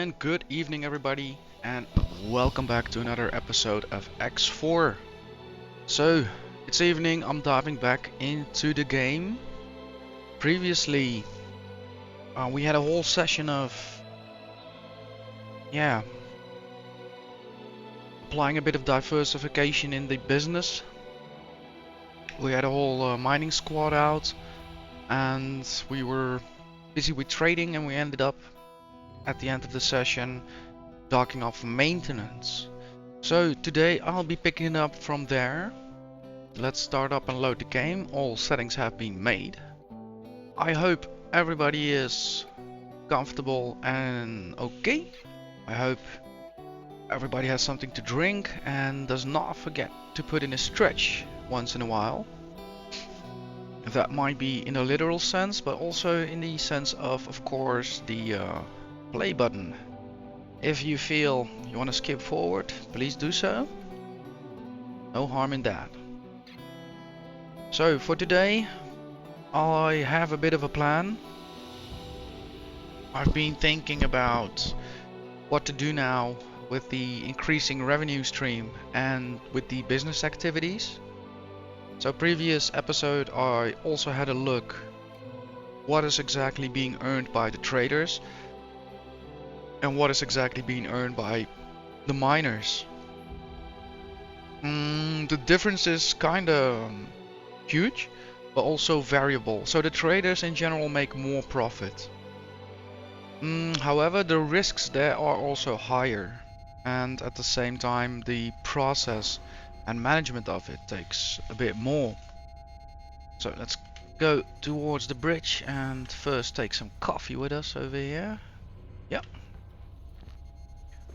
and good evening, everybody, and welcome back to another episode of X4. So, it's evening, I'm diving back into the game. Previously, we had a whole session of, yeah, applying a bit of diversification in the business. We had a whole mining squad out, and we were busy with trading, and we ended up at the end of the session docking off maintenance. So today I'll be picking it up from there. Let's start up and load the game. All settings have been made. I hope everybody is comfortable and okay. I hope everybody has something to drink and does not forget to put in a stretch once in a while. That might be in a literal sense, but also in the sense of course, the play button. If you feel you want to skip forward, please do so. No harm in that. So for today, I have a bit of a plan. I've been thinking about what to do now with the increasing revenue stream and with the business activities. So previous episode I also had a look what is exactly being earned by the traders and what is exactly being earned by the miners. The difference is kinda huge, but also variable. So the traders in general make more profit. However, the risks there are also higher, and at the same time the process and management of it takes a bit more. So let's go towards the bridge and first take some coffee with us over here. Yep.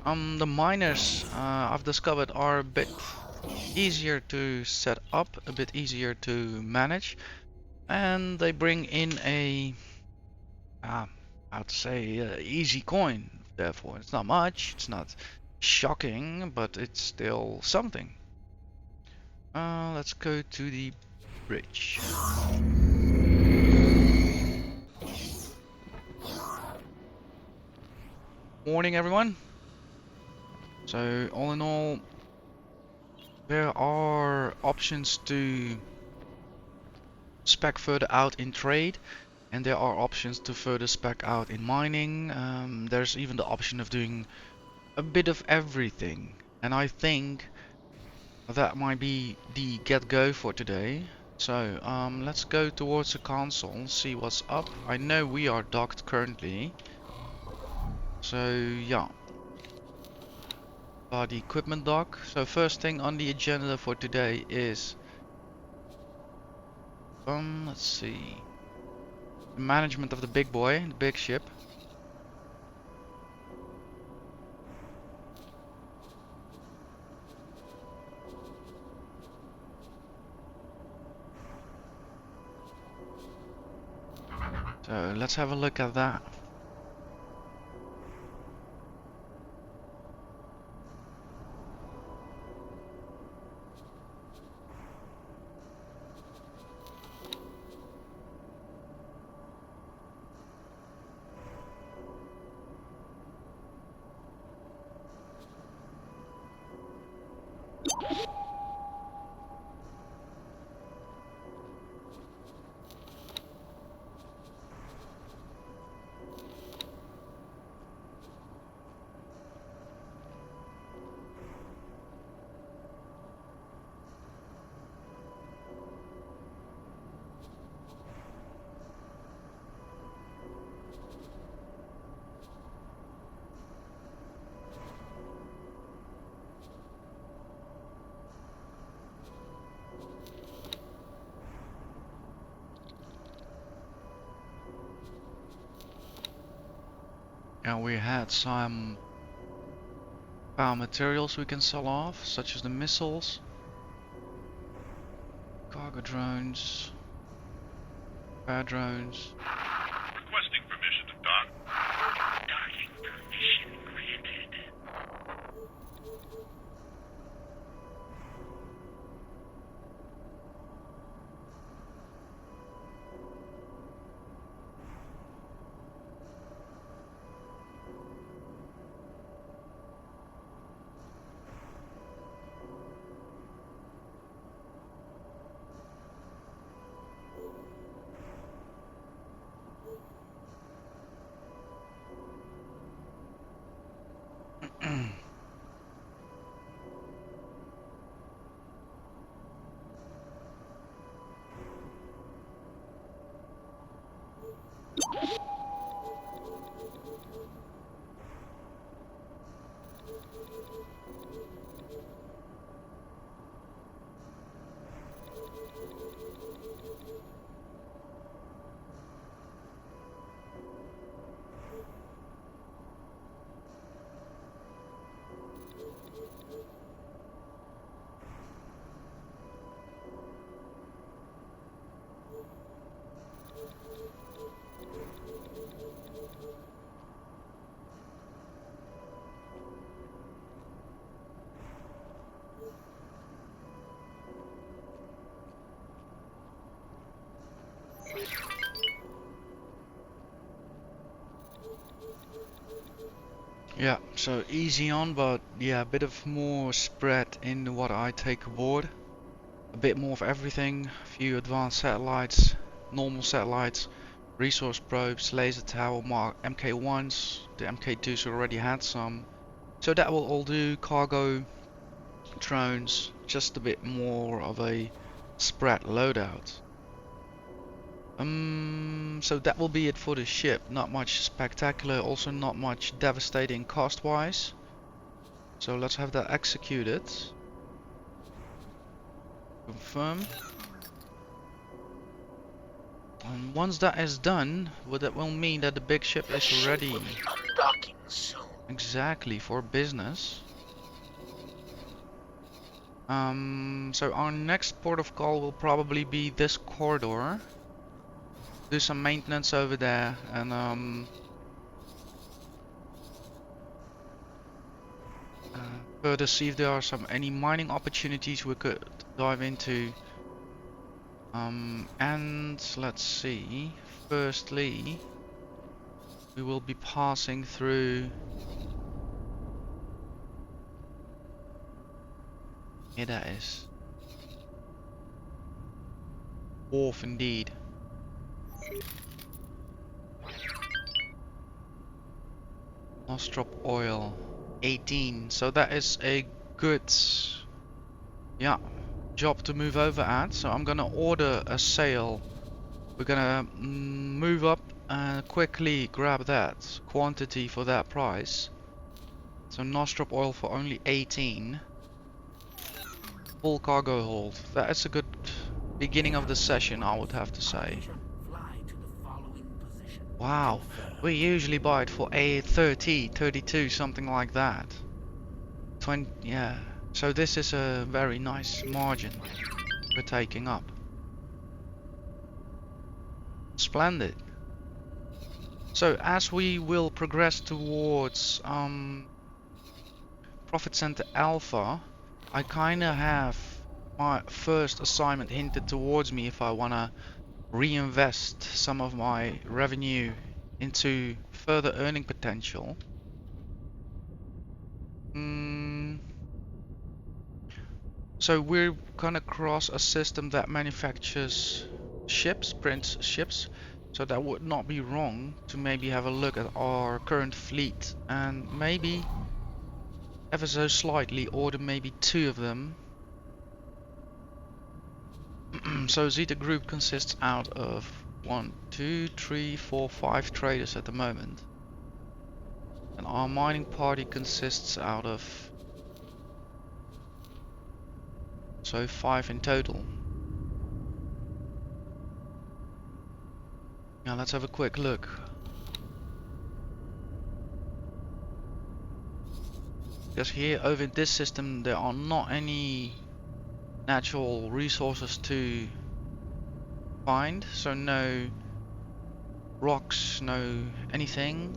The miners I've discovered are a bit easier to set up, a bit easier to manage, and they bring in a I'd say easy coin. Therefore, it's not much, it's not shocking, but it's still something. Let's go to the bridge. Morning, everyone. So, all in all, there are options to spec further out in trade, and there are options to further spec out in mining. There's even the option of doing a bit of everything, and I think that might be the get-go for today. So let's go towards the console, see what's up. I know we are docked currently. So yeah, the equipment dock. So first thing on the agenda for today is let's see, the management of the big boy, the big ship. So let's have a look at that. And we had some materials we can sell off, such as the missiles, cargo drones, air drones. Requesting permission to dock. Docking permission granted. Yeah, so easy on, but yeah, a bit of more spread in what I take aboard. A bit more of everything, a few advanced satellites, normal satellites, resource probes, laser tower, Mark MK1s, the MK2s already had some. So that will all do, cargo, drones, just a bit more of a spread loadout. So that will be it for the ship. Not much spectacular, also not much devastating cost-wise. So let's have that executed. Confirm. And once that is done, well, that will mean that the big ship The is ship ready. will be undocking soon. Exactly, for business. So our next port of call will probably be this corridor. Do some maintenance over there and further see if there are any mining opportunities we could dive into. And let's see. Firstly, we will be passing through. Here that is. Wharf indeed. Nostrop oil. 18. So that is a good, yeah, job to move over at. So I'm gonna order a sail. We're gonna move up and quickly grab that quantity for that price. So Nostrop oil for only 18. Full cargo hold. That is a good beginning of the session, I would have to say. Fly to the following position. Wow, we usually buy it for a 30, 32, something like that. 20, yeah. So this is a very nice margin we're taking up. Splendid. So as we will progress towards Profit Center Alpha, I kinda have my first assignment hinted towards me if I wanna reinvest some of my revenue into further earning potential. So we're gonna cross a system that manufactures ships, prints ships. So that would not be wrong to maybe have a look at our current fleet and maybe ever so slightly order maybe 2 of them. So Zeta Group consists out of 1, 2, 3, 4, 5 traders at the moment. And our mining party consists out of 5 in total. Now let's have a quick look. Because here over in this system there are not any natural resources to find, so no rocks, no anything.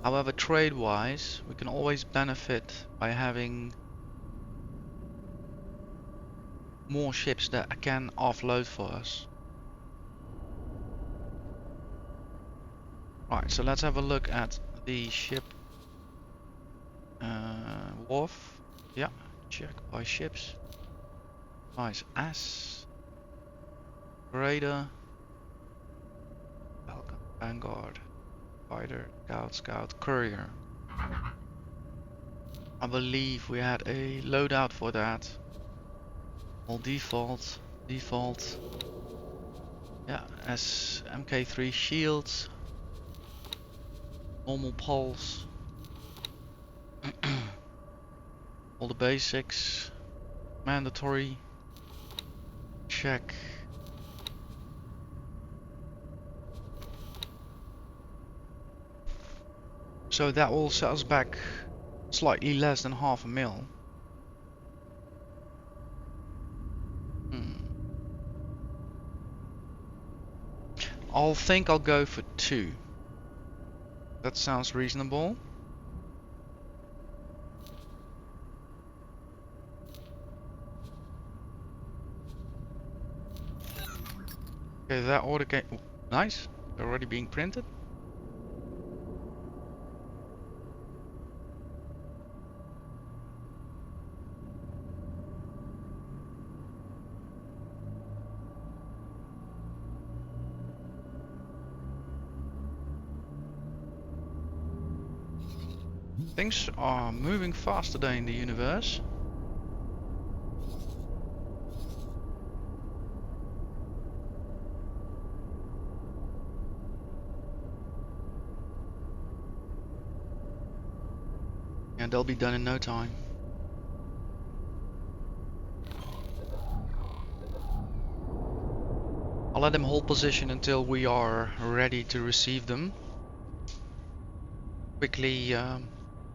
However, trade wise we can always benefit by having more ships that can offload for us. Right, so let's have a look at the ship wharf. Yeah, check by ships. Nice ass. Raider. Falcon. Vanguard. Fighter. Scout. Courier. I believe we had a loadout for that. All default. Yeah, as MK3 shields. Normal pulse. All the basics. Mandatory. Check. So that will set us back slightly less than half a mil. I'll go for 2. That sounds reasonable. Okay, that order came. Nice. Already being printed. Things are moving fast today in the universe. And they'll be done in no time. I'll let them hold position until we are ready to receive them. Quickly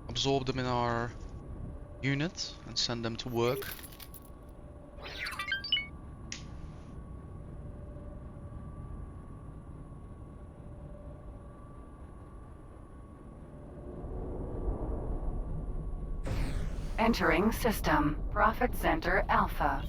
absorb them in our unit and send them to work. Entering system. Profit Center Alpha.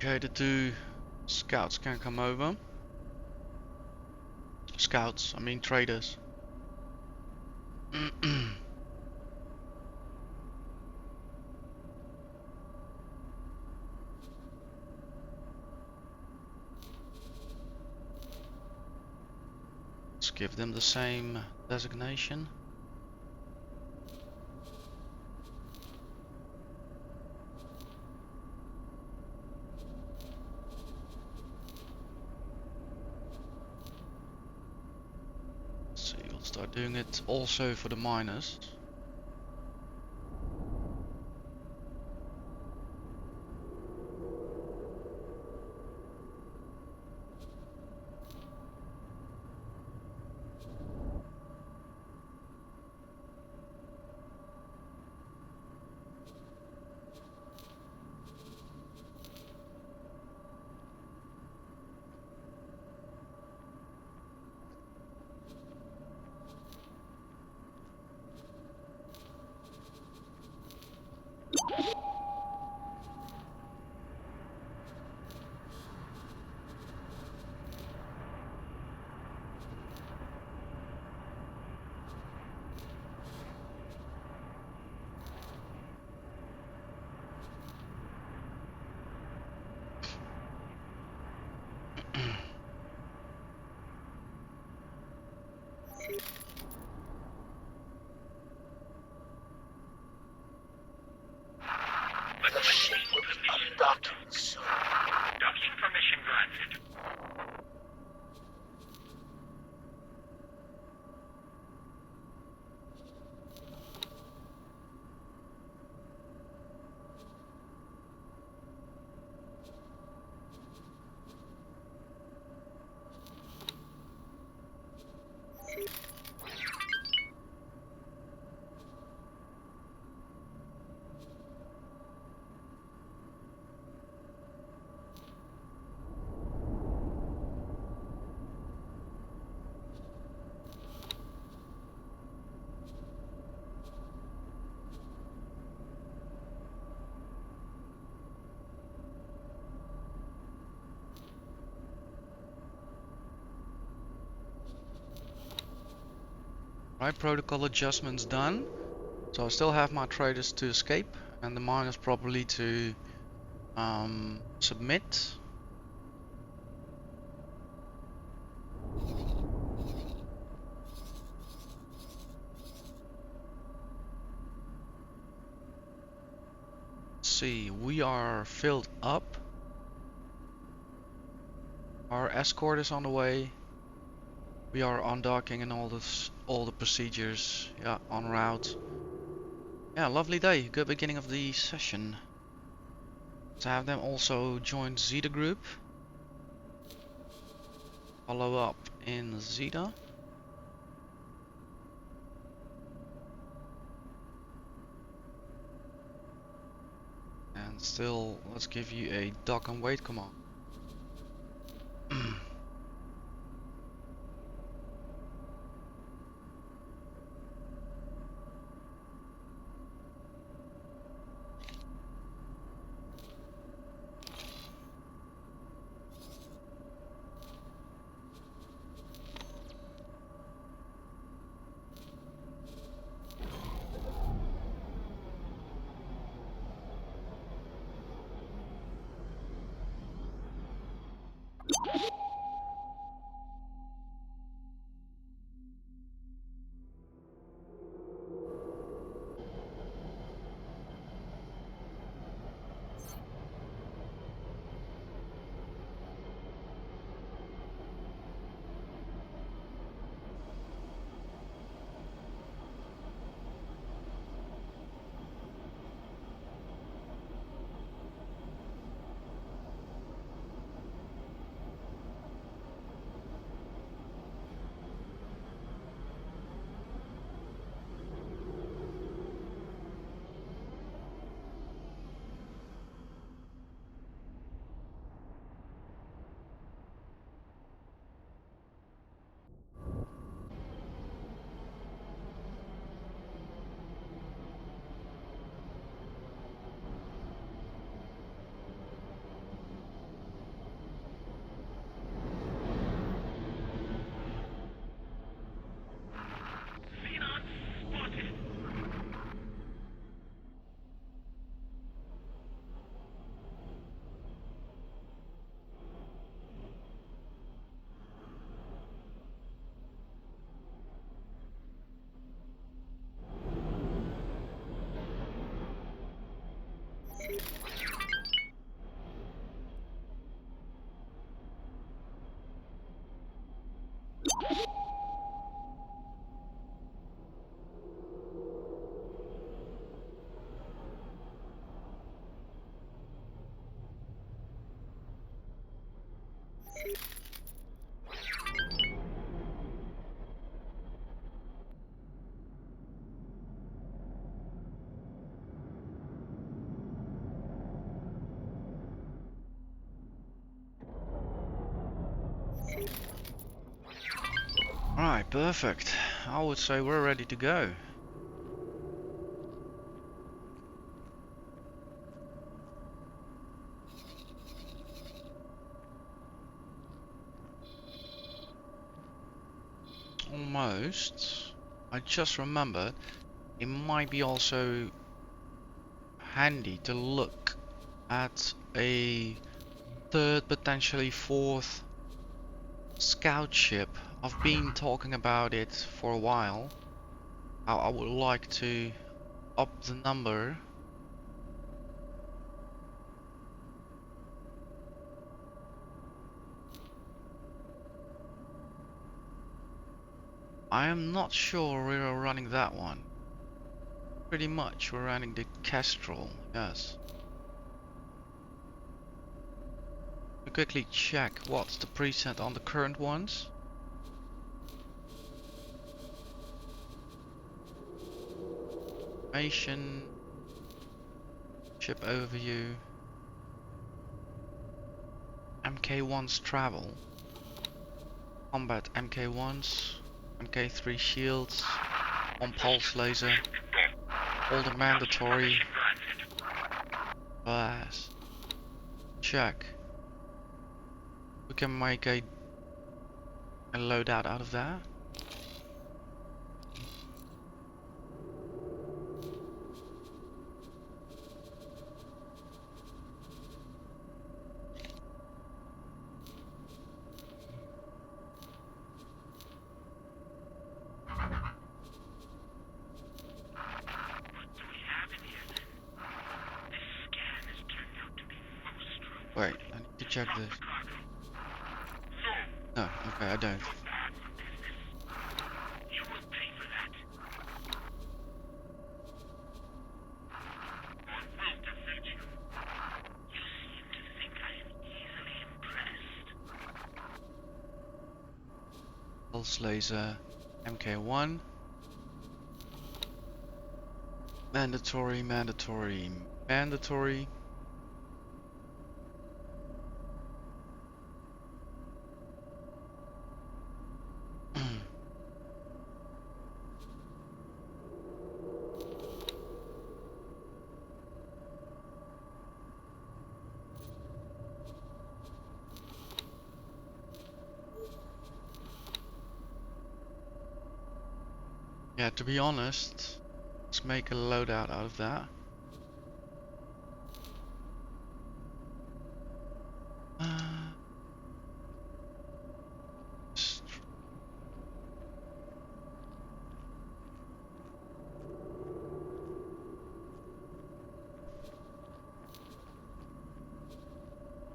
Okay, the two scouts can come over. Scouts, I mean traders. Let's give them the same designation. So we'll start doing it also for the miners. The ship will be undocking soon. Docking permission granted. Right, protocol adjustments done. So I still have my traders to escape and the miners probably to submit. Let's see, we are filled up. Our escort is on the way. We are undocking and all the procedures, yeah, en route. Yeah, lovely day. Good beginning of the session. To have them also join Zeta group. Follow up in Zeta. And still, let's give you a dock and wait command. Right, perfect. I would say we're ready to go. Almost. I just remembered it might be also handy to look at a third, potentially fourth scout ship. I've been talking about it for a while. How I would like to up the number. I am not sure we are running that one. Pretty much we're running the Kestrel, yes. To quickly check what's the preset on the current ones. Information, ship overview, MK1's travel, combat MK1's, MK3 shields, one pulse laser, all the mandatory. Blast. Check. We can make a loadout out of that. Wait, I need to check this. No, okay, I don't. Pulse laser, MK1. Mandatory, mandatory, mandatory. Yeah, to be honest, let's make a loadout out of that.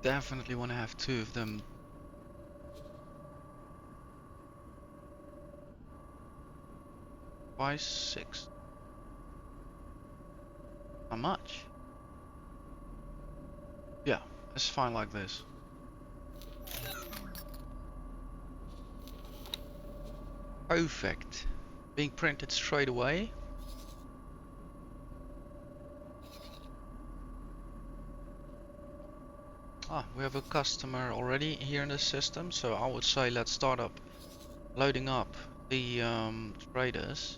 Definitely want to have two of them. Why 6? How much? Yeah, it's fine like this. Perfect. Being printed straight away. Ah, we have a customer already here in the system, so I would say let's start up loading up the traders.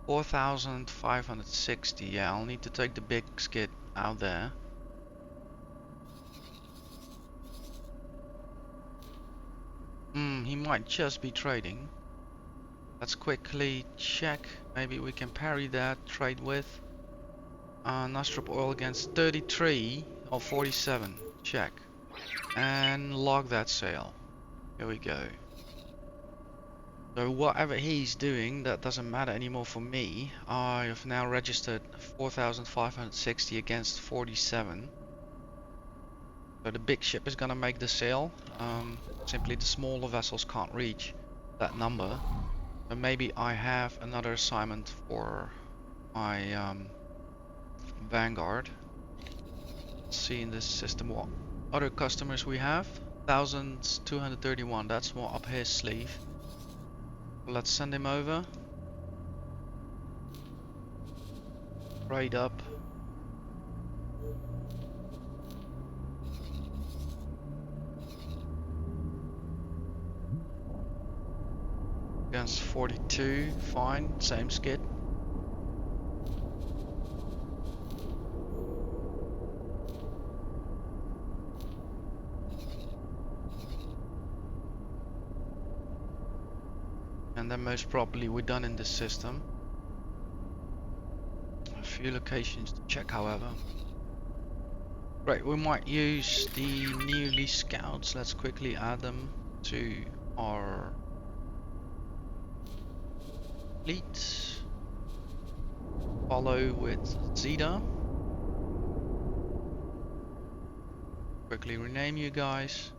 $4,560. Yeah, I'll need to take the big skid out there. He might just be trading. Let's quickly check. Maybe we can parry that. Trade with. Nostrop oil against 33 or 47. Check. And log that sale. Here we go. So whatever he's doing, that doesn't matter anymore for me. I have now registered 4,560 against 47. So the big ship is gonna make the sale. Simply the smaller vessels can't reach that number. So maybe I have another assignment for my Vanguard. Let's see in this system what other customers we have. 1,231, that's more up his sleeve. Let's send him over. Right up. Against 42, fine, same skid. And then most probably we're done in this system. A few locations to check, however. Right, we might use the newly scouts. Let's quickly add them to our fleet. Follow with Zeta. Quickly rename you guys.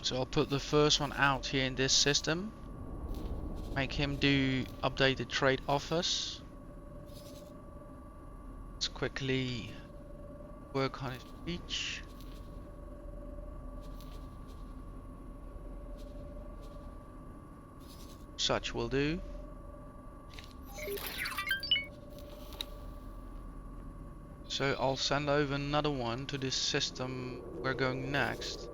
So I'll put the first one out here in this system. Make him do updated trade office. Let's quickly work on his speech. Such will do. So I'll send over another one to this system we're going next.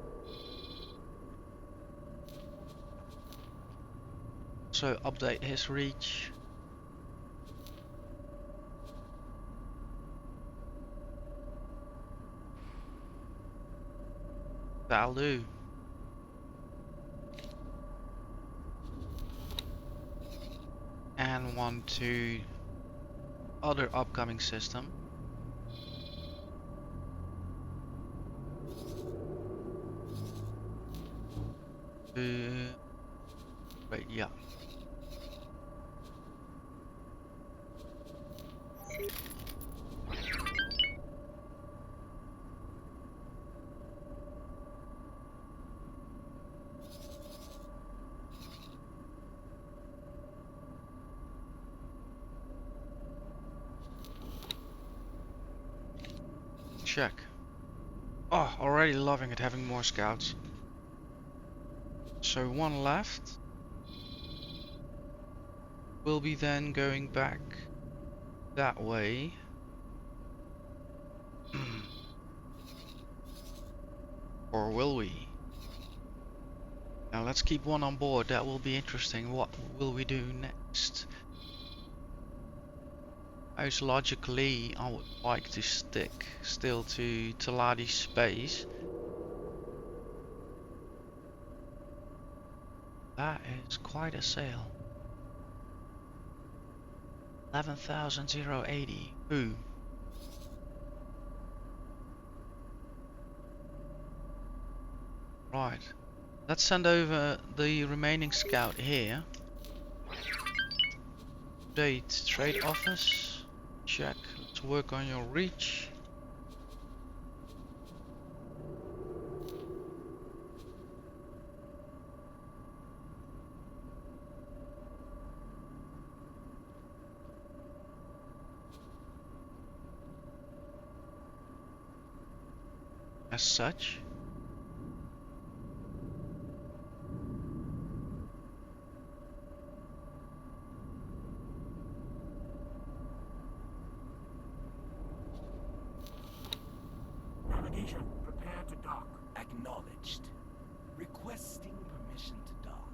So update his reach. That'll do. And one to other upcoming system. Right, yeah. Check. Oh, already loving it having more scouts. So one left. We'll be then going back that way. Or will we? Now let's keep one on board, that will be interesting. What will we do next? Most logically, I would like to stick still to Taladi's space. That is quite a sale. 11,080. Ooh. Right. Let's send over the remaining scout here. Update trade office. Check. Let's work on your reach. As such. Navigation, prepare to dock. Acknowledged. Requesting permission to dock.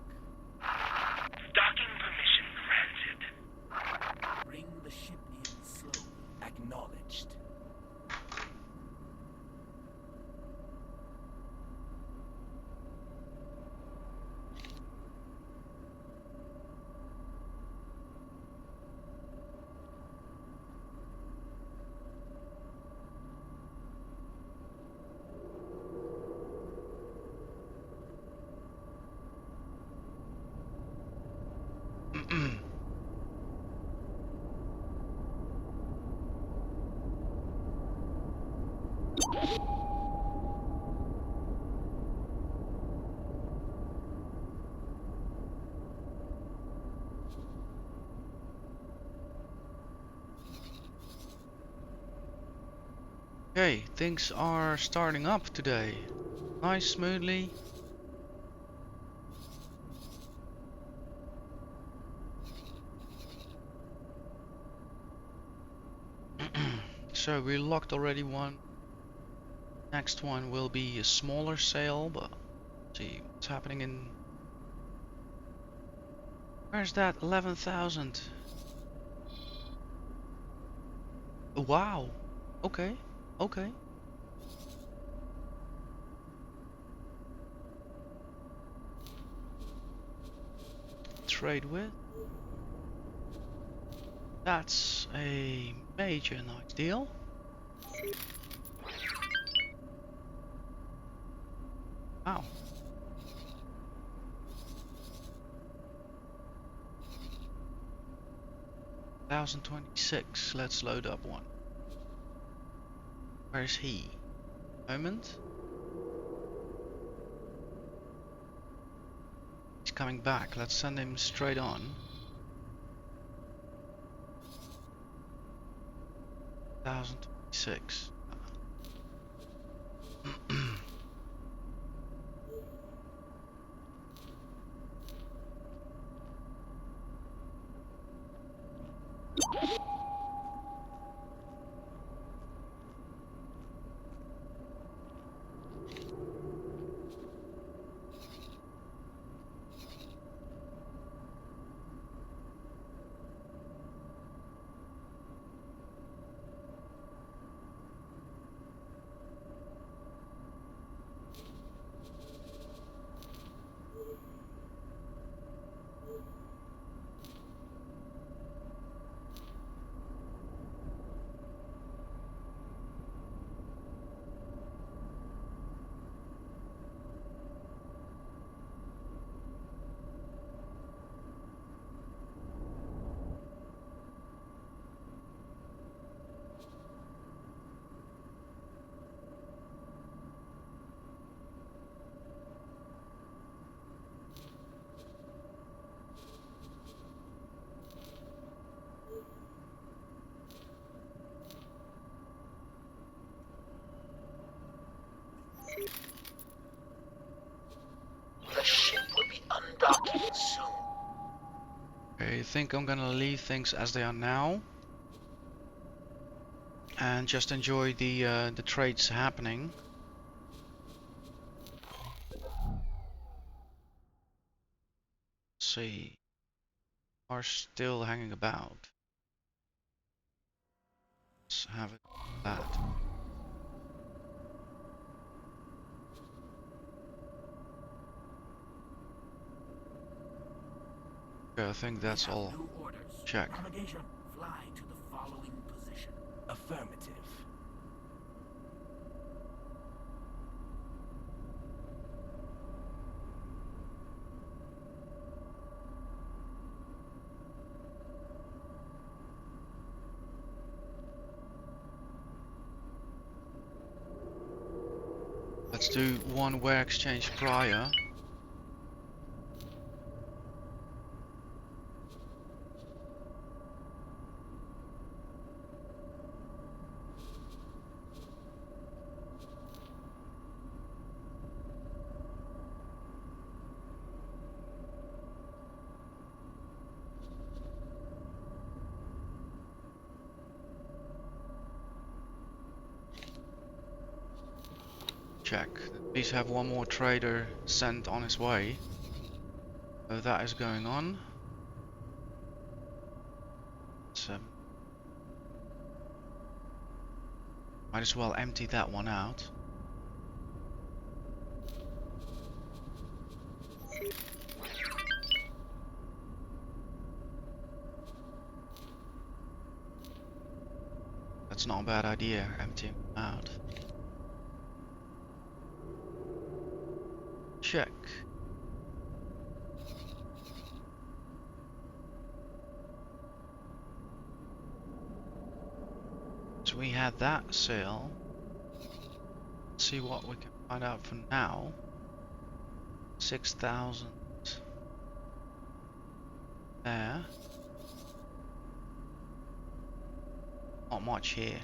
Docking permission granted. Acknowledged. Okay, things are starting up today. Nice, smoothly. So we locked already one. Next one will be a smaller sale, but see what's happening in. Where's that 11,000? Wow. Okay. Okay. Trade with. That's a major nice deal. Wow. 1026. Let's load up one. Where's he? Moment. He's coming back. Let's send him straight on. 1026. The ship will be undocking soon. I think I'm gonna leave things as they are now and just enjoy the trades happening. Let's see, are still hanging about. Let's have it like that. Okay, I think that's We have all. new orders. Check. Propagation. Fly to the following position. Affirmative. Let's do one ware exchange prior. Check. Please have one more trader sent on his way. So that is going on. Might as well empty that one out. That's not a bad idea, emptying out. Check. So we had that sale. Let's see what we can find out for now. 6,000 there. Not much here.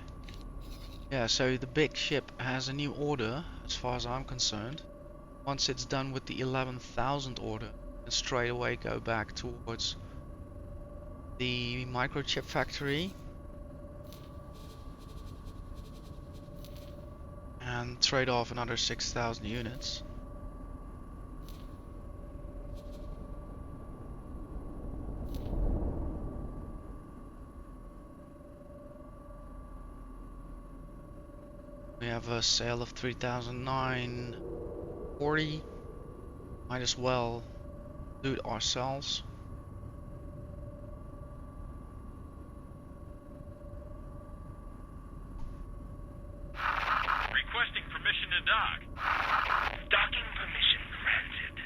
Yeah, so the big ship has a new order as far as I'm concerned. Once it's done with the 11,000 order, and straight away go back towards the microchip factory and trade off another 6,000 units. We have a sale of 3,940. Might as well do it ourselves. Requesting permission to dock. Docking permission granted.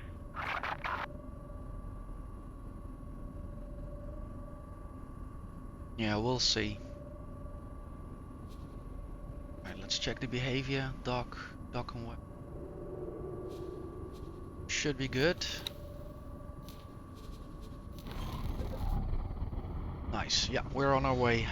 Yeah, we'll see. Alright, let's check the behavior. Dock and what? Should be good. Nice. Yeah, we're on our way.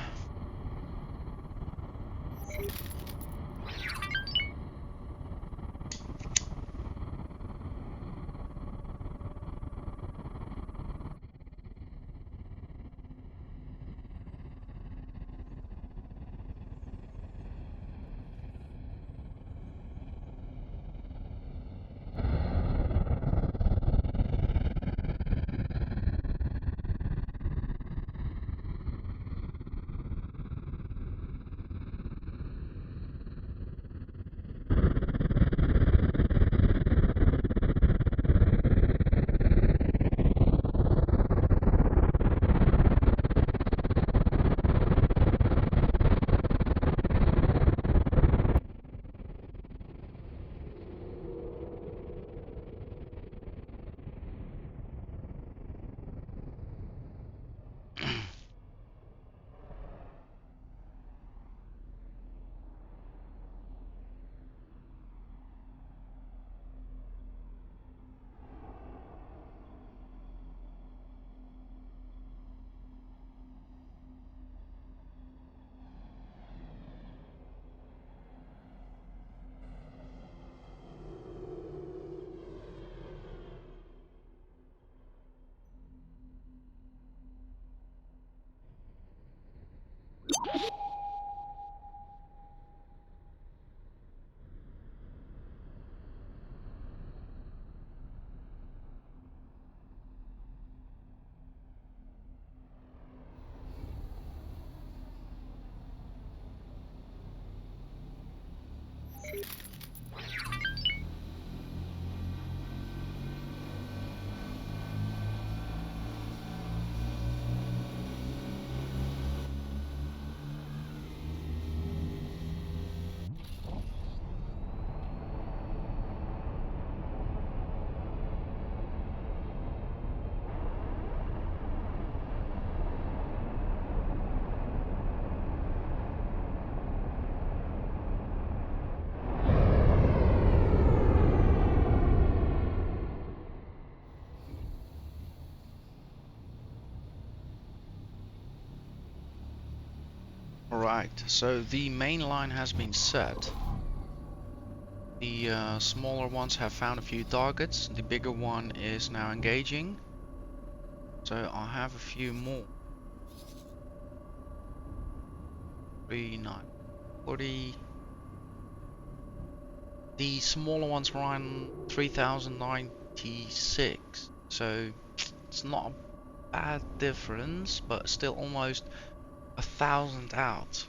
Alright, so the main line has been set. The smaller ones have found a few targets. The bigger one is now engaging. So I'll have a few more. 3,940. The smaller ones run 3,096. So it's not a bad difference, but still almost 1,000 out.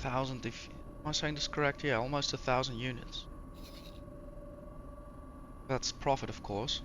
1,000 if am I saying this correct? Yeah, almost 1,000 units. That's profit, of course.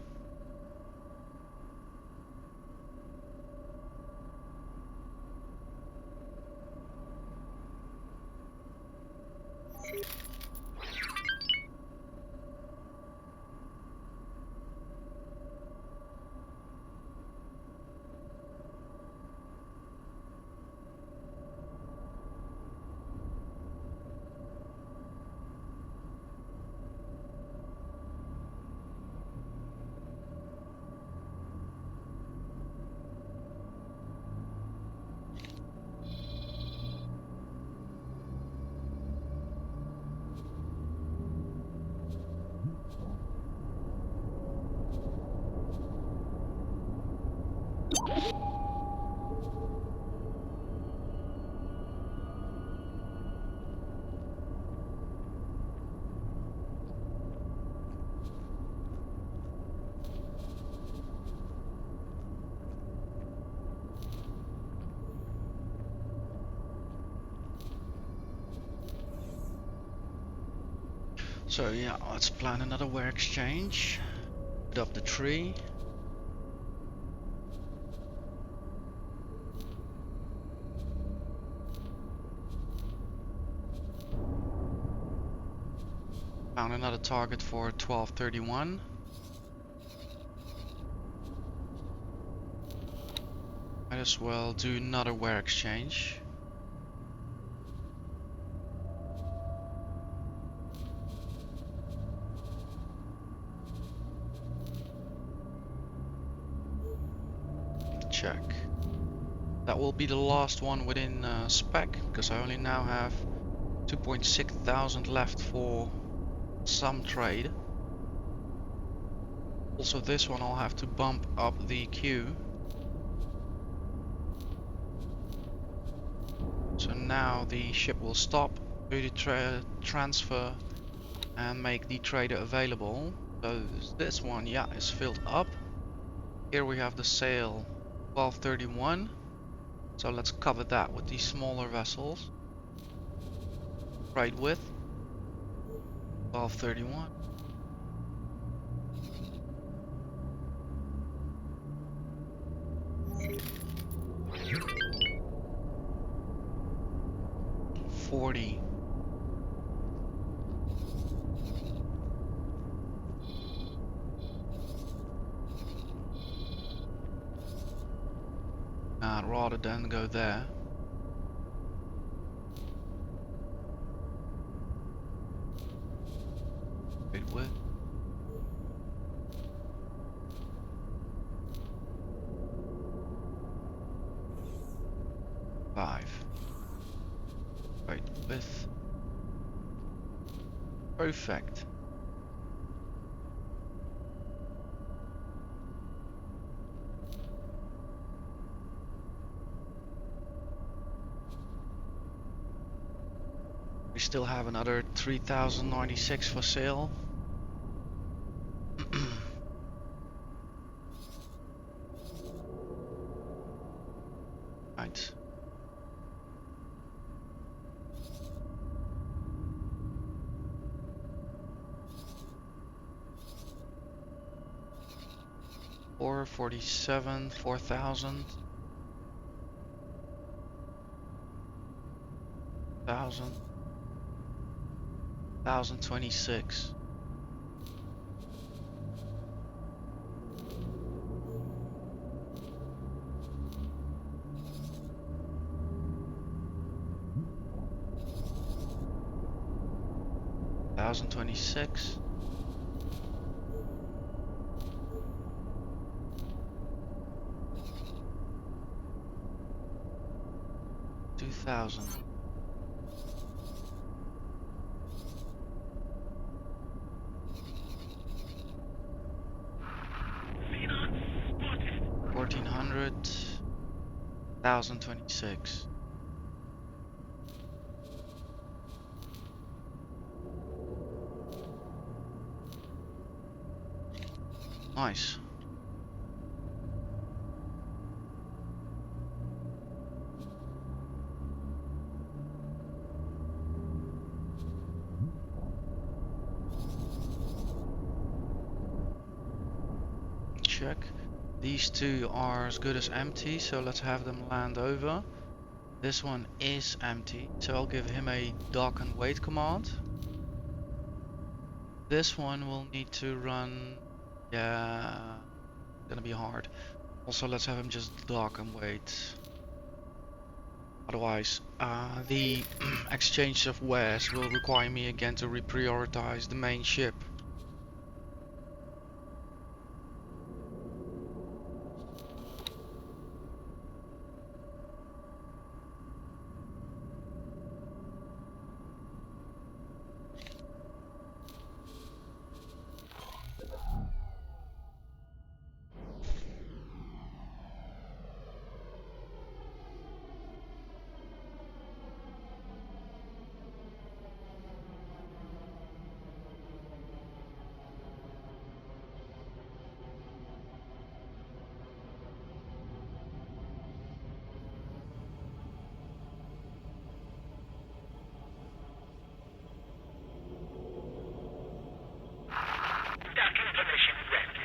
So yeah, let's plan another ware exchange. Put up the tree. Found another target for 1231. Might as well do another ware exchange. Check. That will be the last one within spec, because I only now have 2.6 thousand left for some trade. Also this one I'll have to bump up the queue. So now the ship will stop, do the transfer and make the trader available. So this one, yeah, is filled up. Here we have the sail 1231. So let's cover that with these smaller vessels. Trade with 1231. $40. I'd rather than go there. Trade with. $5. Trade with. Perfect. We still have another 3096 for sale. Right. Or 47, 4,000. 1,026. $1,026. $2,000. Xenon spotted. 1,400. 1,026. Nice. check. These two are as good as empty, so let's have them land over. This one is empty, so I'll give him a dock and wait command. This one will need to run, yeah, gonna be hard. Also, let's have him just dock and wait. Otherwise, the exchange of wares will require me again to reprioritize the main ship. Docking permission granted.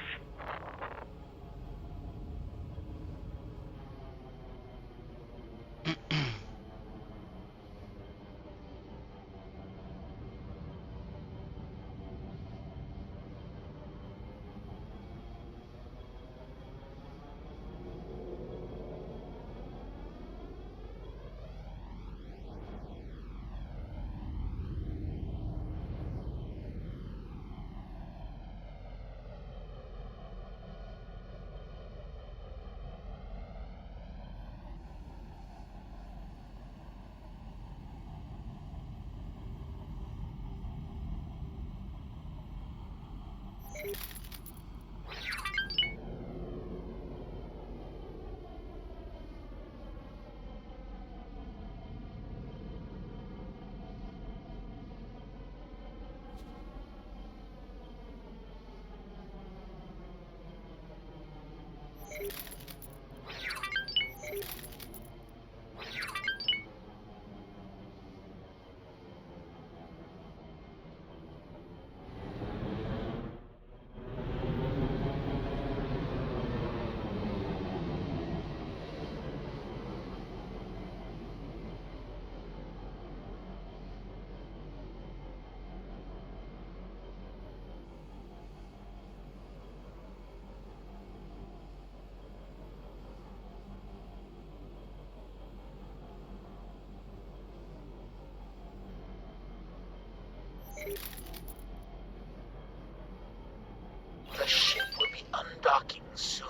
The ship will be undocking soon.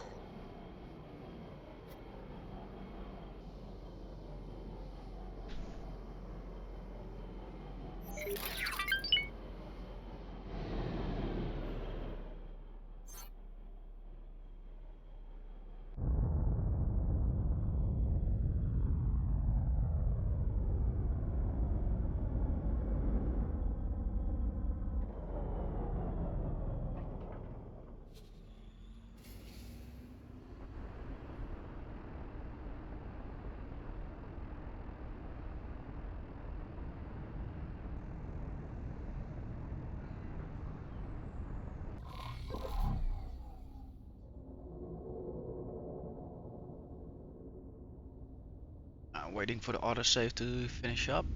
Waiting for the autosave to finish up.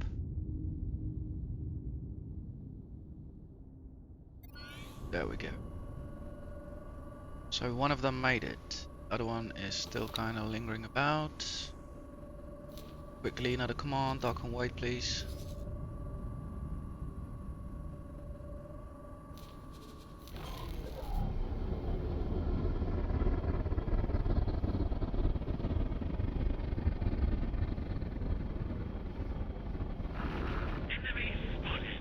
There we go. So one of them made it. The other one is still kind of lingering about. Quickly another command, dock and wait please. Enemy spotted.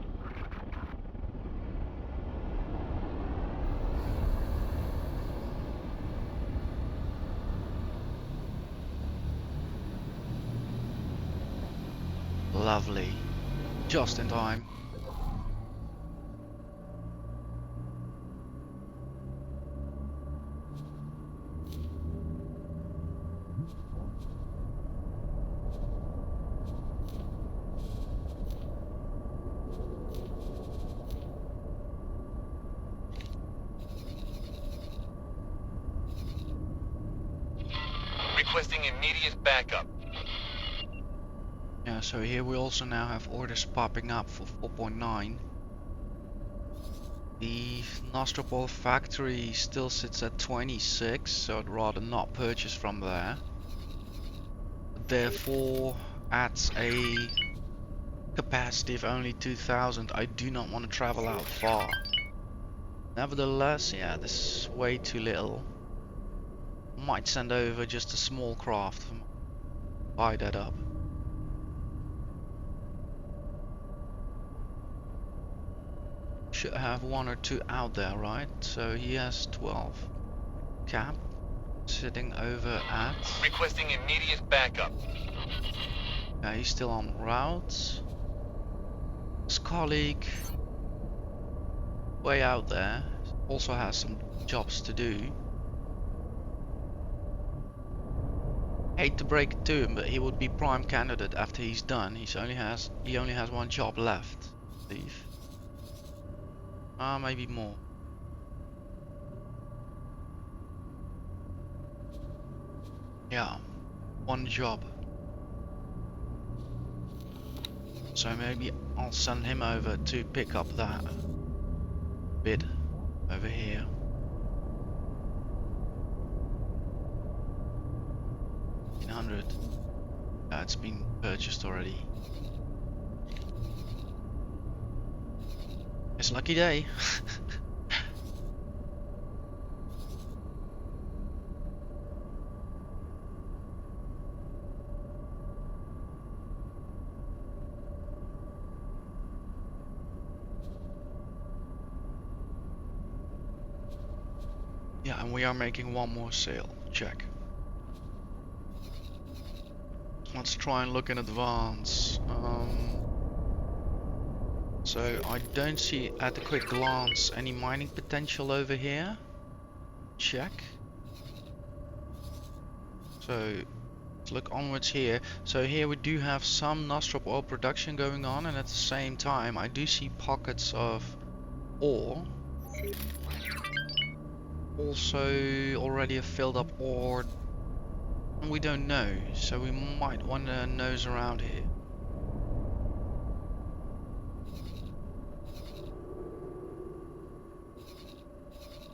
Lovely. Just in time. Requesting immediate backup. Yeah, so here we also now have orders popping up for 4.9. The Nostropol factory still sits at 26, so I'd rather not purchase from there. Therefore, at a capacity of only 2000, I do not want to travel out far. Nevertheless, yeah, this is way too little. Might send over just a small craft, buy that up. Should have one or two out there, right? So he has 12. Cap sitting over at. Requesting immediate backup. Yeah, he's still on route. His colleague, way out there, also has some jobs to do. Hate to break it to him, but he would be prime candidate after he's done. He only has one job left, I believe. Maybe more. Yeah, one job. So maybe I'll send him over to pick up that bid over here. $1,500. It's been purchased already. It's a lucky day. Yeah, and we are making one more sale. Check. Let's try and look in advance. So I don't see at a quick glance any mining potential over here. Check. So let's look onwards here. So here we do have some nostrop oil production going on, and at the same time I do see pockets of ore. Also already a filled up ore. We don't know, so we might want to nose around here.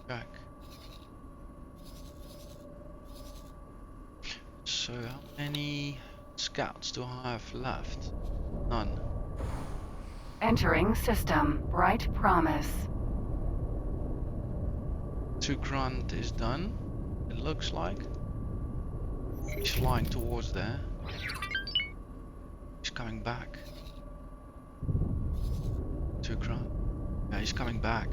Back. So how many scouts do I have left? None. Entering system. Bright promise. 2 grunt is done, it looks like. He's flying towards there. He's coming back. 2 grunt. Yeah, he's coming back.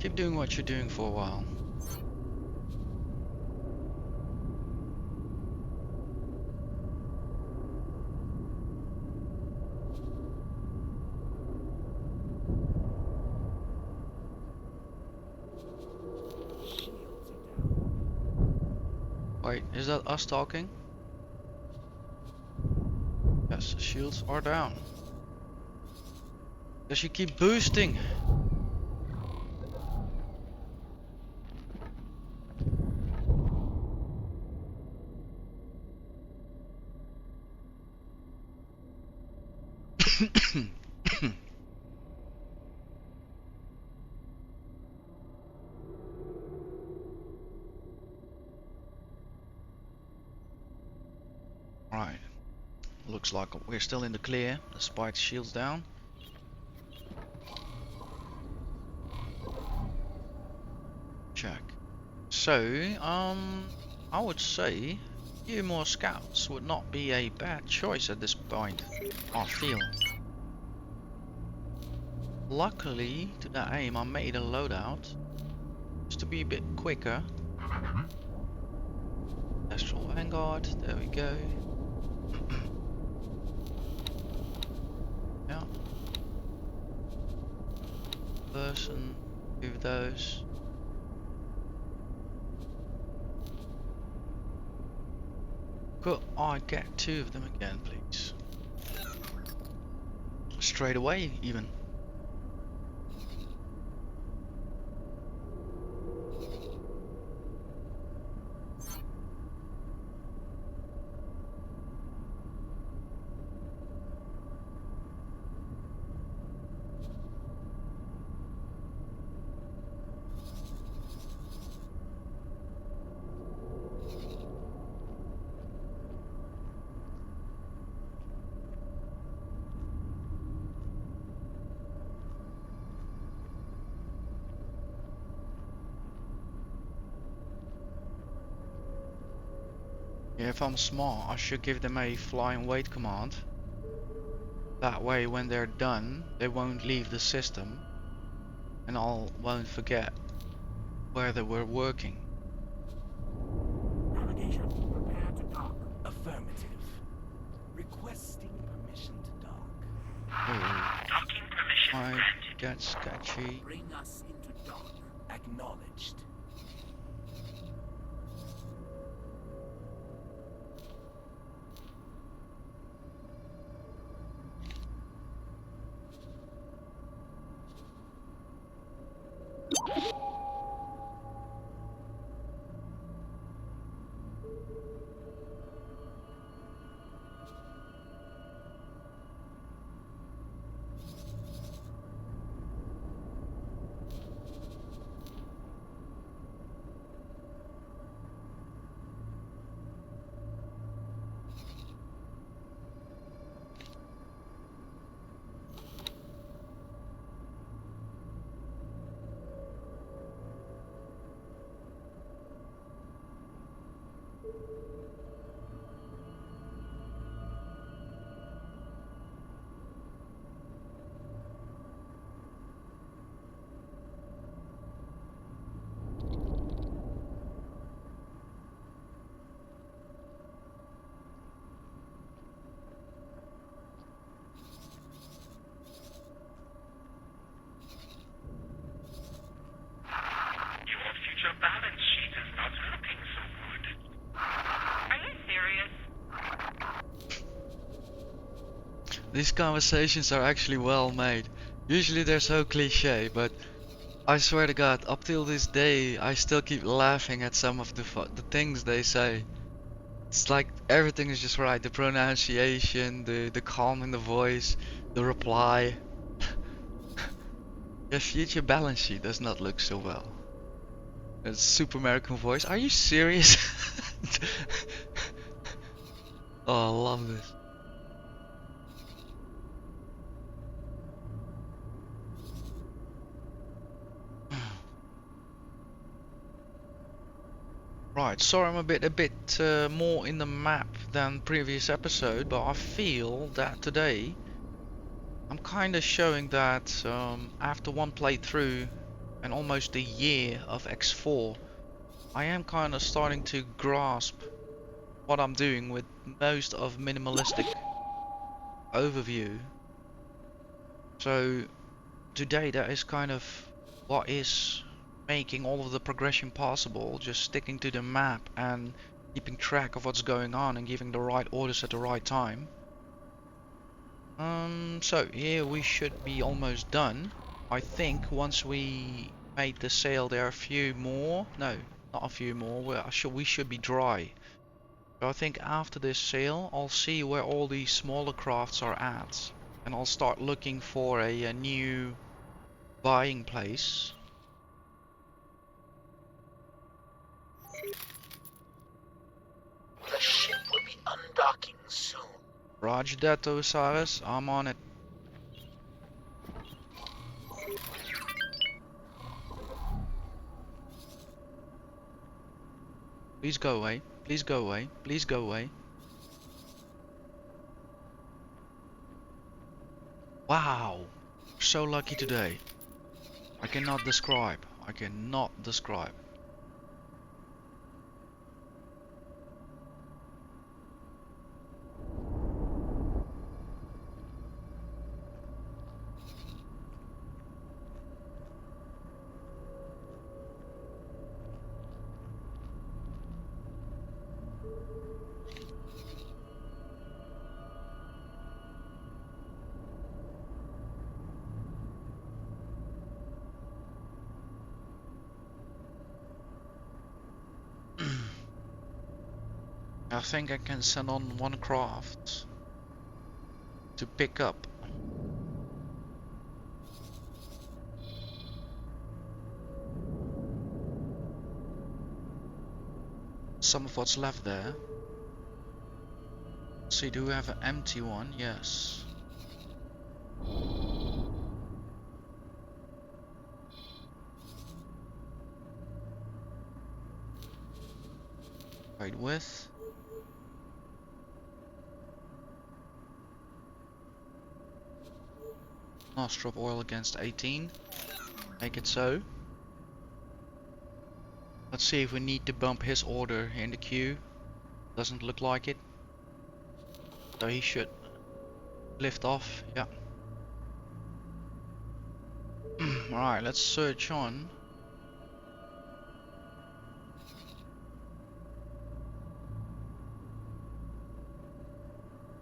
Keep doing what you're doing for a while. Wait, is that us talking? Yes, the shields are down. Does she keep boosting? Right. Looks like we're still in the clear, despite shields down. Check. So, I would say a few more scouts would not be a bad choice at this point, I feel. Luckily, to that aim, I made a loadout, just to be a bit quicker. Astral Vanguard, there we go. Yeah. Person, do those. Could I get 2 of them again, please? straight away even. Yeah, if I'm smart, I should give them a fly and wait command. That way when they're done, they won't leave the system and I won't forget where they were working. Navigation. Prepare to dock. Affirmative. Requesting permission to dock. Oh, Docking permission I granted. get sketchy. Bring us into dock. Acknowledged. Your future balance sheet is not looking so good. Are you serious? These conversations are actually well made. Usually they're so cliche, but I swear to God, up till this day, I still keep laughing at some of the things they say. It's like everything is just right. The pronunciation, the calm in the voice, the reply. Your future balance sheet does not look so well. It's super American voice. Are you serious? Oh, I love this. Right, sorry I'm a bit more in the map than previous episode, but I feel that today I'm kind of showing that after one playthrough and almost a year of X4, I am kind of starting to grasp what I'm doing with most of minimalistic overview. So today that is kind of what is making all of the progression possible, just sticking to the map and keeping track of what's going on and giving the right orders at the right time. So here we should be almost done. I think once we made the sail there are a few more, no, not a few more, we should be dry. So I think after this sail I'll see where all these smaller crafts are at and I'll start looking for a new buying place. The ship will be undocking soon. Roger that, Osiris. I'm on it. Please go away. Please go away. Please go away. Wow. So lucky today. I cannot describe. I cannot describe. I think I can send on one craft to pick up. Some of what's left there. See, do we have an empty one? Yes. Right with. Last drop oil against 18. Make it so. Let's see if we need to bump his order in the queue. Doesn't look like it. So he should lift off. Yeah. Alright, let's search on.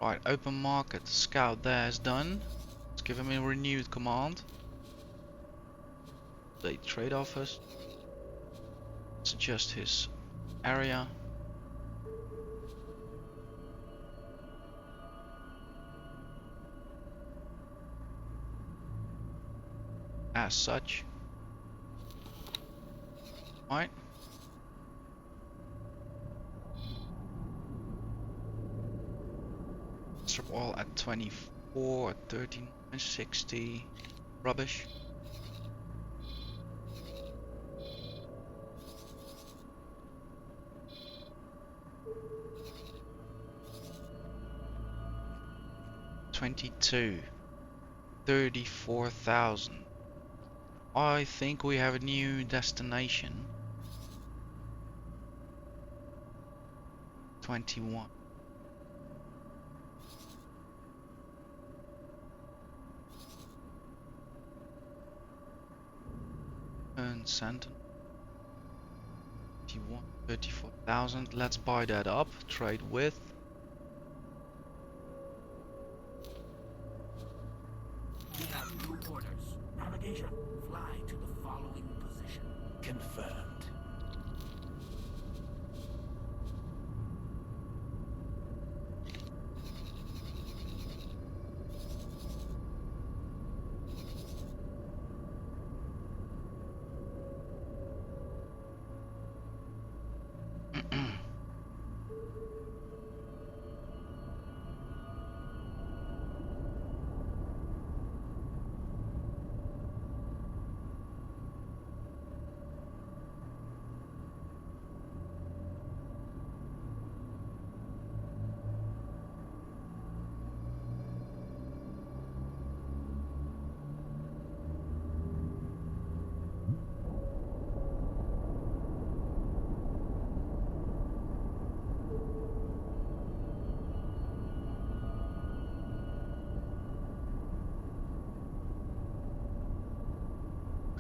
Right, open market. Scout there is done. Let's give him a renewed command. They trade offers. Let's adjust his area. As such. Right. Strip oil at 24, at 13, and 60. Rubbish. $22. 34,000. I think we have a new destination. 21. Earn cent. 21, 34,000. Let's buy that up. Trade with. We have new orders. Navigation. Fly to the following position. Confirmed.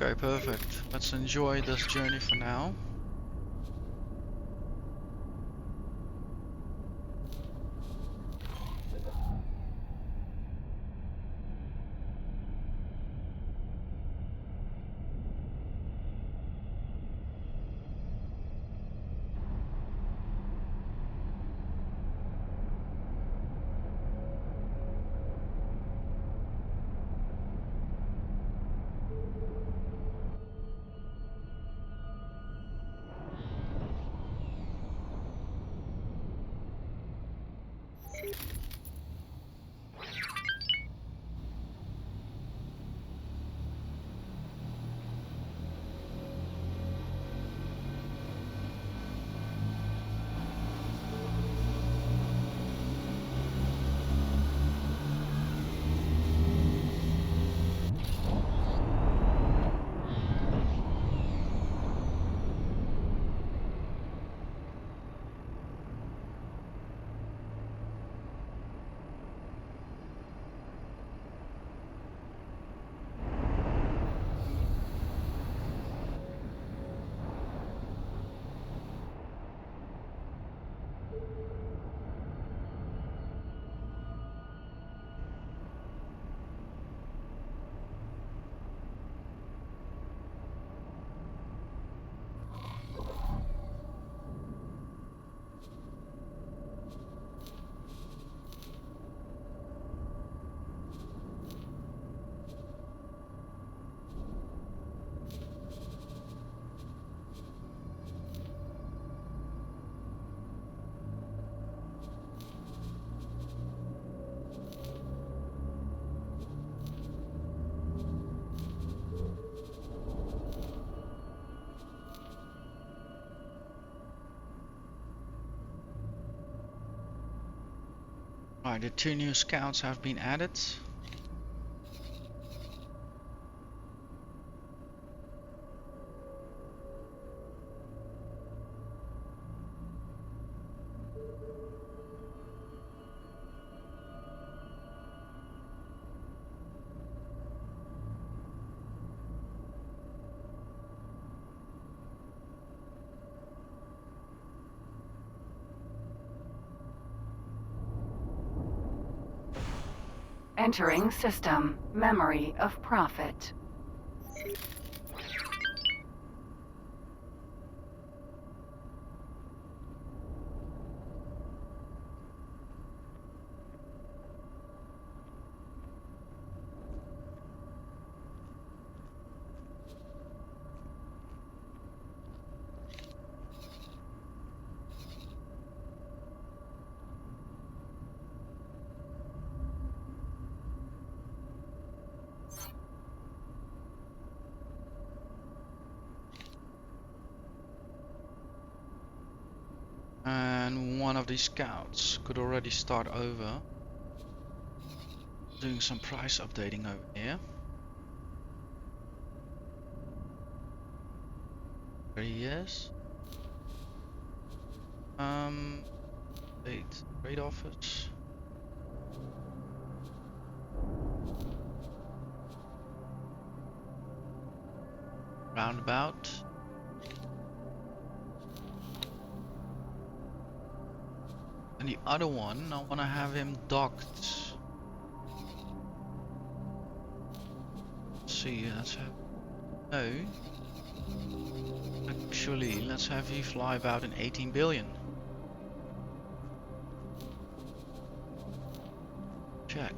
Okay, perfect. Let's enjoy this journey for now. Alright, the 2 new scouts have been added. Entering system. Memory of profit. And one of these scouts could already start over doing some price updating over here. There he is. Trade office. Roundabout. And the other one, I want to have him docked. Let's see, let's have... No. Actually, let's have you fly about in 18 billion. Check.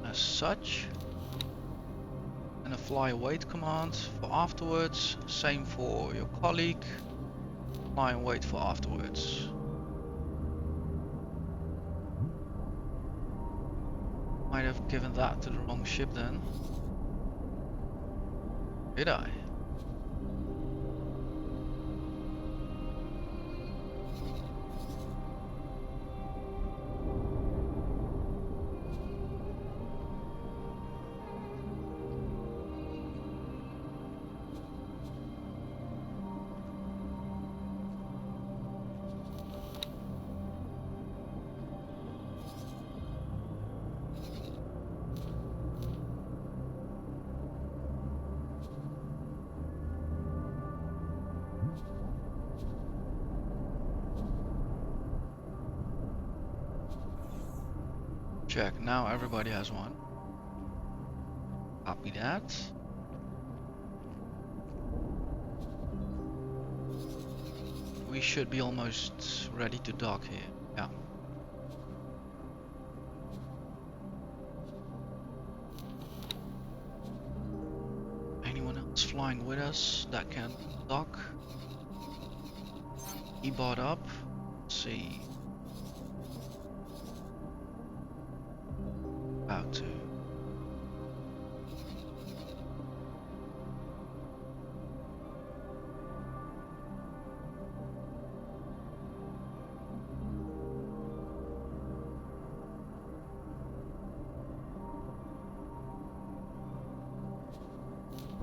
As such, and a fly await command for afterwards. Same for your colleague. Fly and wait for afterwards. Might have given that to the wrong ship then. Did I? Check, now everybody has one. Copy that. We should be almost ready to dock here. Yeah. Anyone else flying with us that can dock? He bought up. Let's see. About to.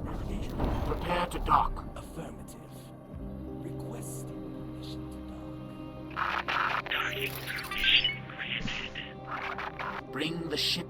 Navigation. Prepare to dock. Affirmative. Requesting permission to dock. Docking permission granted. Bring the ship.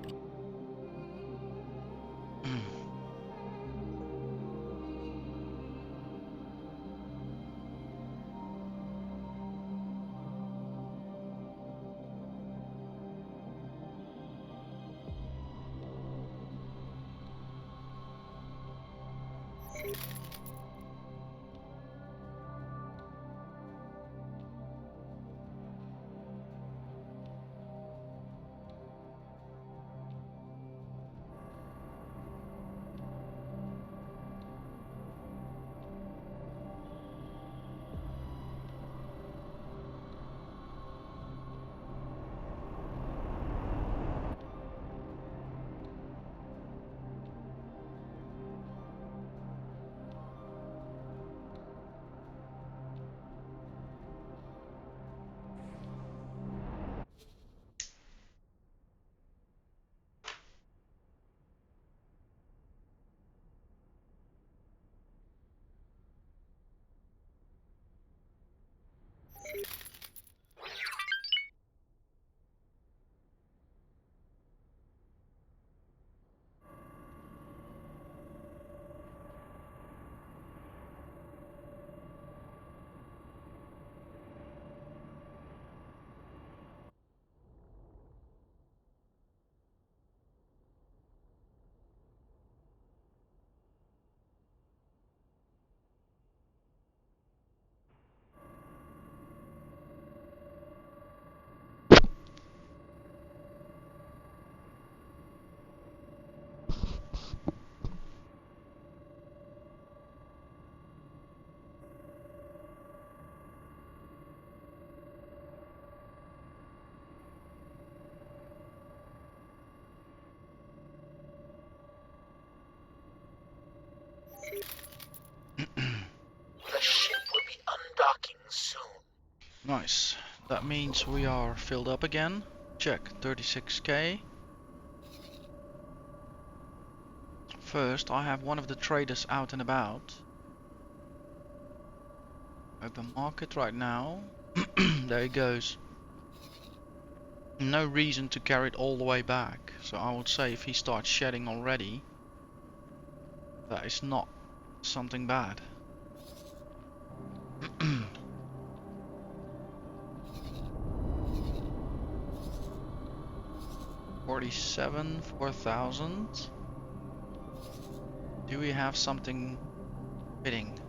The ship will be undocking soon. Nice. That means we are filled up again. Check, 36k. First, I have one of the traders out and about. Open market right now. There he goes. No reason to carry it all the way back. So I would say if he starts shedding already, that is not something bad. 47, 4,000. Do we have something fitting?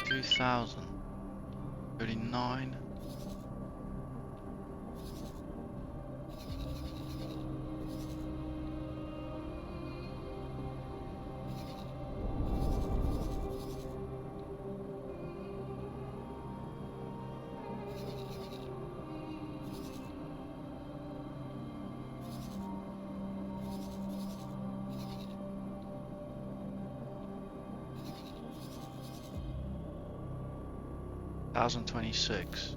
$2,000. 39. $1,026.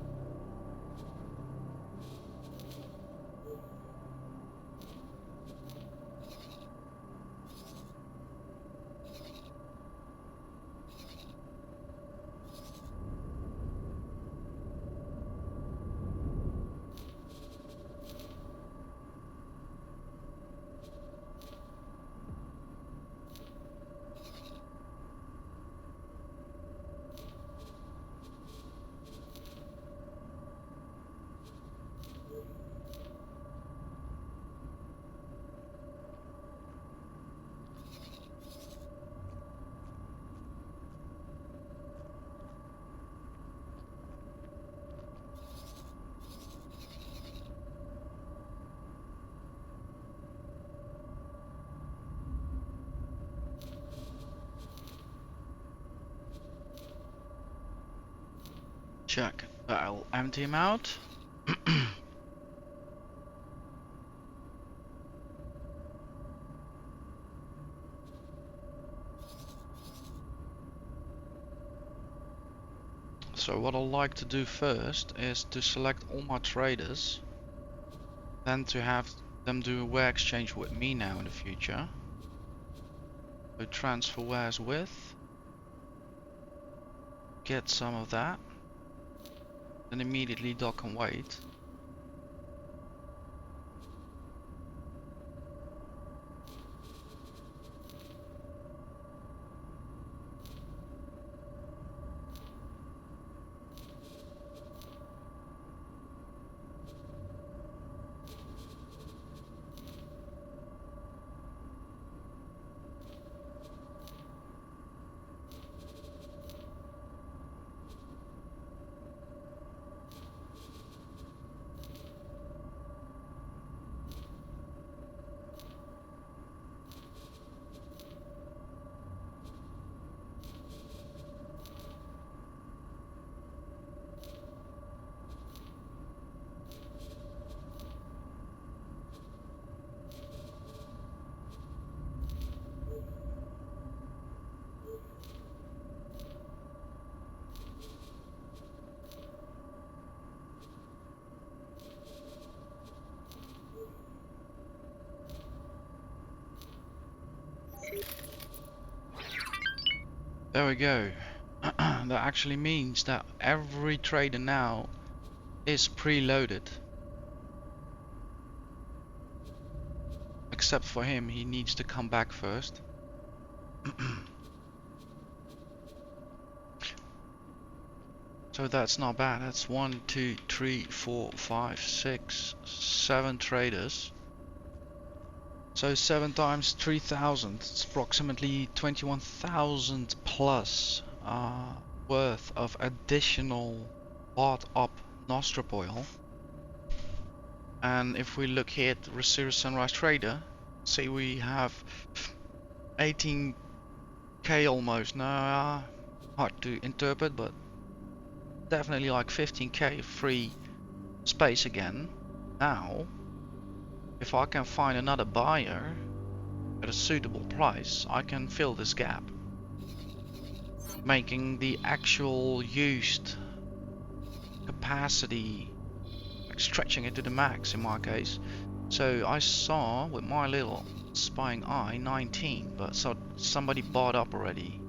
Check. I'll empty him out. So what I'd like to do first is to select all my traders, then to have them do a ware exchange with me now in the future. So transfer wares with, get some of that, then immediately dock and wait. There we go. That actually means that every trader now is preloaded. Except for him, he needs to come back first. So that's not bad. That's 1, 2, 3, 4, 5, 6, 7 traders. So 7 times 3,000, it's approximately 21,000 plus worth of additional bought up nostril oil. And if we look here at Receiver Sunrise Trader, say we have 18k almost. Now, hard to interpret, but definitely like 15k free space again. Now, if I can find another buyer at a suitable price, I can fill this gap, making the actual used capacity, like stretching it to the max in my case. So I saw with my little spying eye 19, but so somebody bought up already,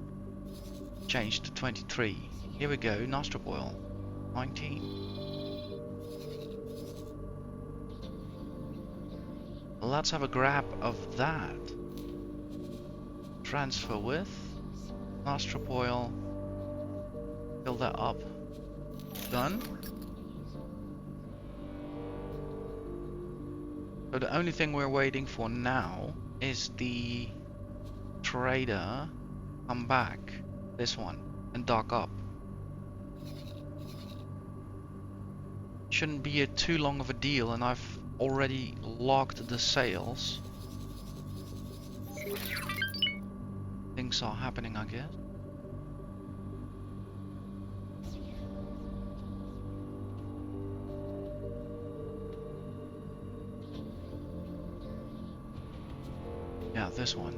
changed to 23. Here we go, nostril oil 19. Let's have a grab of that. Transfer with nostril oil, fill that up. Done. So the only thing we're waiting for now is the trader come back, this one, and dock up. Shouldn't be too long of a deal, and I've already locked the sales. Things are happening, I guess. Yeah, this one.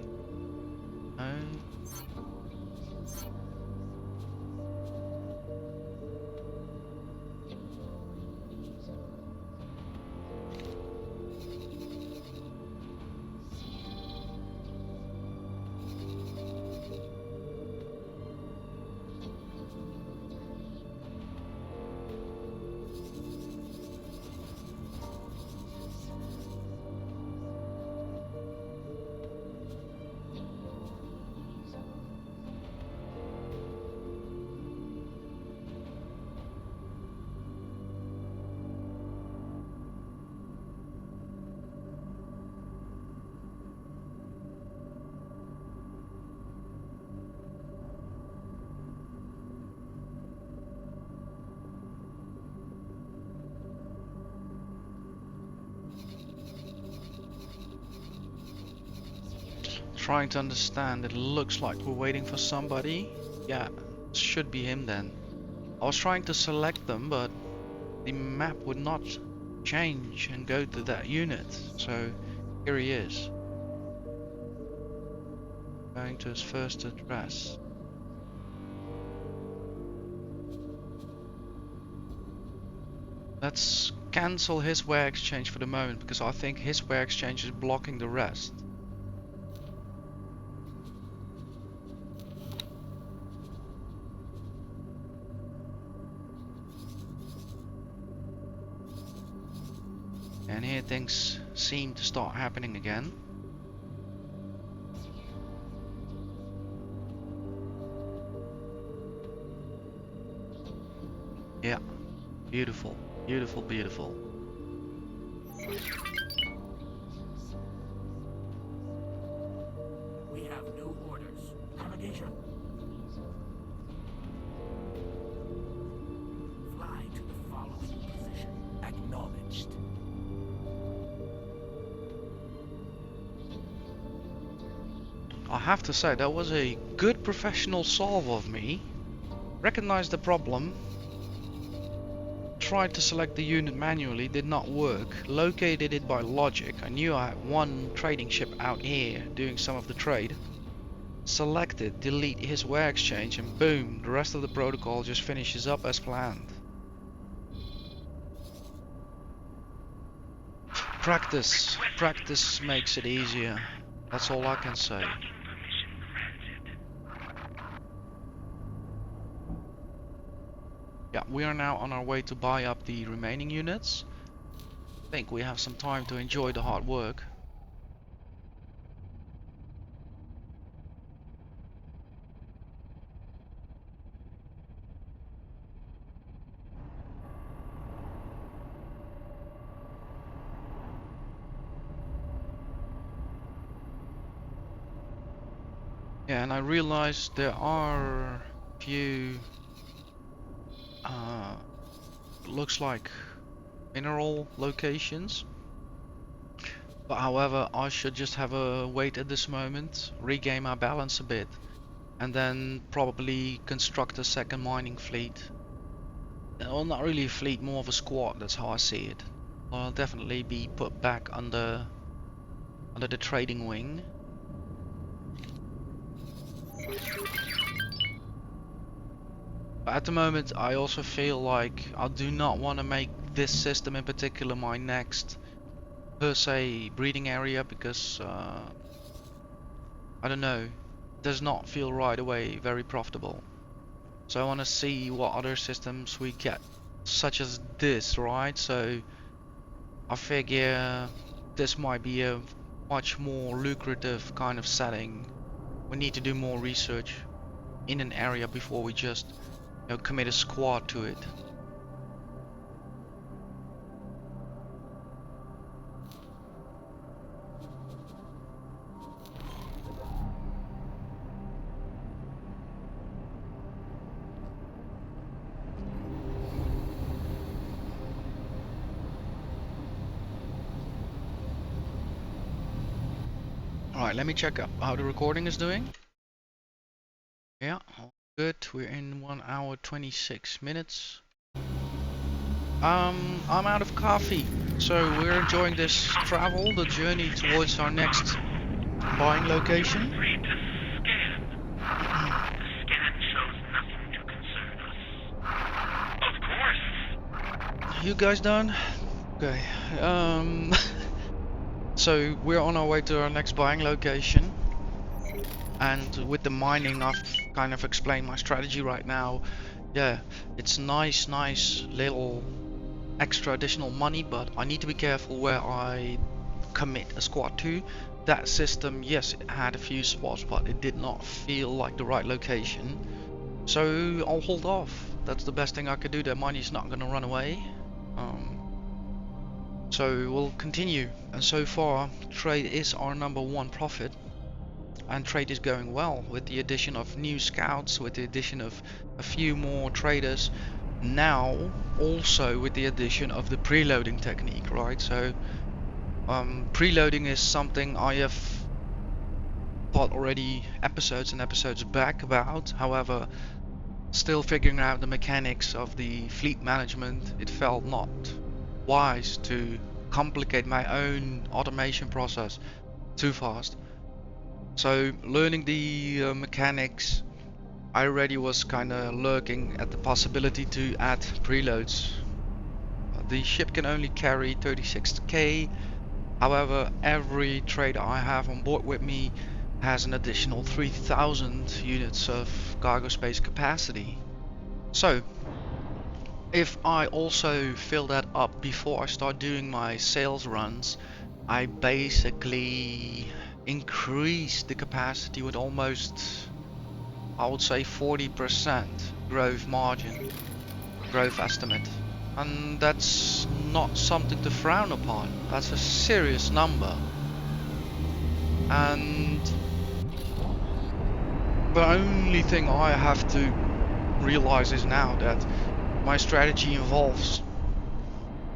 Trying to understand, it looks like we're waiting for somebody. Yeah, should be him then. I was trying to select them, but the map would not change and go to that unit. So here he is. Going to his first address. Let's cancel his ware exchange for the moment, because I think his ware exchange is blocking the rest. And here things seem to start happening again. Yeah, beautiful, beautiful, beautiful. We have new orders. Navigation. Fly to the following position. Acknowledged. I have to say, that was a good professional solve of me. Recognized the problem. Tried to select the unit manually, did not work. Located it by logic. I knew I had one trading ship out here doing some of the trade. Selected, delete his ware exchange, and boom, the rest of the protocol just finishes up as planned. Practice makes it easier. That's all I can say. Docking permission granted. Yeah, we are now on our way to buy up the remaining units. I think we have some time to enjoy the hard work. Yeah, and I realized there are a few looks like mineral locations, but however I should just have a wait at this moment, regain my balance a bit, and then probably construct a second mining fleet. Well, not really a fleet, more of a squad, that's how I see it. will definitely be put back under the trading wing. But at the moment I also feel like I do not want to make this system in particular my next per se breeding area, because I don't know, it does not feel right away very profitable. So I want to see what other systems we get, such as this, right? So I figure this might be a much more lucrative kind of setting. We need to do more research in an area before we just, you know, commit a squad to it. Alright, let me check up how the recording is doing. Yeah, all good. We're in 1 hour 26 minutes. I'm out of coffee, so we're enjoying this travel, the journey towards our next buying location. Free to scan. The scan shows nothing to concern us. Of course. You guys done? Okay. So we're on our way to our next buying location, and with the mining, I've kind of explained my strategy right now. Yeah, it's nice little extra additional money, but I need to be careful where I commit a squad to. That system, yes, it had a few spots, but it did not feel like the right location. So I'll hold off. That's the best thing I could do. Their money's not gonna run away. So we'll continue. And so far, trade is our #1 profit. And trade is going well with the addition of new scouts, with the addition of a few more traders. Now also with the addition of the preloading technique, right? So preloading is something I have thought already episodes and episodes back about. However, still figuring out the mechanics of the fleet management, it felt not wise to complicate my own automation process too fast. So learning the mechanics, I already was kind of lurking at the possibility to add preloads. The ship can only carry 36k. However, every trader I have on board with me has an additional 3000 units of cargo space capacity. So if I also fill that up before I start doing my sales runs, I basically increase the capacity with almost, I would say, 40% growth margin, growth estimate. And that's not something to frown upon. That's a serious number. And the only thing I have to realize is now that my strategy involves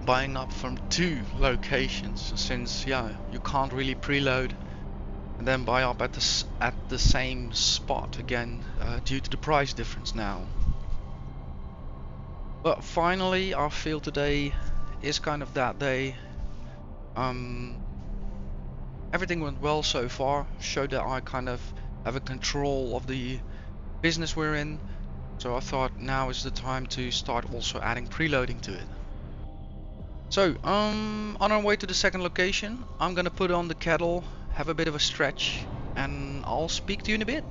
buying up from 2 locations, since yeah, you can't really preload and then buy up at the same spot again due to the price difference now. But finally, I feel today is kind of that day. Everything went well so far, showed that I kind of have a control of the business we're in. So I thought now is the time to start also adding preloading to it. So on our way to the second location, I'm gonna put on the kettle, have a bit of a stretch, and I'll speak to you in a bit.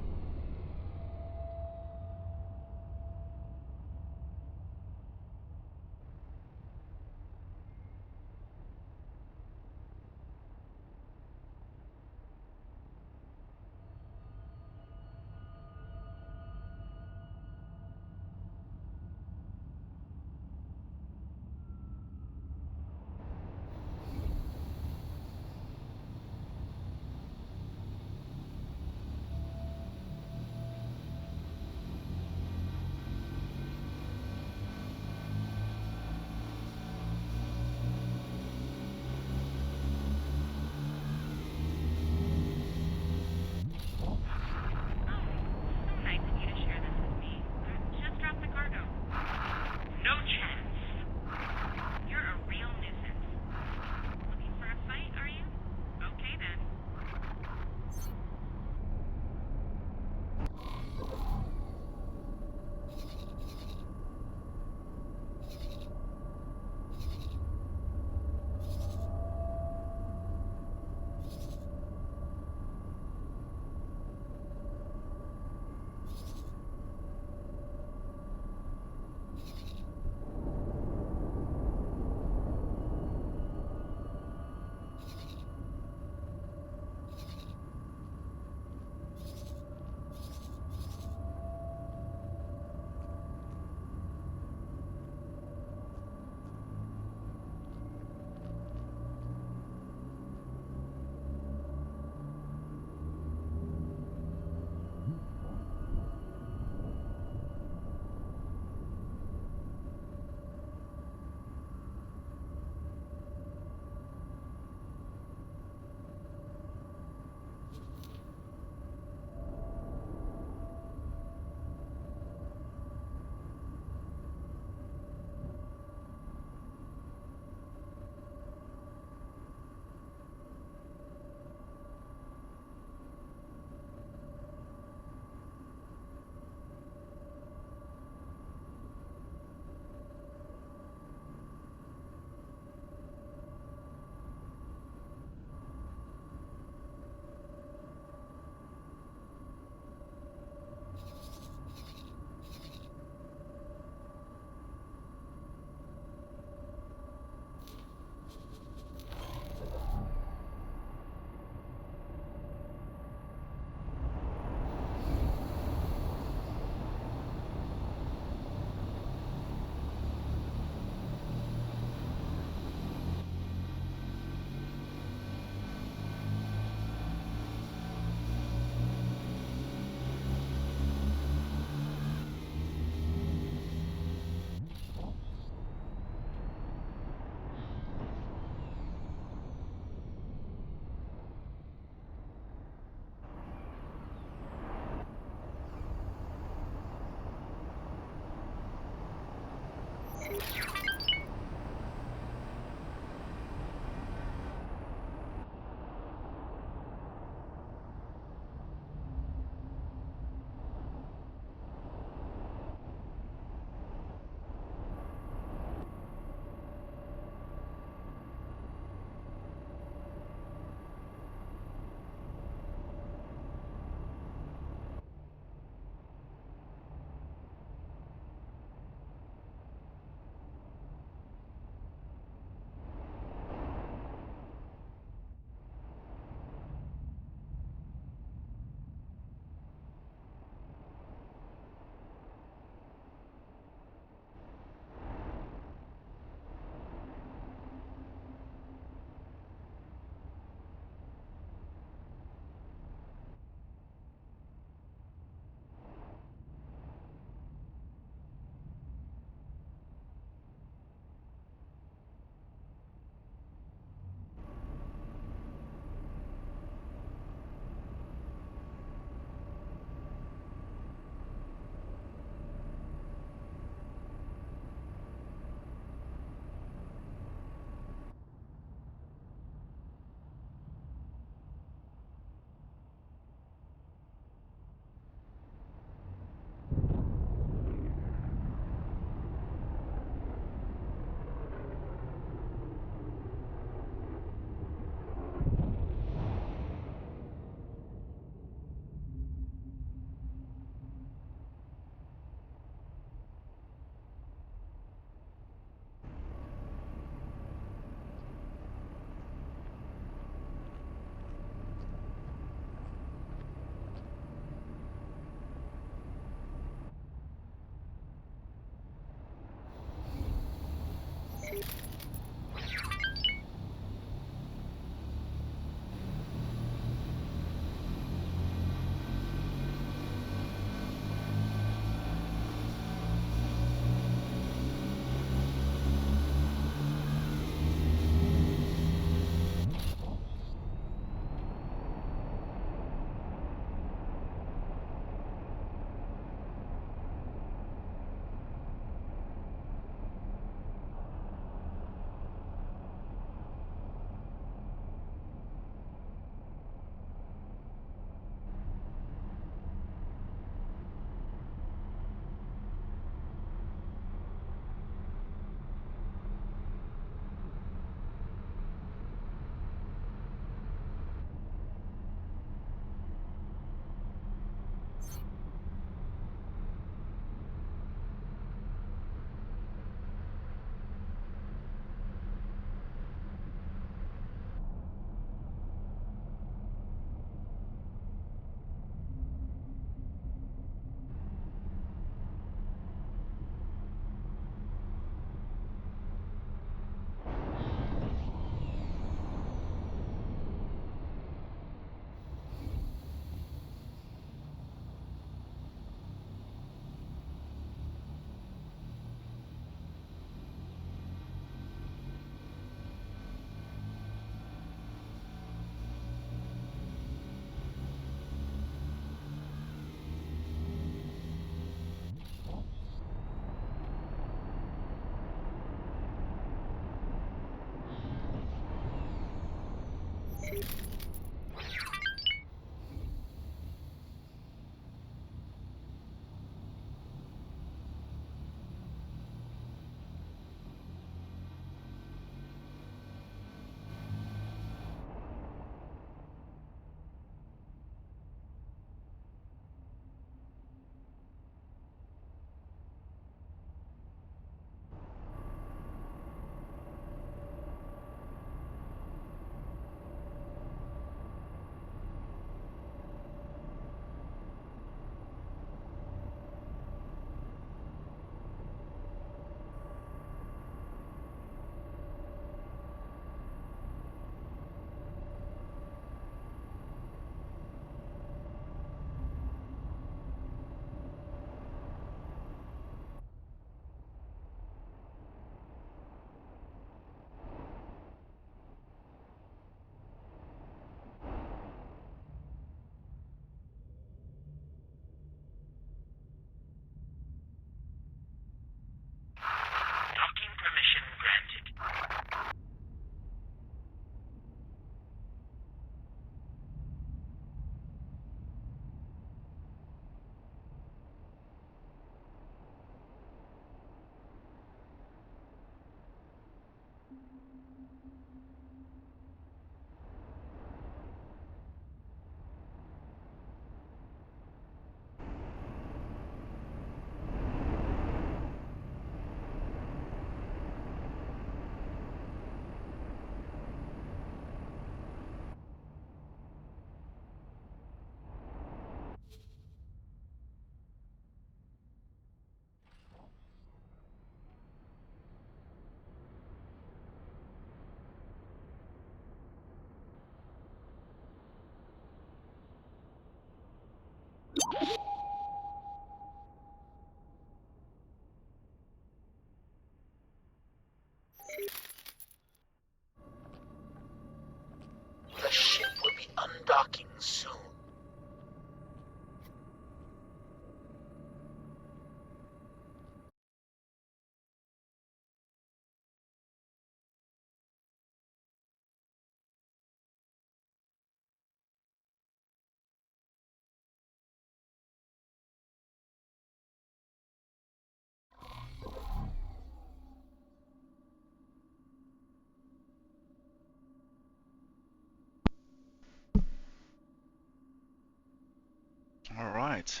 Alright.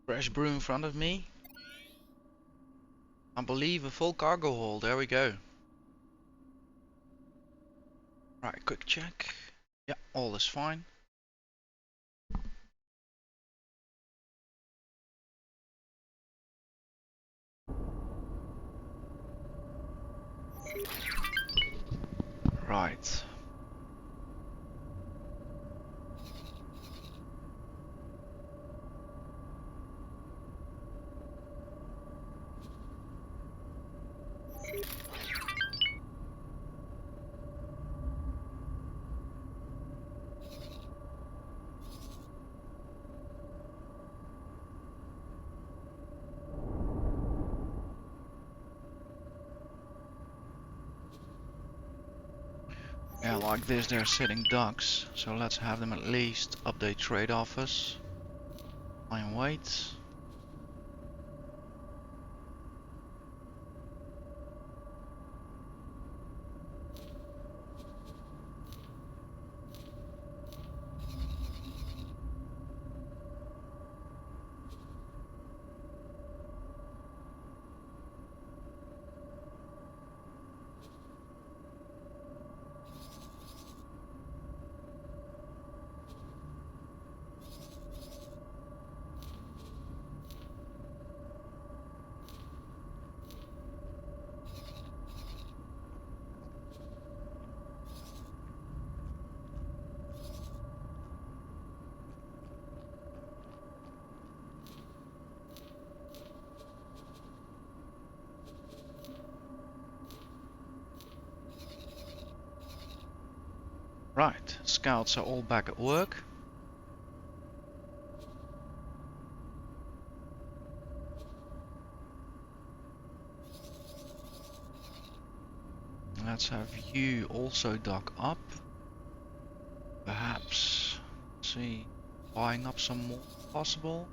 Fresh brew in front of me. I believe a full cargo hold. There we go. Right, quick check. Yeah, all is fine. Right. Yeah, like this they're sitting ducks, so let's have them at least update trade office. Line weight. Right, scouts are all back at work. Let's have you also dock up. Perhaps, see, buying up some more possible.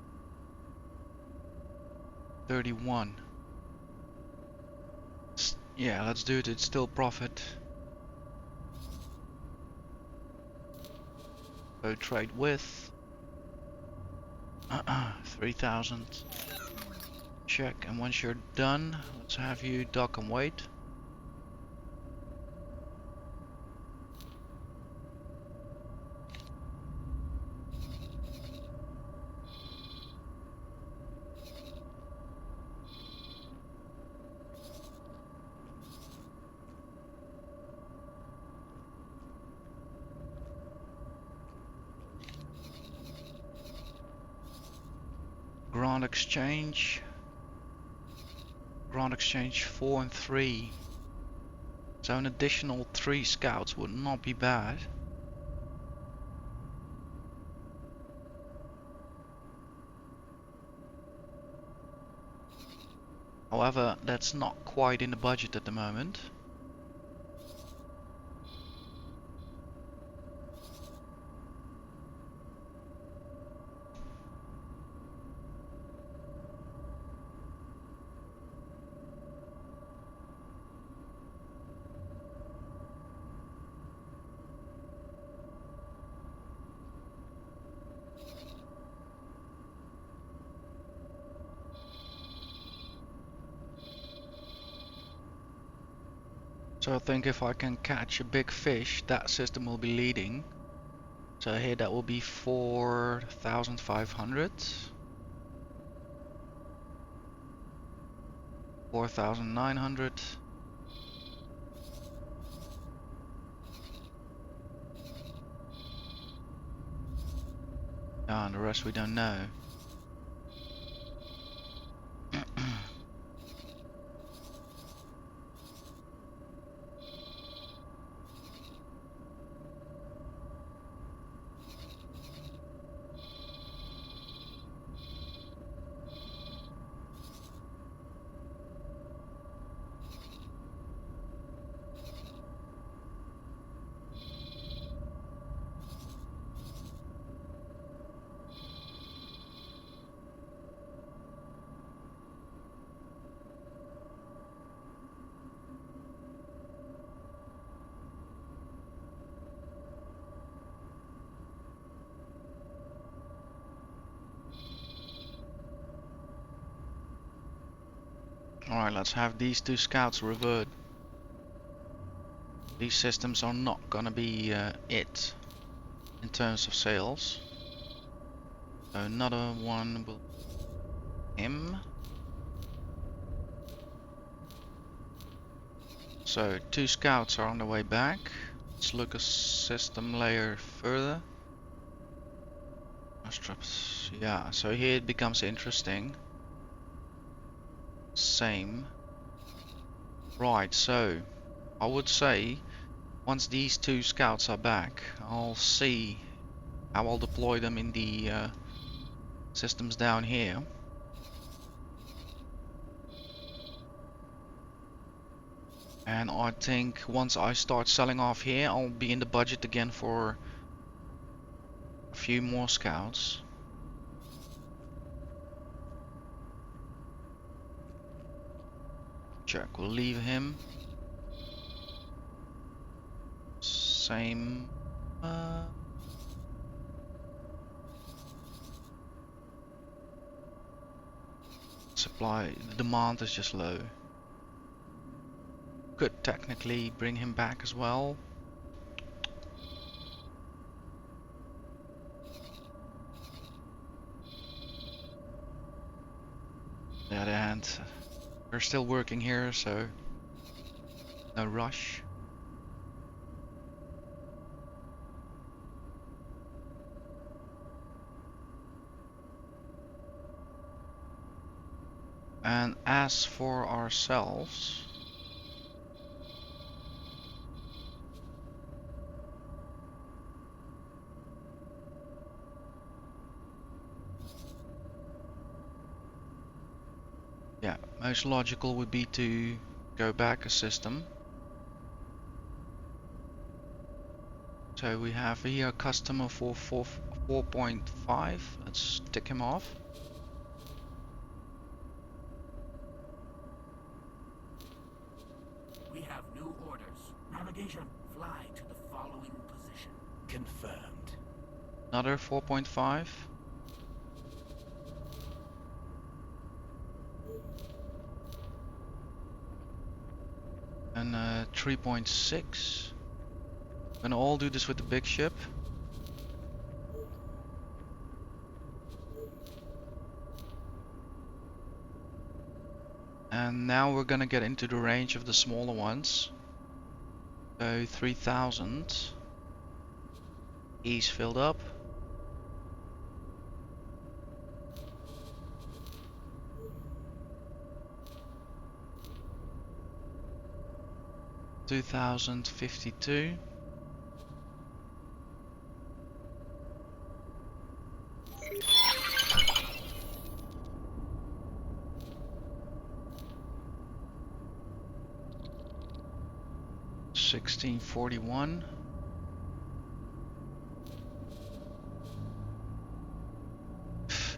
31. Yeah, let's do it. It's still profit. So trade with 3,000. Check, and once you're done, let's have you dock and wait. Grand Exchange. Grand Exchange 4 and 3. So an additional 3 scouts would not be bad. However, that's not quite in the budget at the moment. So I think if I can catch a big fish, that system will be leading. So here that will be 4,500. 4,900. And the rest we don't know. Alright, let's have these 2 scouts revert. These systems are not gonna be it in terms of sales. So another one will him. So 2 scouts are on the way back. Let's look a system layer further. Yeah, so here it becomes interesting. Same. Right, so I would say once these 2 scouts are back, I'll see how I'll deploy them in the systems down here. And I think once I start selling off here, I'll be in the budget again for a few more scouts. Check, we'll leave him. Same. Supply, the demand is just low. Could technically bring him back as well. On the other hand, we're still working here, so no rush. And as for ourselves, yeah, most logical would be to go back a system. So we have here a customer for 4.5. Let's tick him off. We have new orders. Navigation, fly to the following position. Confirmed. Another 4.5. And 3.6. Gonna all do this with the big ship. And now we're gonna get into the range of the smaller ones. So 3000. He's filled up. $2,052. $1,641.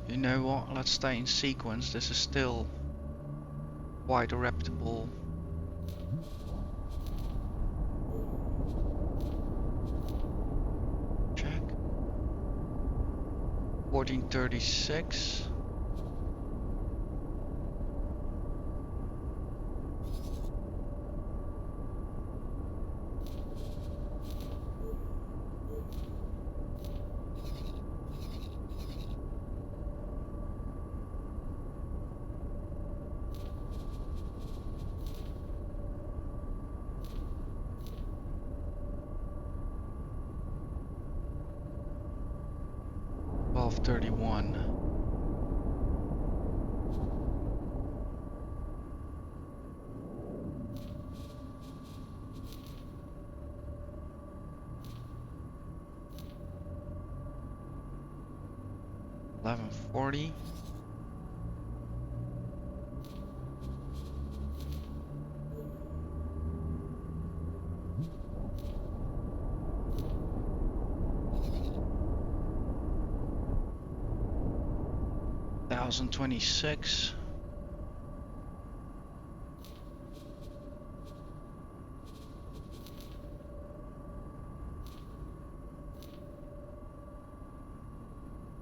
You know what? Let's stay in sequence. This is still quite a reputable. Check. 1436. $1231. $1140. $1,026.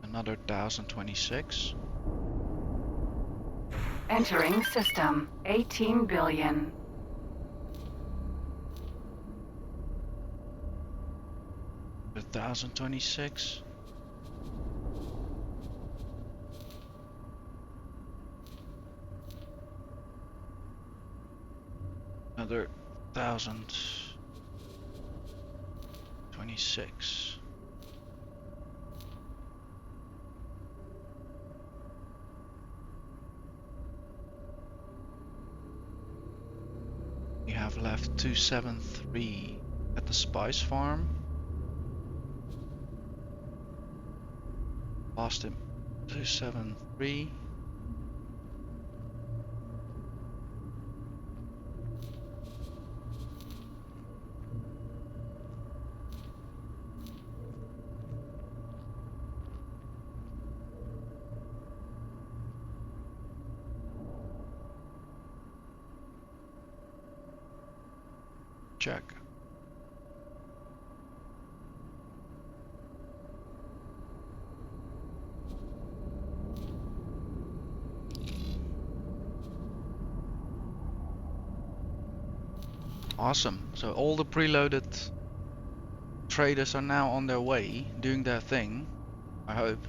Another 1026. Entering system. 18 billion. A 1026. Another 1026. We have left 273 at the spice farm. Lost him. 273. Check. Awesome. So all the preloaded traders are now on their way, doing their thing, I hope.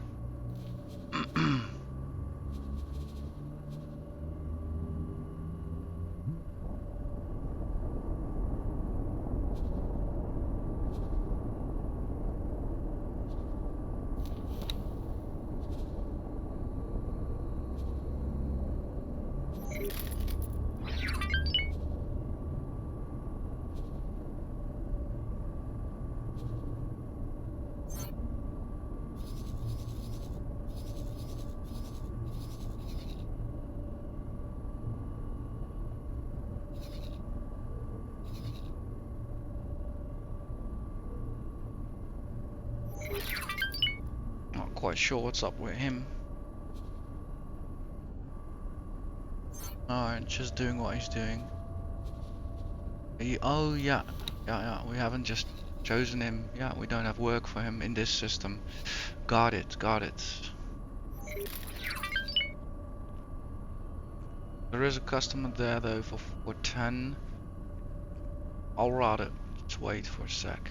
Not quite sure what's up with him. Alright, just doing what he's doing. Oh yeah, we haven't just chosen him. Yeah, we don't have work for him in this system. Got it. There is a customer there though for 10. I'll rather just wait for a sec.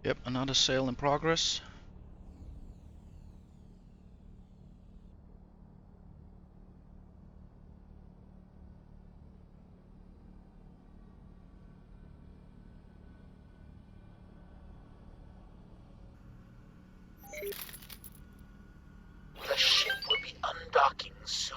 Yep, another sale in progress. The ship will be undocking soon.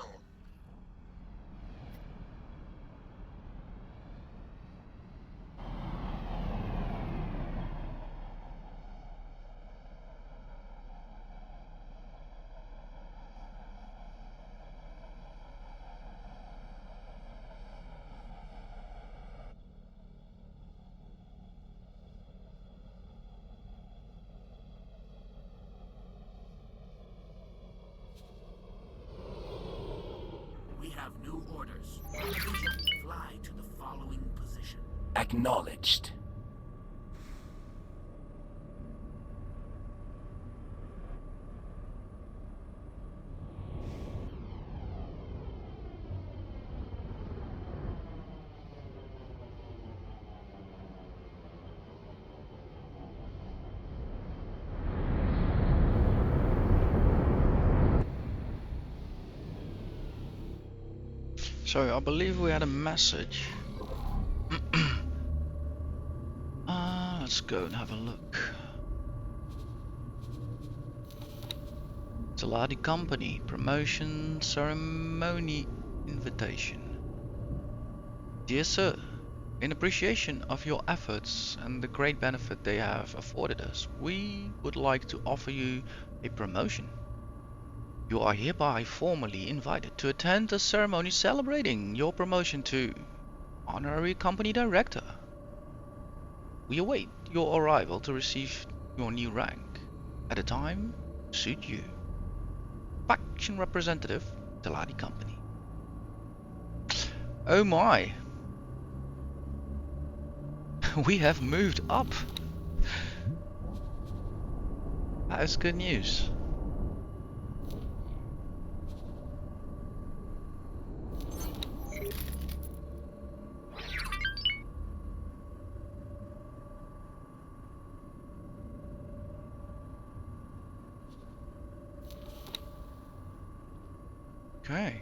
We have new orders. Navigation, fly to the following position. Acknowledged. So I believe we had a message. Let's go and have a look. Saladi Company promotion ceremony invitation. Dear sir, in appreciation of your efforts and the great benefit they have afforded us, we would like to offer you a promotion. You are hereby formally invited to attend a ceremony celebrating your promotion to Honorary Company Director. We await your arrival to receive your new rank at a time to suit you. Faction Representative, Saladi Company. Oh my! We have moved up! That is good news. Okay.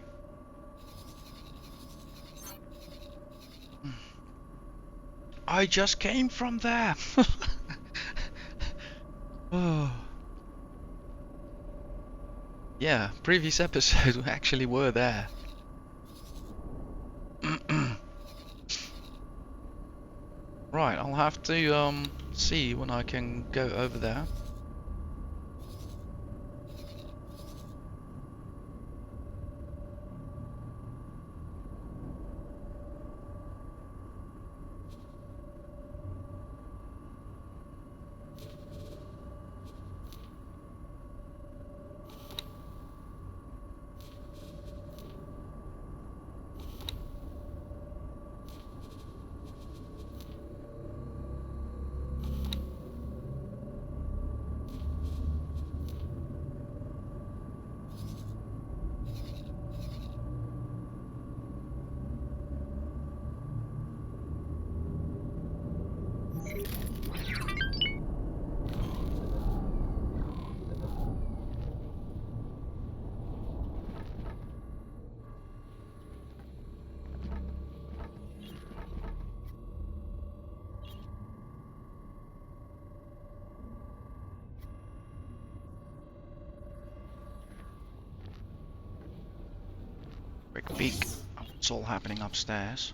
I just came from there. Oh. Yeah, previous episodes we actually were there. Right, I'll have to see when I can go over there. peek at what's all happening upstairs.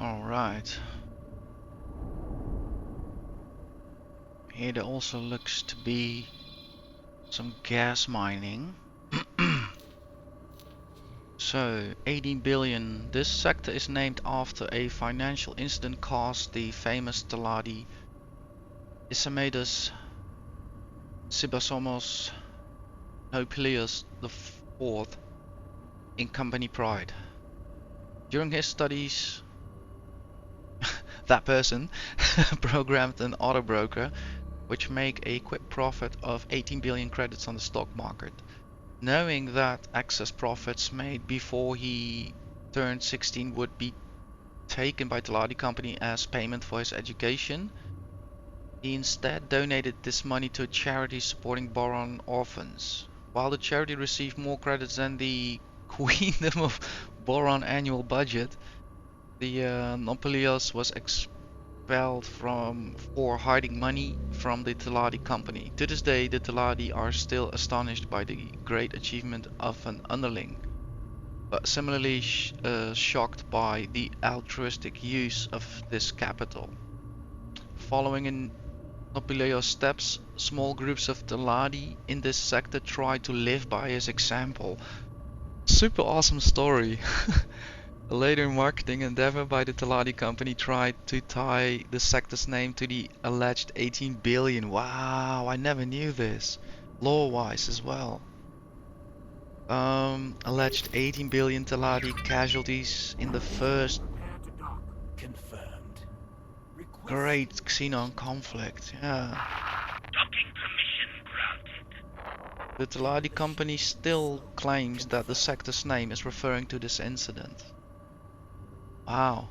All right. Here there also looks to be some gas mining. So 18 billion. This sector is named after a financial incident caused the famous Taladi Isamadas Sibasomos Nopelius IV in Company Pride. During his studies, that person programmed an auto broker which make a quick profit of 18 billion credits on the stock market. Knowing that excess profits made before he turned 16 would be taken by Taladi company as payment for his education, he instead donated this money to a charity supporting Boron orphans. While the charity received more credits than the Queendom of Boron annual budget, the Nopelios was expelled for hiding money from the Taladi company. To this day, the Taladi are still astonished by the great achievement of an underling, but similarly shocked by the altruistic use of this capital. following in Nopileo's steps, small groups of Teladi in this sector try to live by his example. Super awesome story. A later marketing endeavor by the Teladi company tried to tie the sector's name to the alleged 18 billion. Wow, I never knew this. Law-wise as well. Alleged 18 billion Teladi casualties in the first Prepare to dock. Confirmed. Great Requesting Xenon conflict. Yeah. Docking permission granted. The Teladi company still claims that the sector's name is referring to this incident. Wow.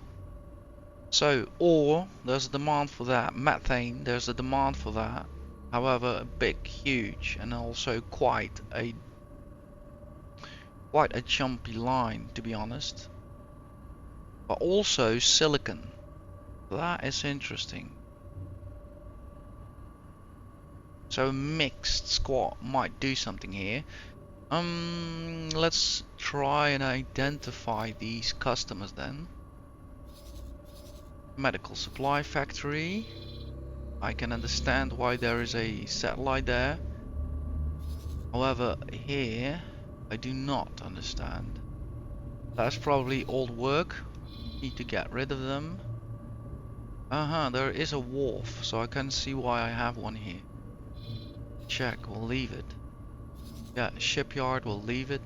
So, ore, there's a demand for that. Methane, there's a demand for that. However, a big, huge, and also quite a jumpy line, to be honest. But also silicon. That is interesting. So a mixed squad might do something here. Let's try and identify these customers then. Medical supply factory. I can understand why there is a satellite there. However, here I do not understand. That's probably old work. Need to get rid of them. There is a wharf, so I can see why I have one here. Check, we'll leave it. Yeah, shipyard, we'll leave it.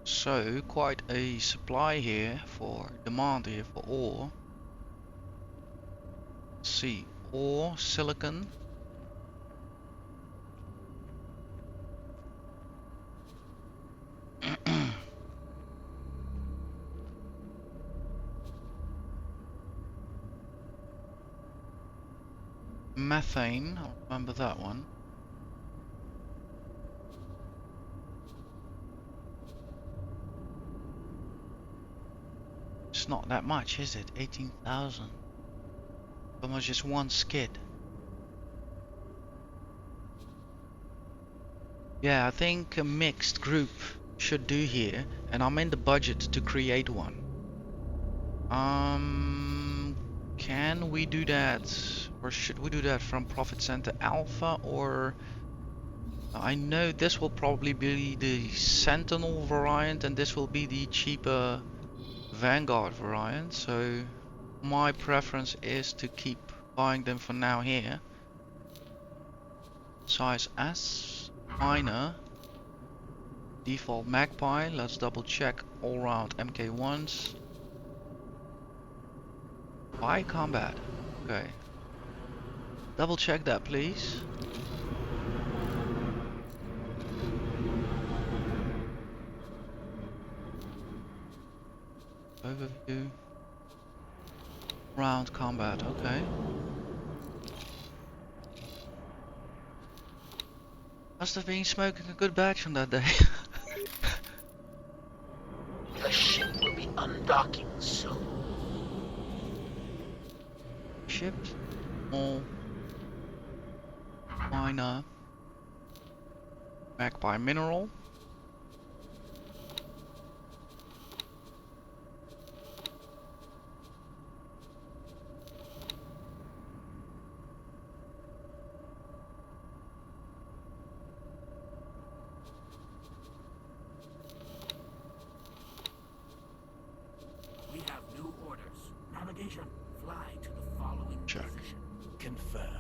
So, quite a supply here for demand here for ore. Let's see, ore, silicon. Methane, I'll remember that one. It's not that much, is it? 18,000. Almost just one skid. Yeah, I think a mixed group should do here, and I'm in the budget to create one. Can we do that, or should we do that from Profit Center Alpha, or I know this will probably be the Sentinel variant, and this will be the cheaper Vanguard variant. So my preference is to keep buying them for now here. Size S, minor, default Magpie. Let's double check all round MK1s. By combat. Okay. Double check that, please. Overview. Round combat. Okay. Must have been smoking a good batch on that day. The ship will be undocking soon. Shipped. All. Minor. Magpie mineral. We have new orders. Navigation, fly to the following Check. position. confirmed.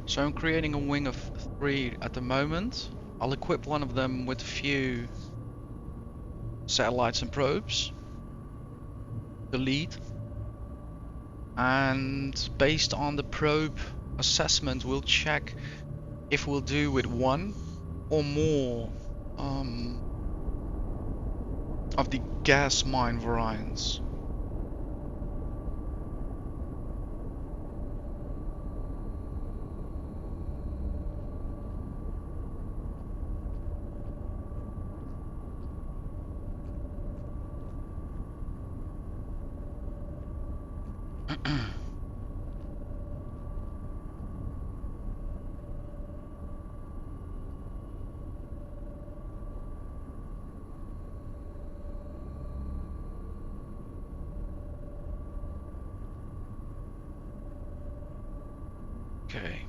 So I'm creating a wing of 3 at the moment. I'll equip one of them with a few satellites and probes to lead. And based on the probe assessment, we'll check if we'll do with one or more of the gas mine variants. Okay.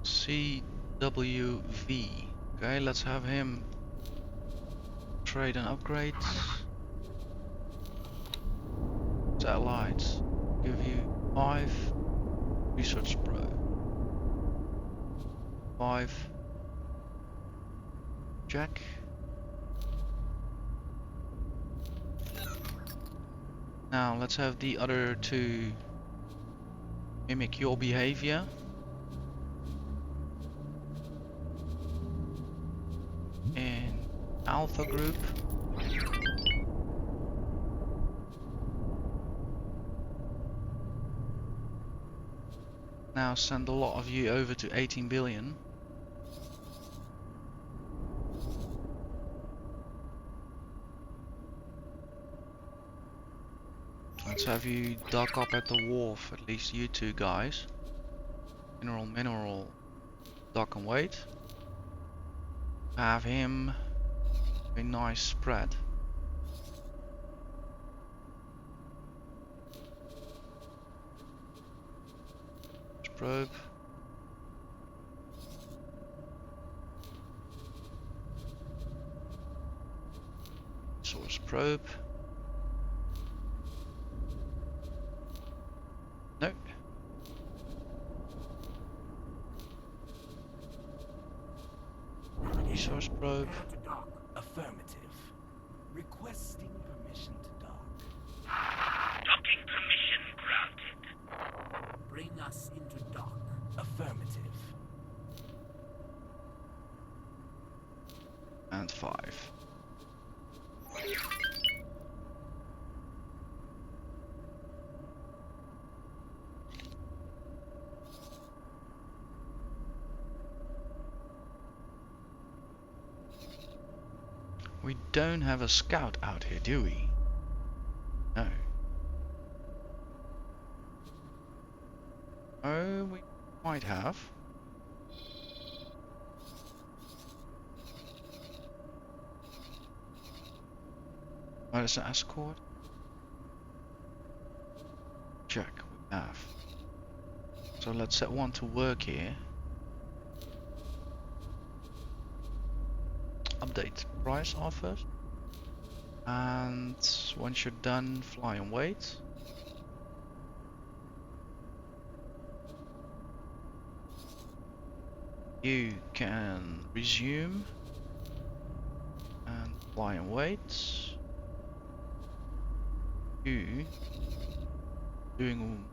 CWV. Okay, let's have him trade and upgrade. Satellites. Give you 5 research pro. 5. Jack. Now let's have the other 2 mimic your behavior. In Alpha group. Now send a lot of you over to 18 billion. Let's have you dock up at the wharf, at least you 2 guys. Mineral, dock and wait. Have him a nice spread. Probe. Source probe. No. Resource probe. Prepare to dock. Affirmative. Requesting permission to dock. Docking permission granted. Bring us into dock. Affirmative. And 5. We don't have a scout out here, do we? No. Oh, we might have. Oh, there's an escort. Check, we have. So let's set one to work here. Update price offers. And once you're done, fly and wait. You can resume and fly and wait. You doing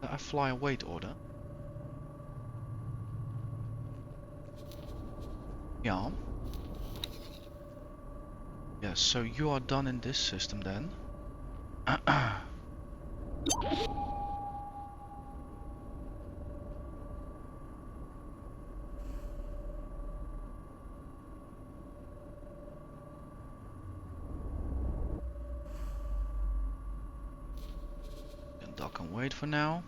a fly and wait order. Yeah. Yes, so you are done in this system then. Can dock and wait for now.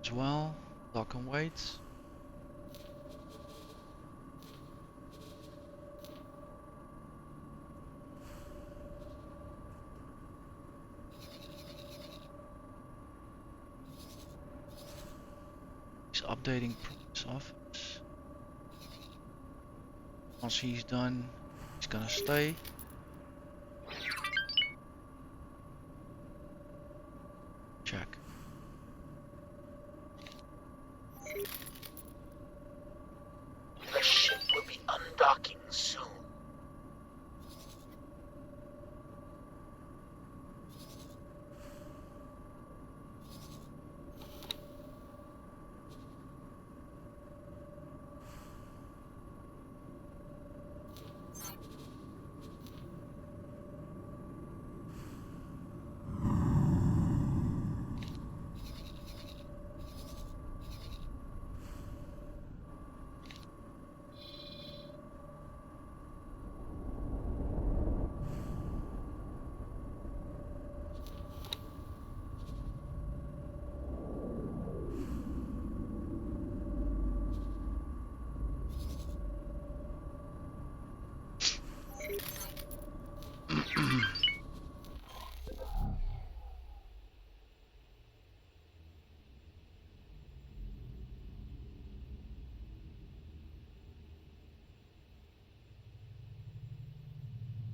As well, dock and wait. updating price office. Once he's done, he's gonna stay. Check. The ship will be undocking soon.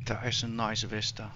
That is a nice vista.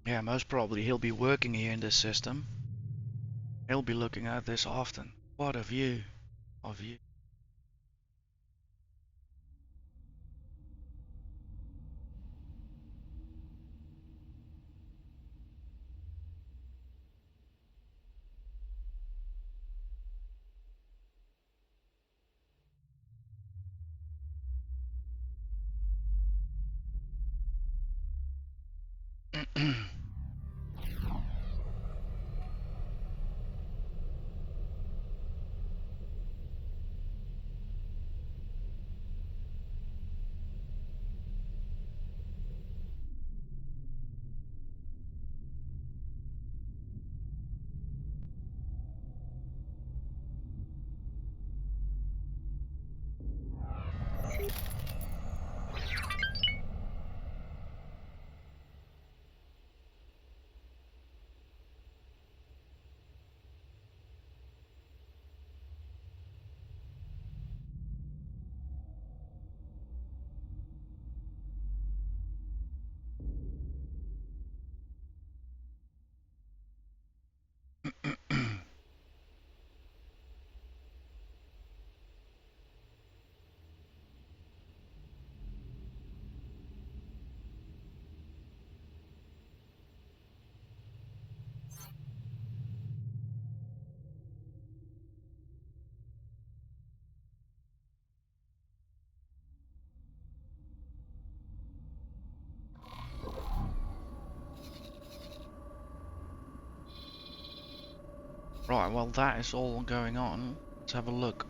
Yeah, most probably he'll be working here in this system. He'll be looking at this often. What a view of you. Right, well that is all going on. Let's have a look.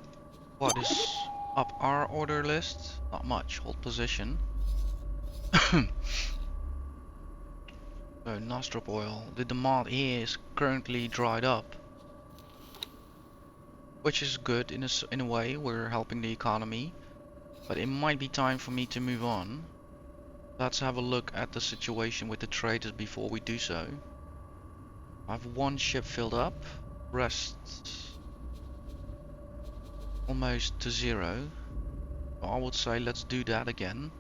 What is up our order list? Not much. Hold position. So nostril oil. The demand here is currently dried up, which is good in a way. We're helping the economy. But it might be time for me to move on. Let's have a look at the situation with the traders before we do so. I have one ship filled up, rest almost to zero. I would say let's do that again.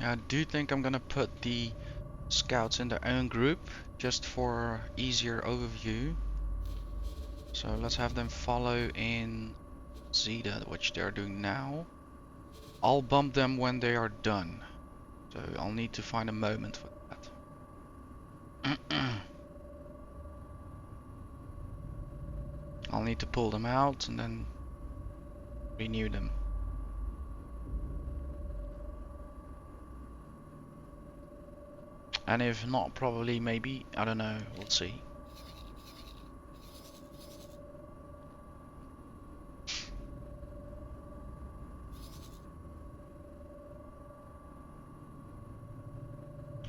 I do think I'm gonna put the scouts in their own group just for easier overview. So let's have them follow in Zeta, which they're doing now. I'll bump them when they are done. So I'll need to find a moment for that. I'll need to pull them out and then renew them. And if not, probably, maybe, I don't know, we'll see.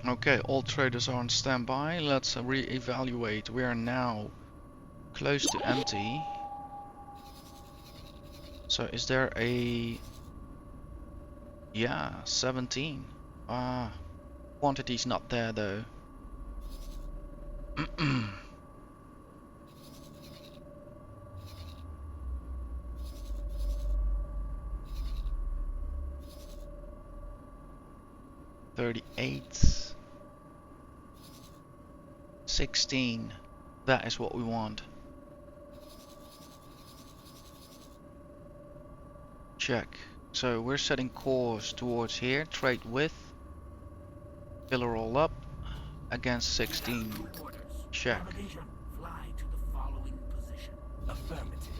Okay, all traders are on standby. Let's re-evaluate. We are now close to empty. So is there a... Yeah, 17. Quantity's not there though. $38. 16. That is what we want. Check. So we're setting course towards here. Trade with. Fill her all up. Against 16. Orders. Check. Navigation. Fly to the following position. Affirmative.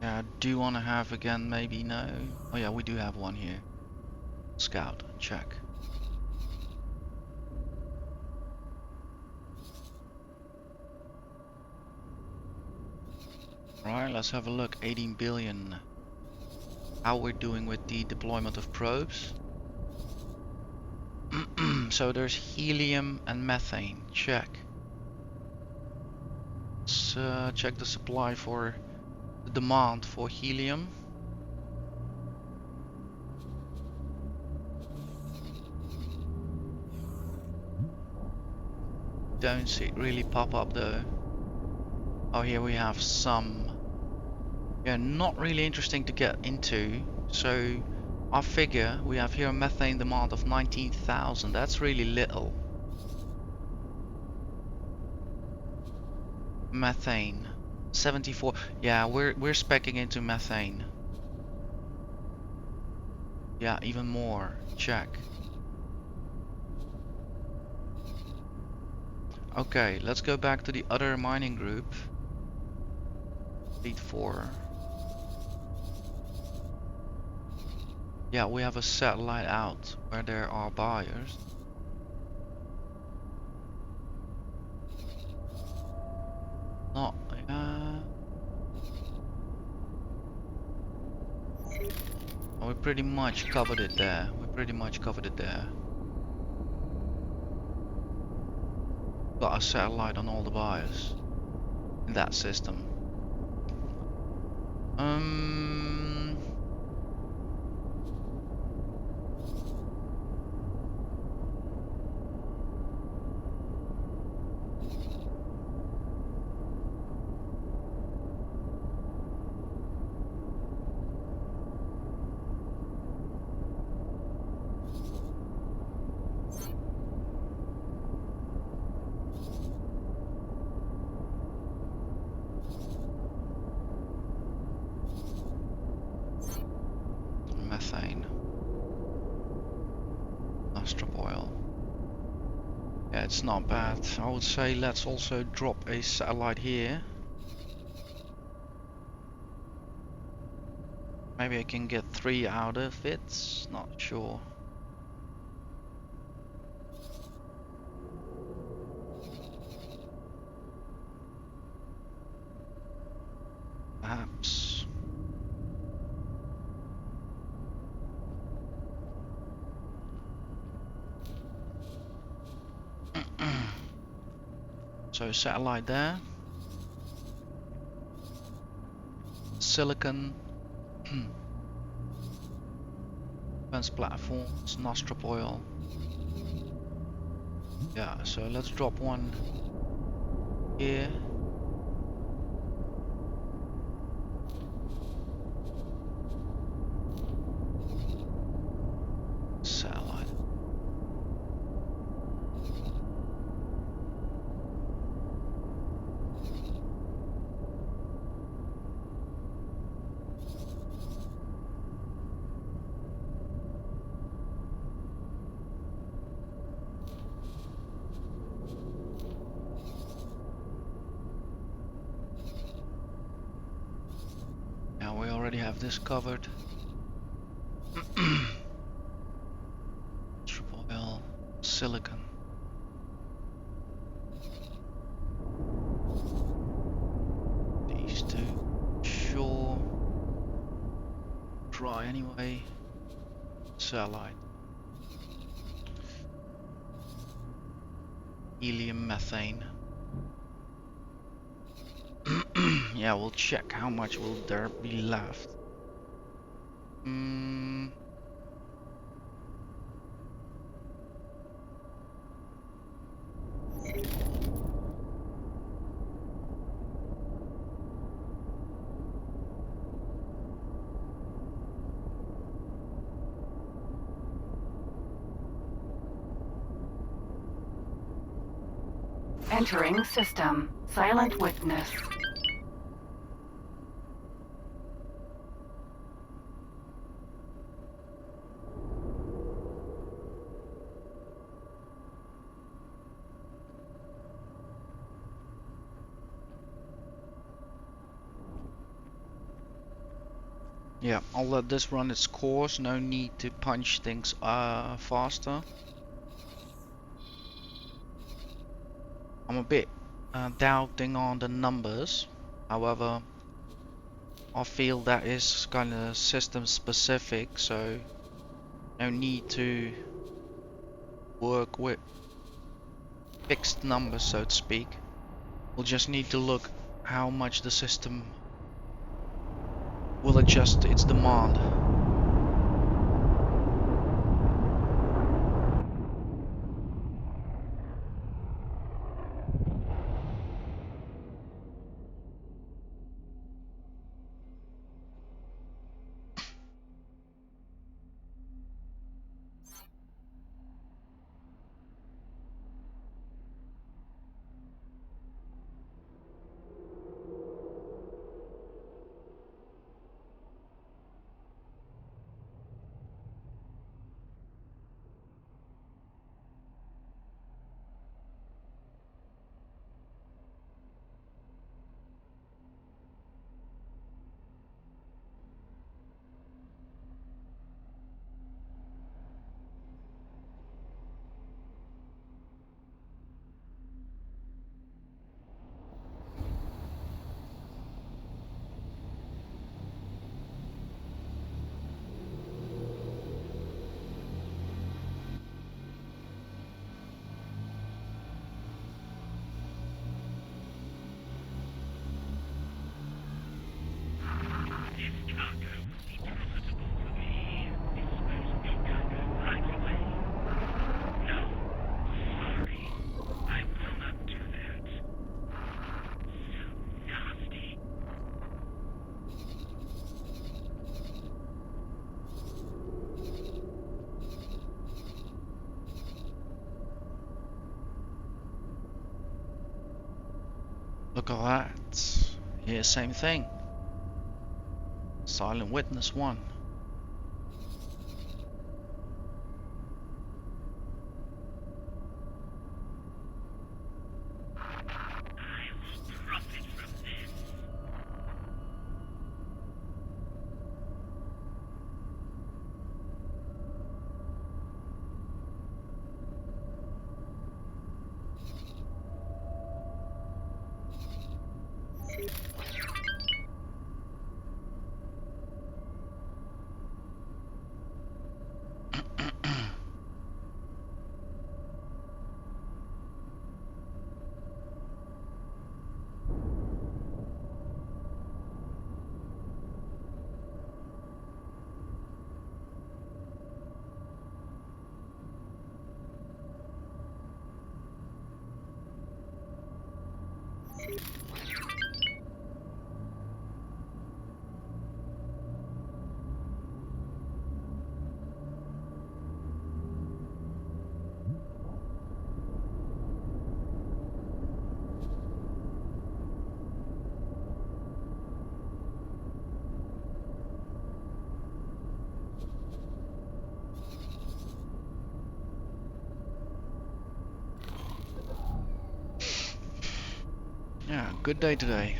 Yeah, I do want to have again, maybe no. Oh yeah, we do have one here. Scout. Check. Right, let's have a look. 18 billion. How we're doing with the deployment of probes. So there's helium and methane. Check. Let's check the supply for the demand for helium. Don't see it really pop up though. Oh, here we have some. Yeah, not really interesting to get into. So I figure we have here a methane demand of 19,000. That's really little. Methane 74. Yeah, we're speccing into methane. Yeah, even more. Check. Okay, let's go back to the other mining group. Lead 4. Yeah, we have a satellite out where there are buyers. Not, we're pretty much covered it there. We pretty much covered it there. Got a satellite on all the wires in that system. Methane. Astrop oil. Yeah, it's not bad. I would say let's also drop a satellite here. Maybe I can get 3 out of it. Not sure. Perhaps. So satellite there. Silicon. Fence platforms, nostrop oil. Yeah, so let's drop one here. Satellite. Now we already have this covered. Oil, silicon. These two, sure. Dry anyway. Satellite. Helium, methane. Yeah, we'll check how much will there be left. Entering system. Silent witness. Yeah, I'll let this run its course. No need to punch things faster. I'm a bit doubting on the numbers. However, I feel that is kind of system specific, so no need to work with fixed numbers, so to speak. We'll just need to look how much the system will adjust its demand. Look at that. Yeah, same thing. Silent witness 1. I will profit from this. Yeah, good day today.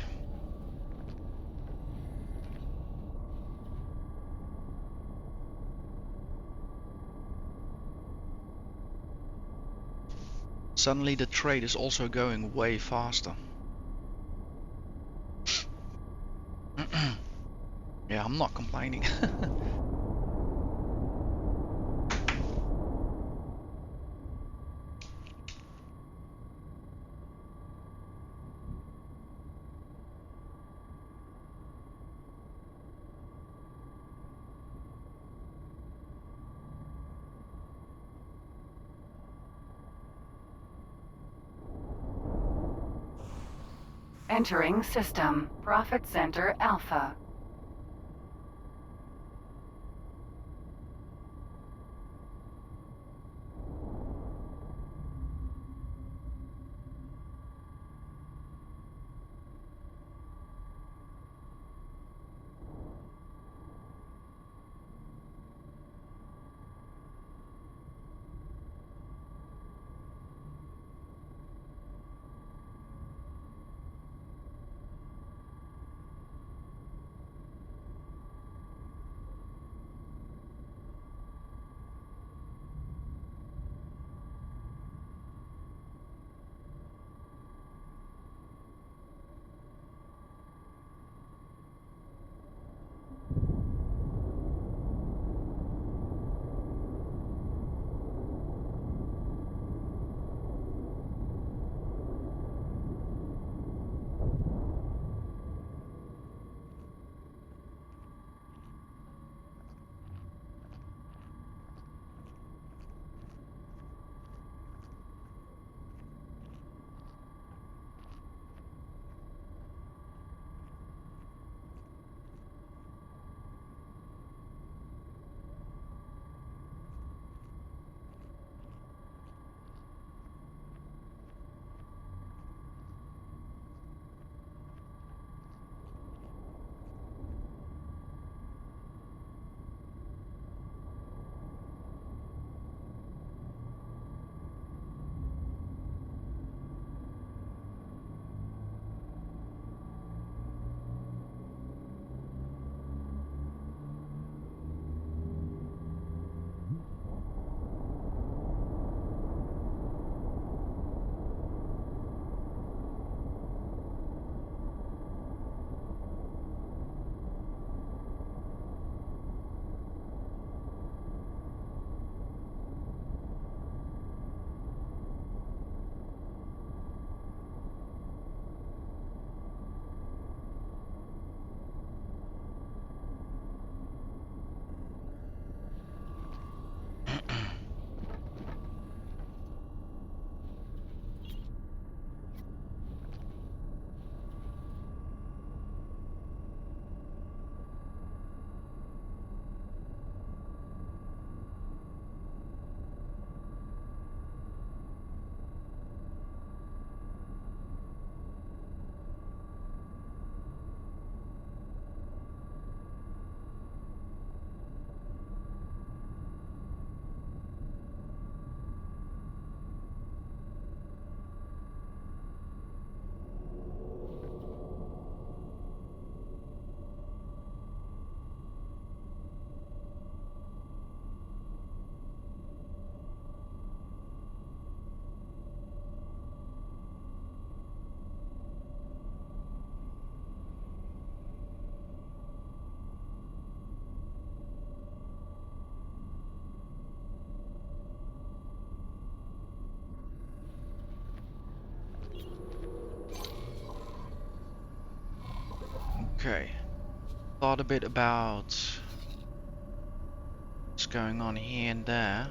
Suddenly the trade is also going way faster. Yeah, I'm not complaining. Entering system. Profit Center Alpha. Okay. Thought a bit about what's going on here and there.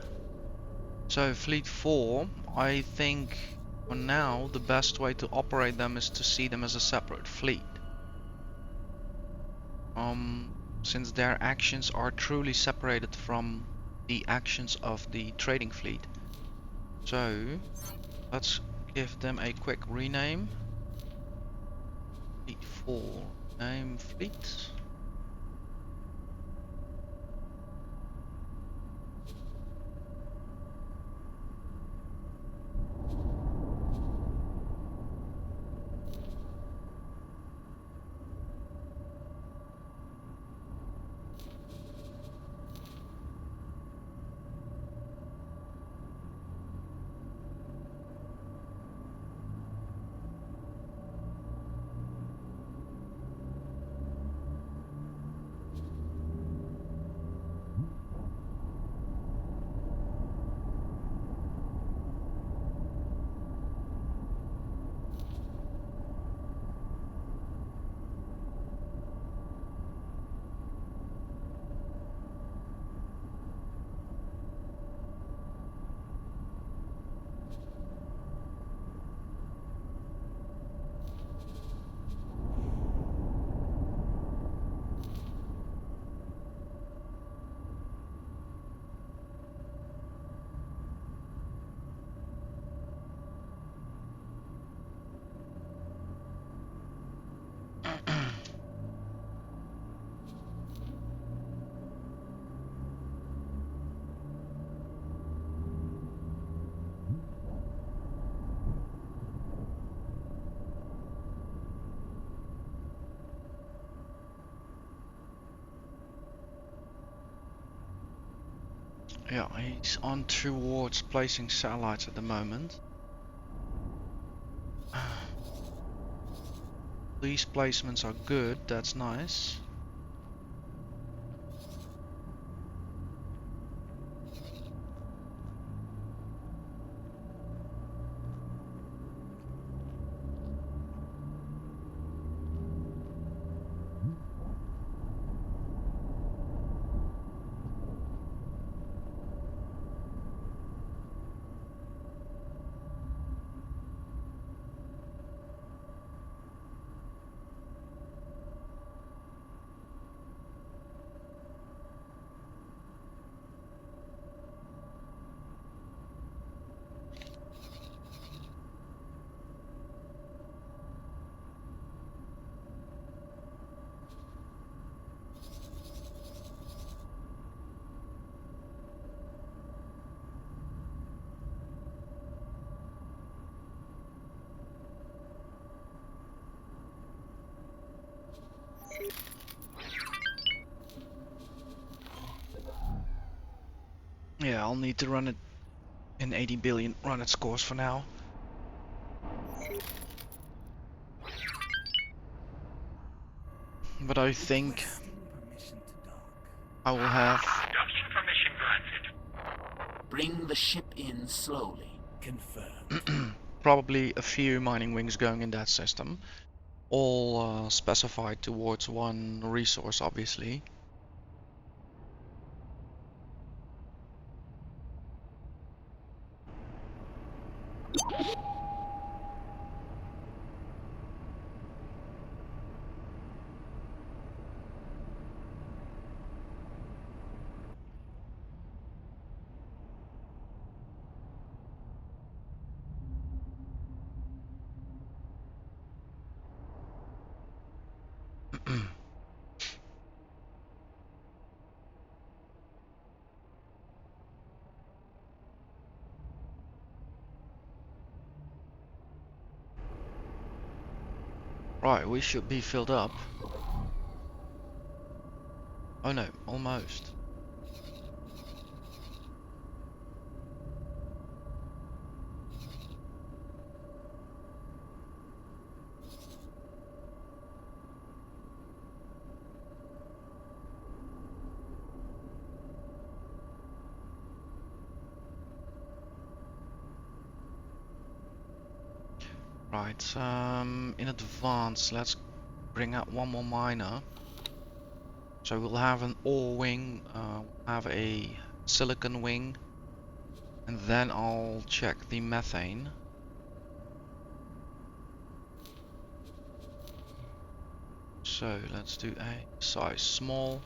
So Fleet 4, I think for now the best way to operate them is to see them as a separate fleet. Since their actions are truly separated from the actions of the trading fleet. So let's give them a quick rename. Fleet 4, name fleet. Yeah, he's on towards placing satellites at the moment. These placements are good, that's nice. Yeah, I'll need to run it in 80 billion run its course for now. But I think Requesting permission to dock. I will have Docking permission granted. Bring the ship in slowly. Confirmed. probably a few mining wings going in that system. All specified towards one resource, obviously. Right, we should be filled up. Oh no, almost. Right, in advance, let's bring out one more miner. So we'll have an ore wing, have a silicon wing, and then I'll check the methane. So let's do a size small,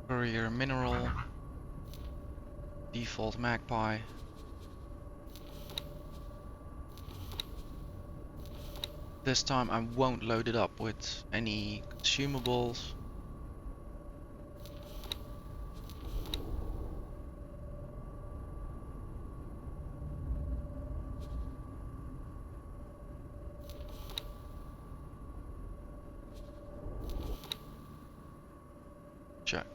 courier mineral, default magpie. This time I won't load it up with any consumables. Check.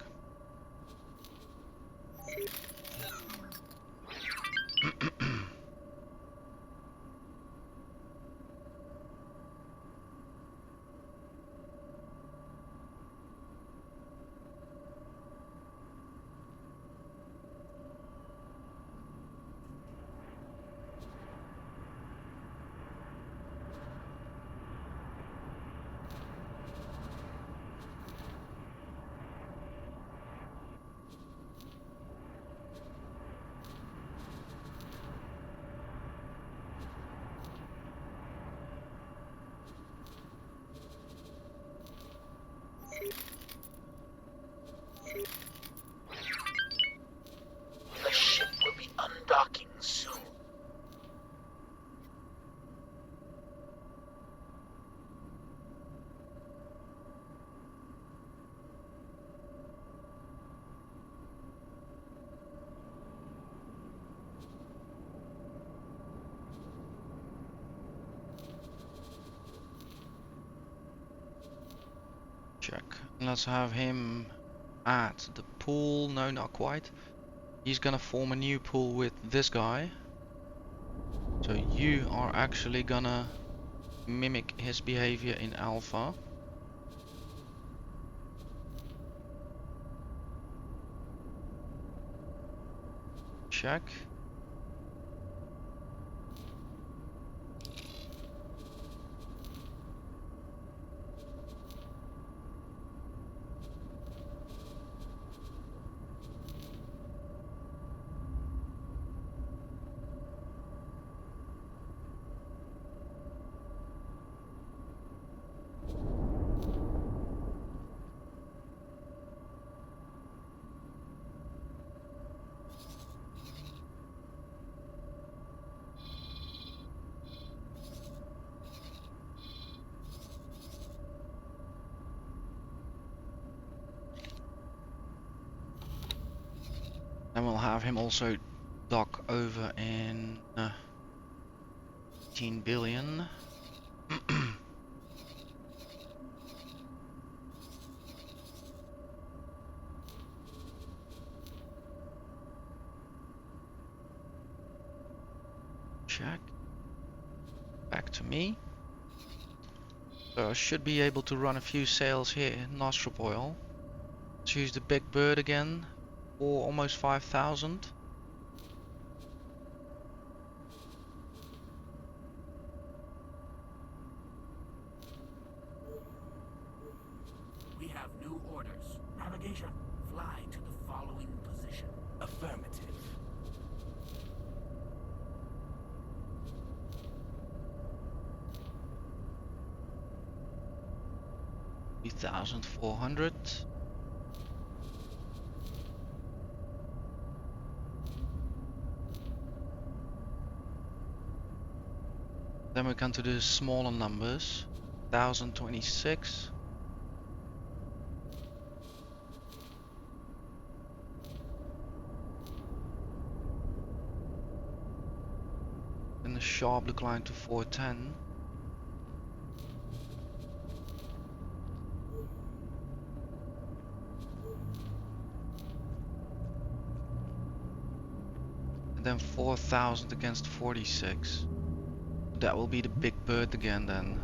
The ship will be undocking soon. Check. Let's have him at the pool. No, not quite. He's gonna form a new pool with this guy. So you are actually gonna mimic his behavior in alpha. Check. Then we'll have him also dock over in 18 billion. Check. Back to me. So I should be able to run a few sales here. Nostril oil. Let's use the big bird again. For almost 5,000. We have new orders. Navigation, fly to the following position. Affirmative. 3,400. Then we come to the smaller numbers. 1,026. Then the sharp decline to 410. And then 4,000 against 46. That will be the big bird again then.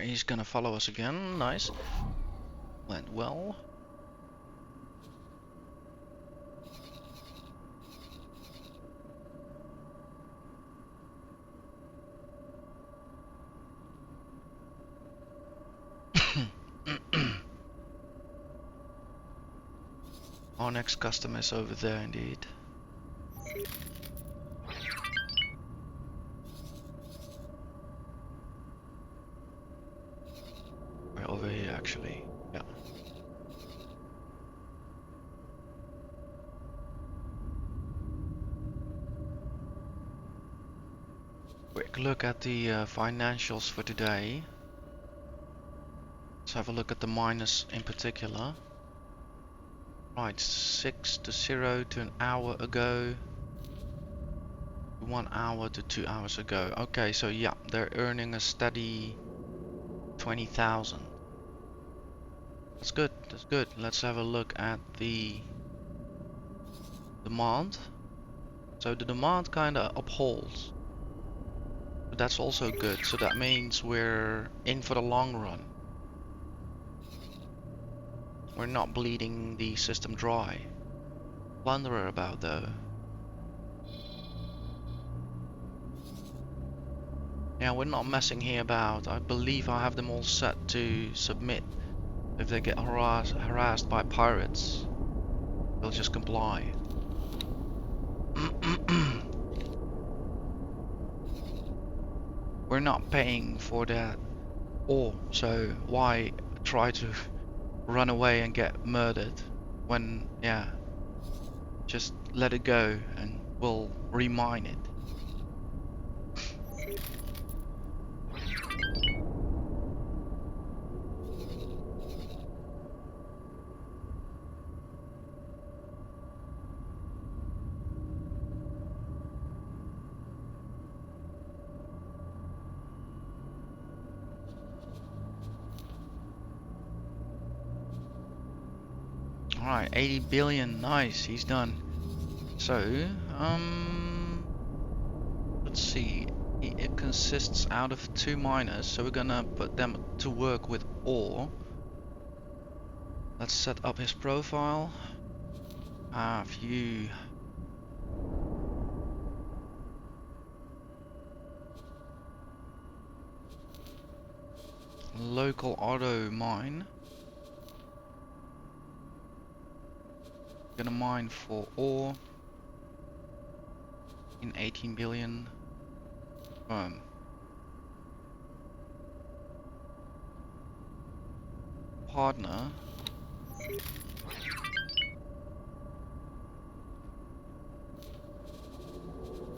Alright, he's gonna follow us again. Nice. Went well. Our next customer is over there indeed. We're over here actually. Yeah. Quick look at the financials for today. Let's have a look at the minus in particular. Right, 6 to 0 to an hour ago. 1 hour to 2 hours ago. Okay, so yeah, they're earning a steady 20,000. That's good, that's good. Let's have a look at the demand. So the demand kinda upholds. But that's also good, so that means we're in for the long run. We're not bleeding the system dry. Plunderer about though. Yeah, we're not messing here about. I believe I have them all set to submit. If they get harassed by pirates, they'll just comply. We're not paying for that ore, so why try to run away and get murdered when, yeah, just let it go and we'll remine it. Alright, 80 billion, nice, he's done. So, let's see, it consists out of 2 miners, so we're gonna put them to work with ore. Let's set up his profile. View. Local auto mine. Gonna mine for ore in 18 billion. Partner.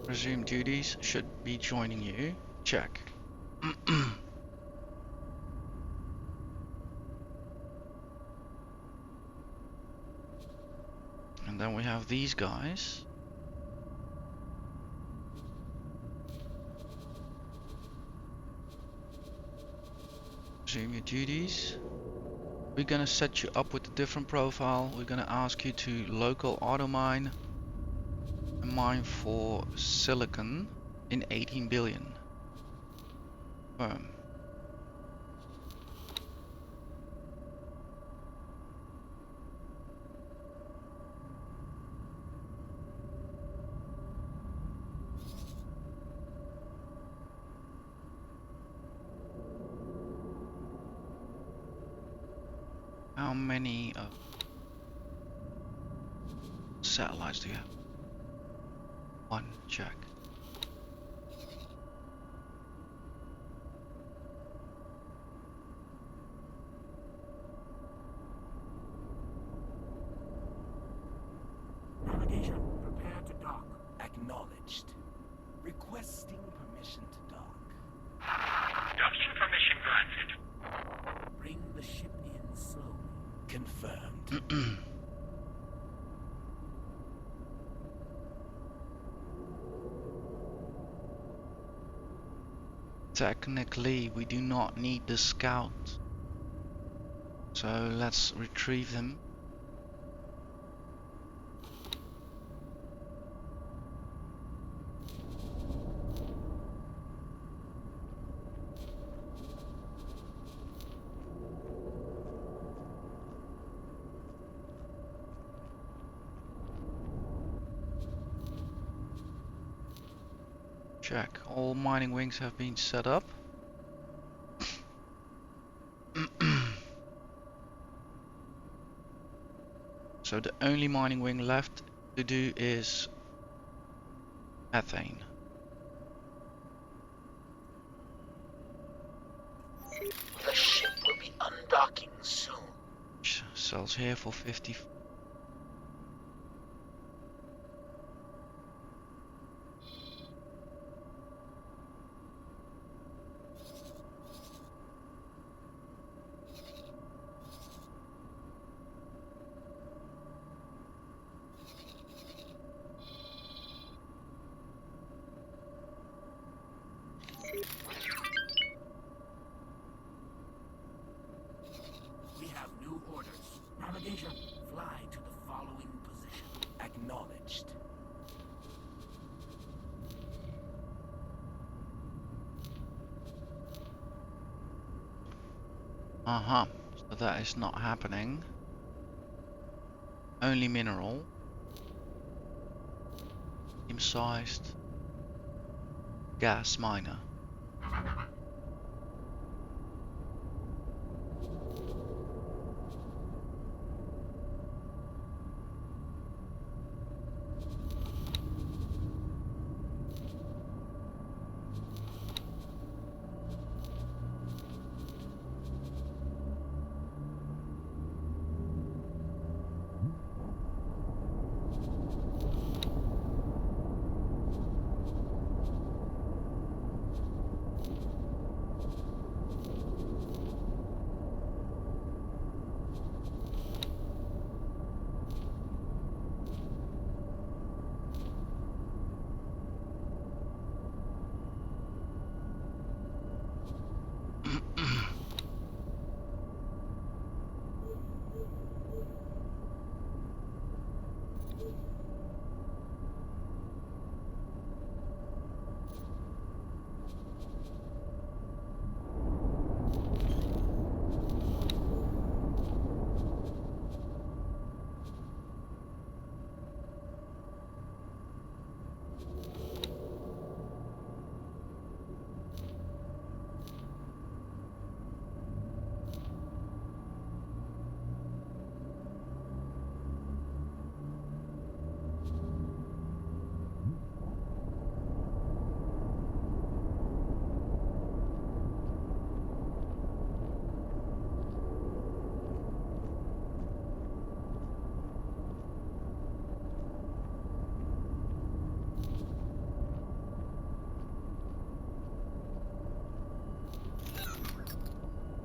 Resume duties. Should be joining you. Check. And then we have these guys. Resume your duties. We're gonna set you up with a different profile. We're gonna ask you to local auto mine and mine for silicon in 18 billion. How many satellites do you have? 1, check. Navigation, prepare to dock. Acknowledged. Requesting permission to dock. Docking permission granted. Bring the ship in slowly. Confirmed. Technically, we do not need the scout. So let's retrieve them. Check. All mining wings have been set up. So the only mining wing left to do is methane. The ship will be undocking soon. Sells here for 50. We have new orders. Navigation, fly to the following position. Acknowledged. Uh-huh. So that is not happening. Only mineral. Medium-sized gas miner.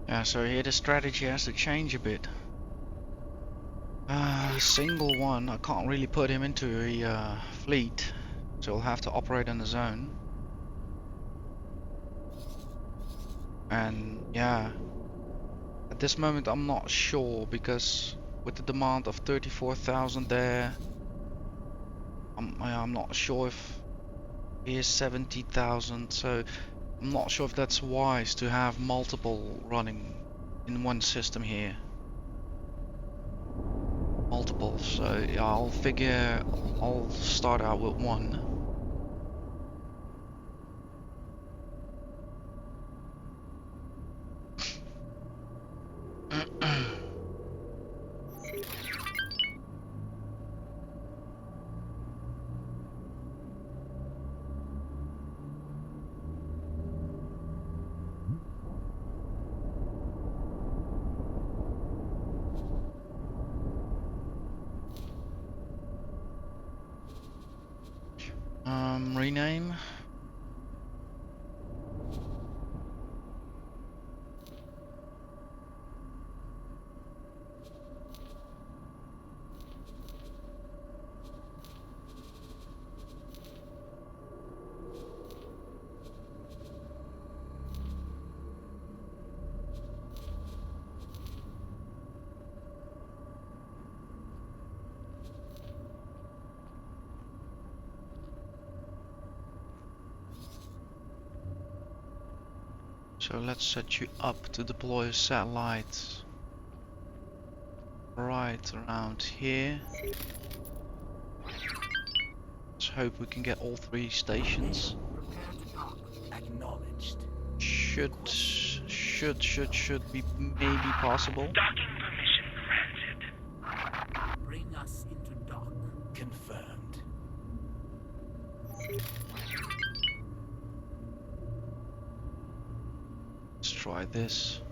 Yeah, so here the strategy has to change a bit. Single one, I can't really put him into a fleet, so he'll have to operate on his own. And yeah, at this moment I'm not sure, because with the demand of 34,000 there, I'm not sure if he is 70,000, so I'm not sure if that's wise to have multiple running in one system here. Multiple, so yeah, I'll figure I'll start out with one. Rename. So let's set you up to deploy a satellite right around here. Let's hope we can get all 3 stations. Prepare should be maybe possible. Docking permission granted. Bring us into dock. Confirmed. Let's try this.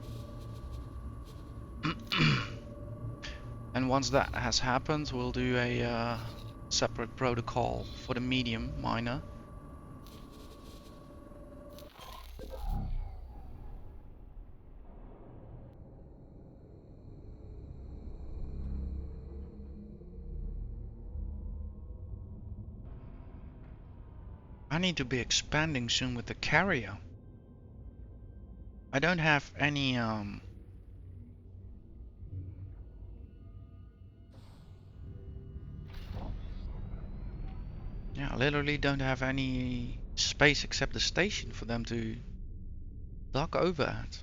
And once that has happened, we'll do a separate protocol for the medium miner. I need to be expanding soon with the carrier. I don't have any yeah, I literally don't have any space except the station for them to dock over at.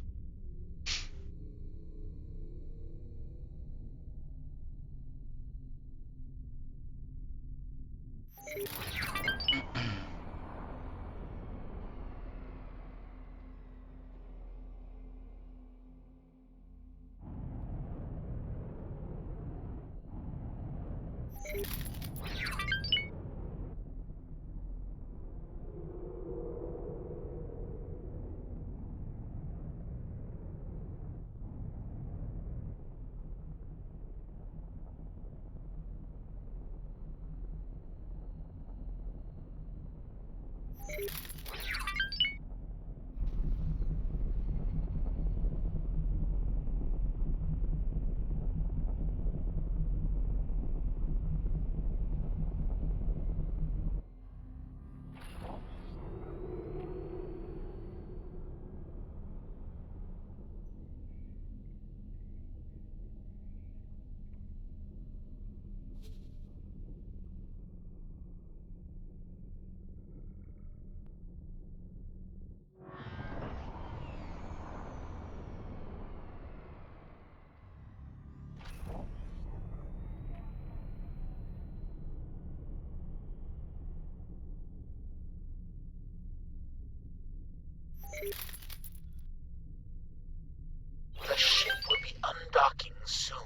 The ship will be undocking soon.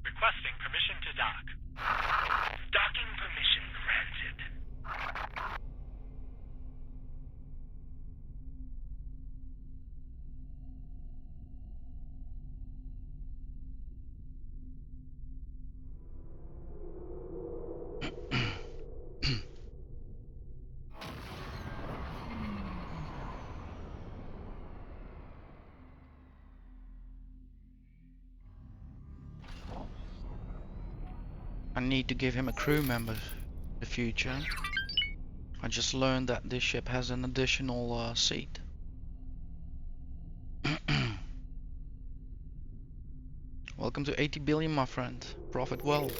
Requesting permission to dock. Docking permission granted. I need to give him a crew member in the future. I just learned that this ship has an additional seat. Welcome to 80 billion, my friend. Profit well.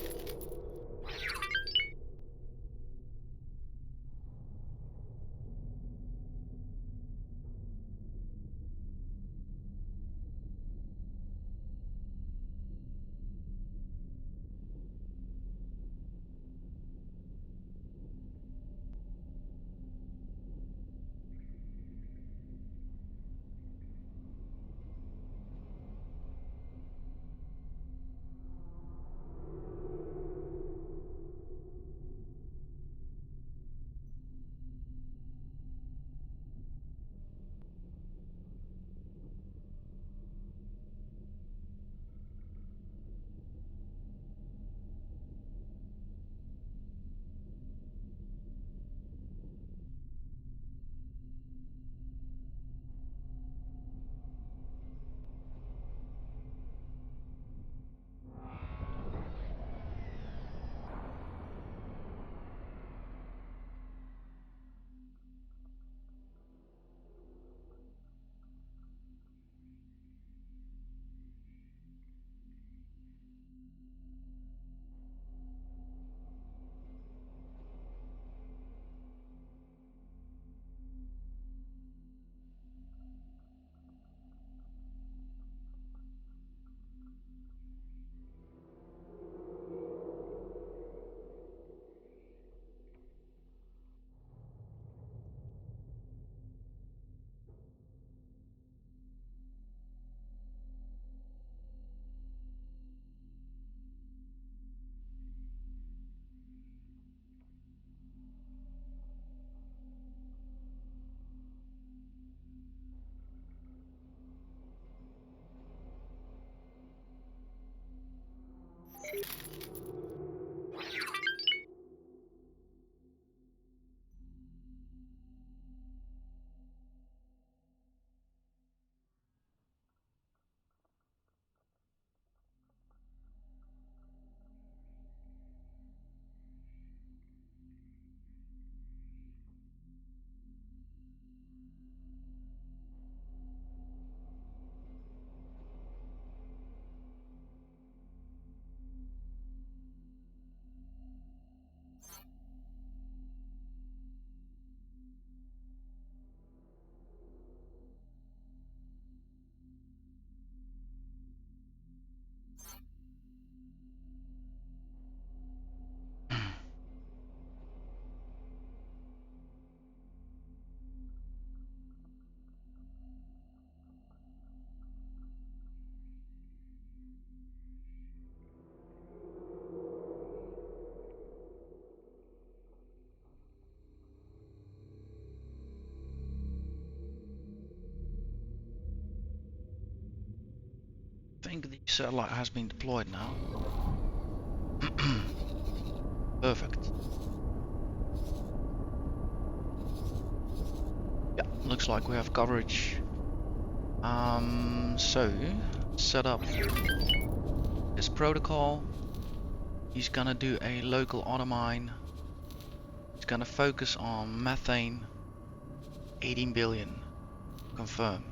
think the satellite has been deployed now. Perfect. Yeah, looks like we have coverage. So set up this protocol. He's gonna do a local automine. He's gonna focus on methane. 18 billion. Confirm.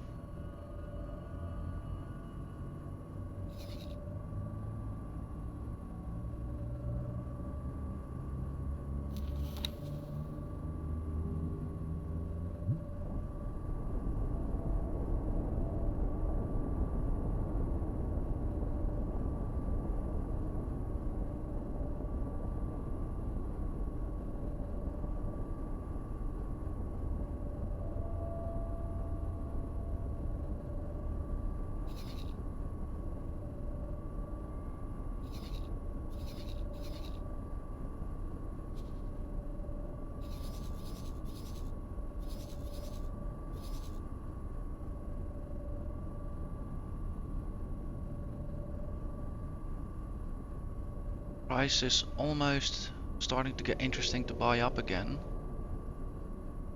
Price is almost starting to get interesting to buy up again.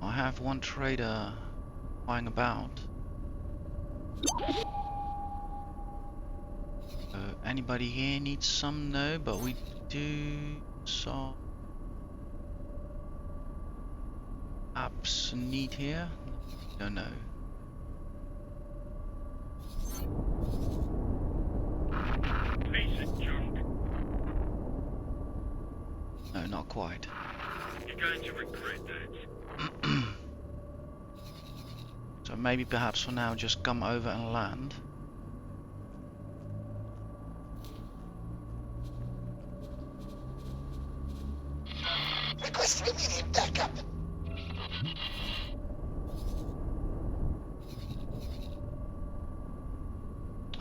I have one trader buying about. Anybody here needs some? No, but we do some apps need here. Don't know. Piece of junk. No, not quite. You're going to regret that. So maybe perhaps for now just come over and land. Request immediate backup.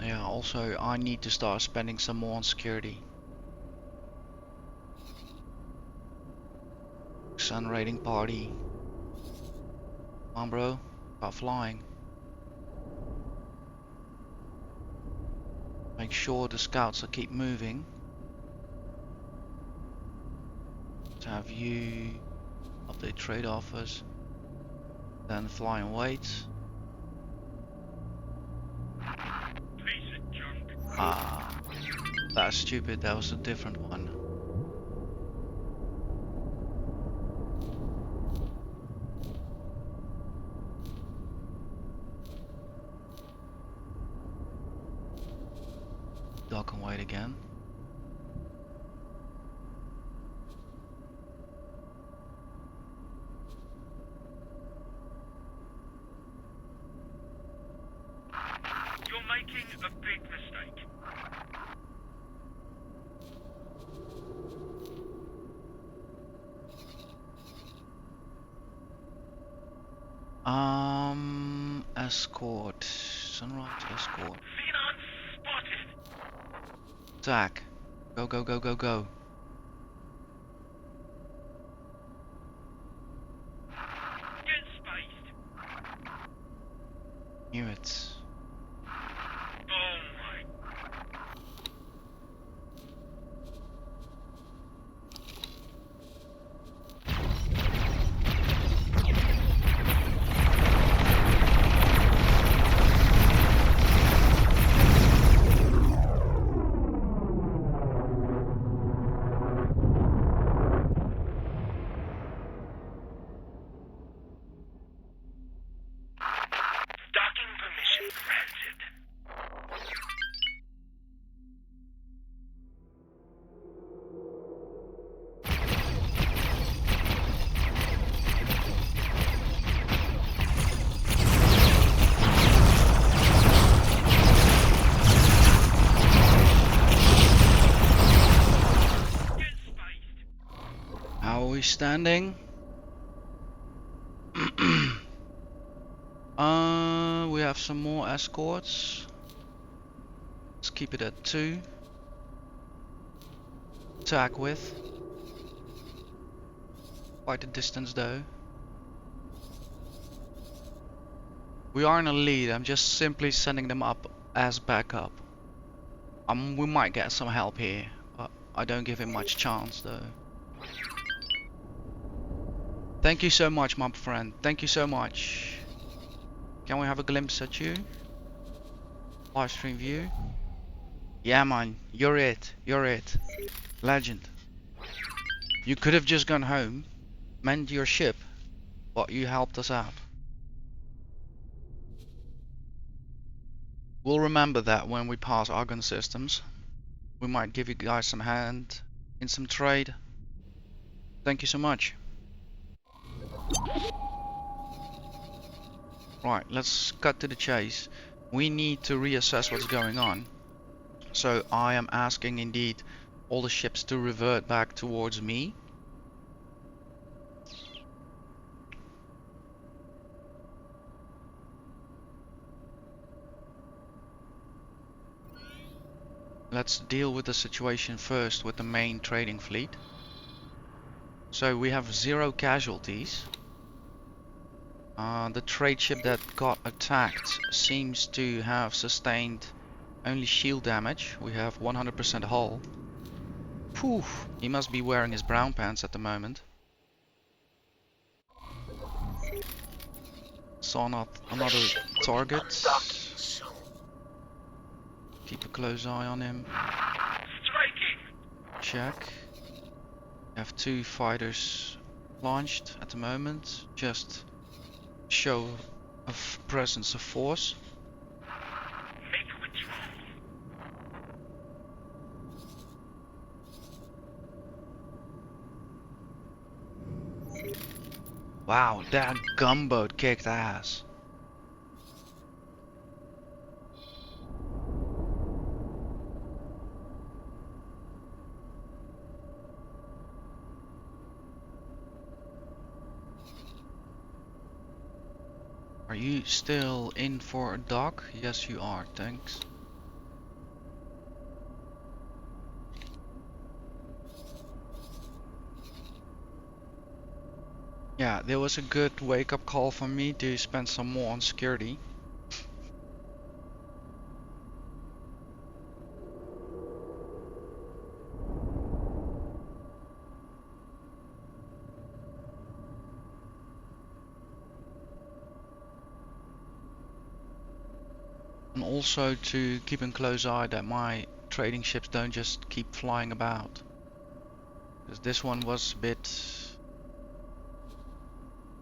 Yeah, also I need to start spending some more on security. Sun raiding party. Come on, bro. About flying. Make sure the scouts will keep moving. To have you update trade offers. Then fly and wait. Piece of junk. Ah, that's stupid. That was a different one. Dock and wait again. You're making a big mistake. Escort. Sunrise escort. Xenon spotted. Attack. Go, go, go, go, go. Get spaced. Knew it. Oh my. Docking permission granted. Get spaced. How are we standing? We have some more escorts. Let's keep it at 2. Attack with. Quite a distance though. We are in a lead. I'm just simply sending them up as backup. We might get some help here, but I don't give him much chance though. Thank you so much, my friend. Thank you so much. Can we have a glimpse at you? Live stream view. Yeah, man. You're it. You're it. Legend. You could have just gone home, manned your ship, but you helped us out. We'll remember that when we pass Argon systems. We might give you guys some hand in some trade. Thank you so much. Right, let's cut to the chase. We need to reassess what's going on. So I am asking indeed all the ships to revert back towards me. Let's deal with the situation first with the main trading fleet. So we have 0 casualties. The trade ship that got attacked seems to have sustained only shield damage. We have 100% hull. Poof, he must be wearing his brown pants at the moment. Saw another target. Keep a close eye on him. Striking! Check. Have 2 fighters launched at the moment. Just show of presence of force. Make withdrawal. Wow, that gunboat kicked ass. Are you still in for a dock? Yes, you are, thanks. Yeah, there was a good wake-up call for me to spend some more on security. And also to keep a close eye that my trading ships don't just keep flying about. Because this one was a bit...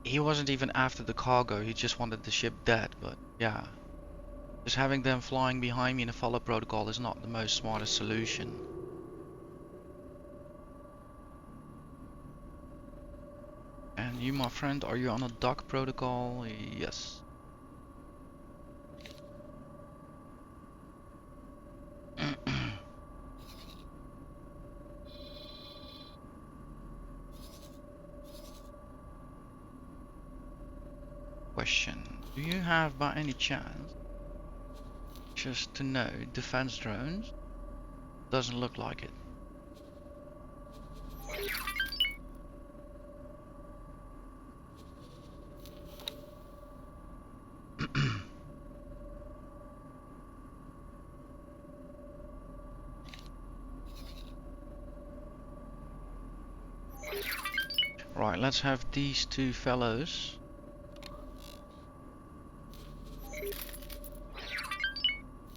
He wasn't even after the cargo, he just wanted the ship dead, but yeah. Just having them flying behind me in a follow protocol is not the most smartest solution. And you, my friend, are you on a dock protocol? Yes. Question. Do you have by any chance, just to know, defense drones? Doesn't look like it. Right, let's have these 2 fellows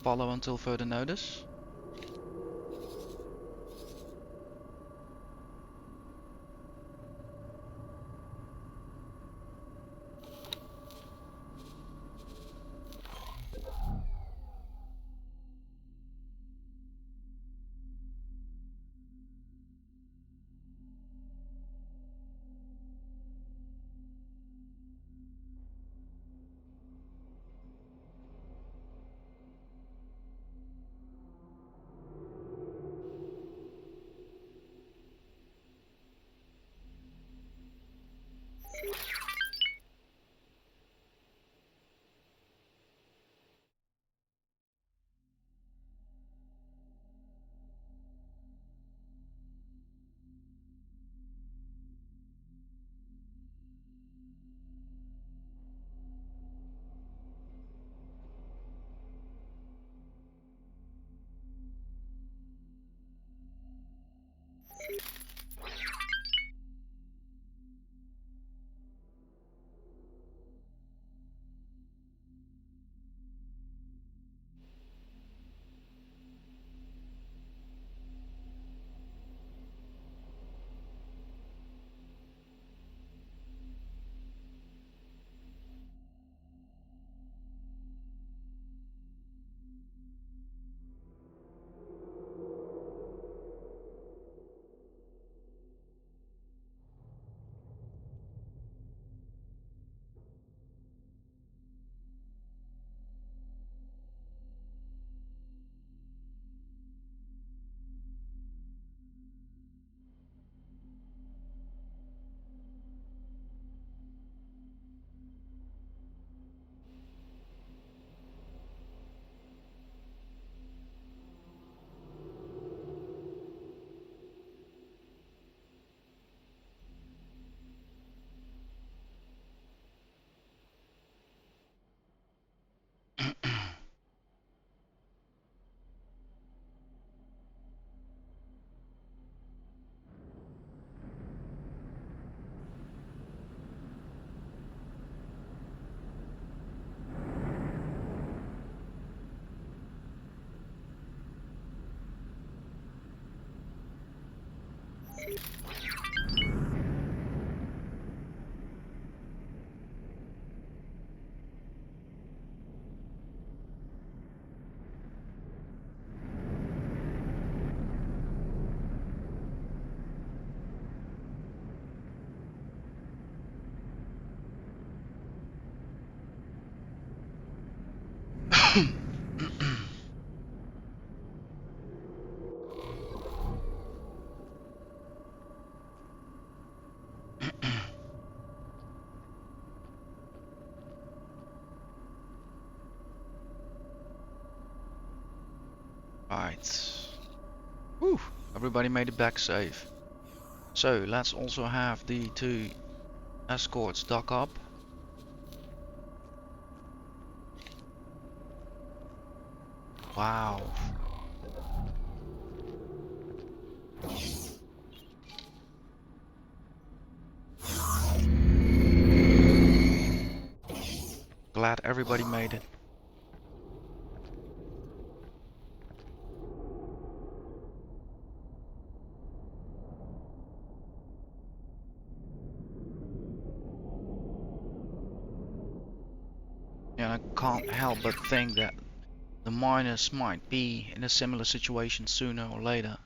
follow until further notice. Right. Whew. Everybody made it back safe. So let's also have the 2 escorts dock up. Wow. Glad everybody made it. And I can't help but think that the miners might be in a similar situation sooner or later.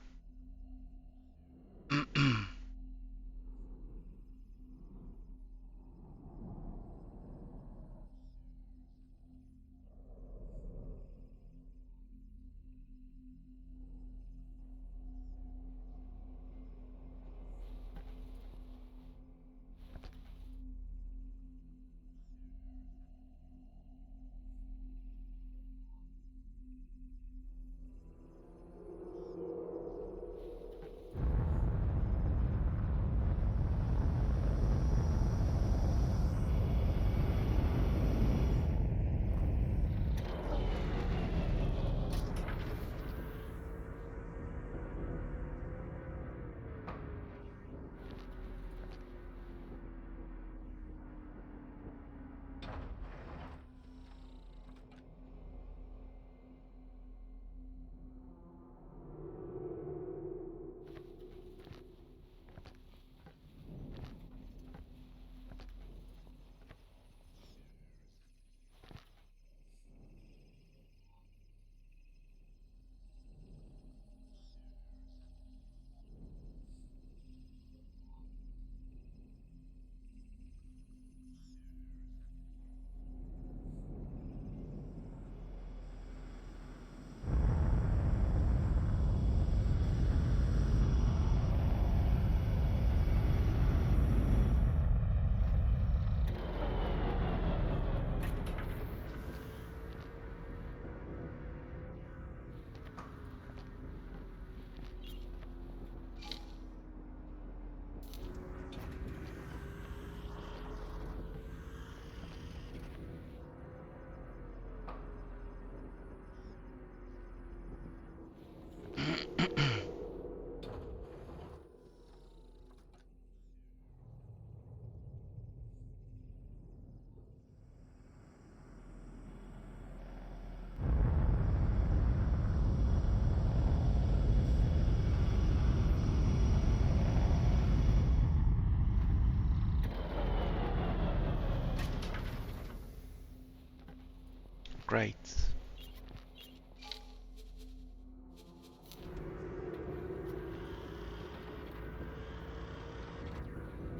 Great.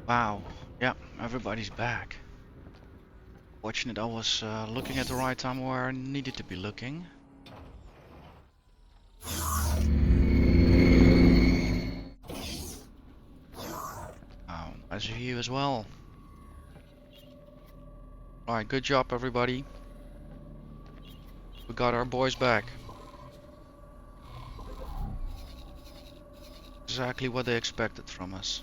Wow. Yeah, everybody's back. Fortunate I was looking at the right time where I needed to be looking. Nice of you as well. Alright, good job everybody. We got our boys back. Exactly what they expected from us.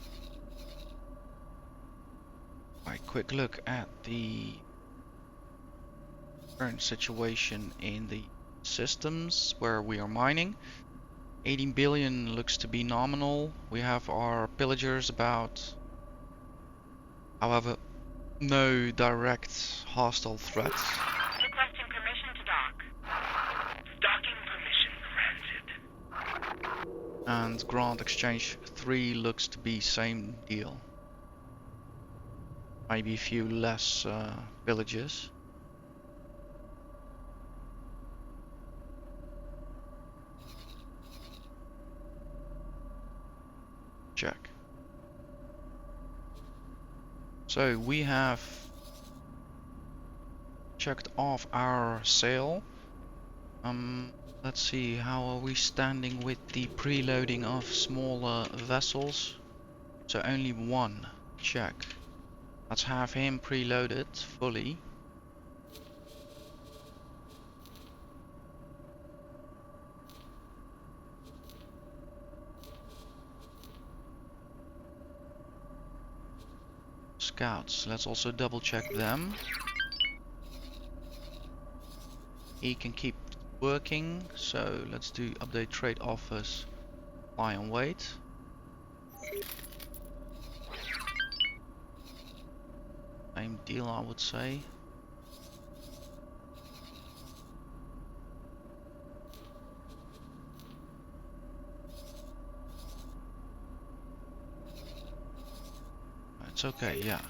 Alright, quick look at the current situation in the systems where we are mining. 18 billion looks to be nominal. We have our pillagers about. However, no direct hostile threats. Requesting permission to dock. Docking permission granted. And Grant Exchange 3 looks to be same deal. Maybe a few less villages. Check. So we have checked off our sale. Let's see, how are we standing with the preloading of smaller vessels? So only one. Check. Let's have him preloaded fully. Scouts, let's also double check them. He can keep working, so let's do update trade offers, lie and wait. Same deal, I would say. It's okay, yeah.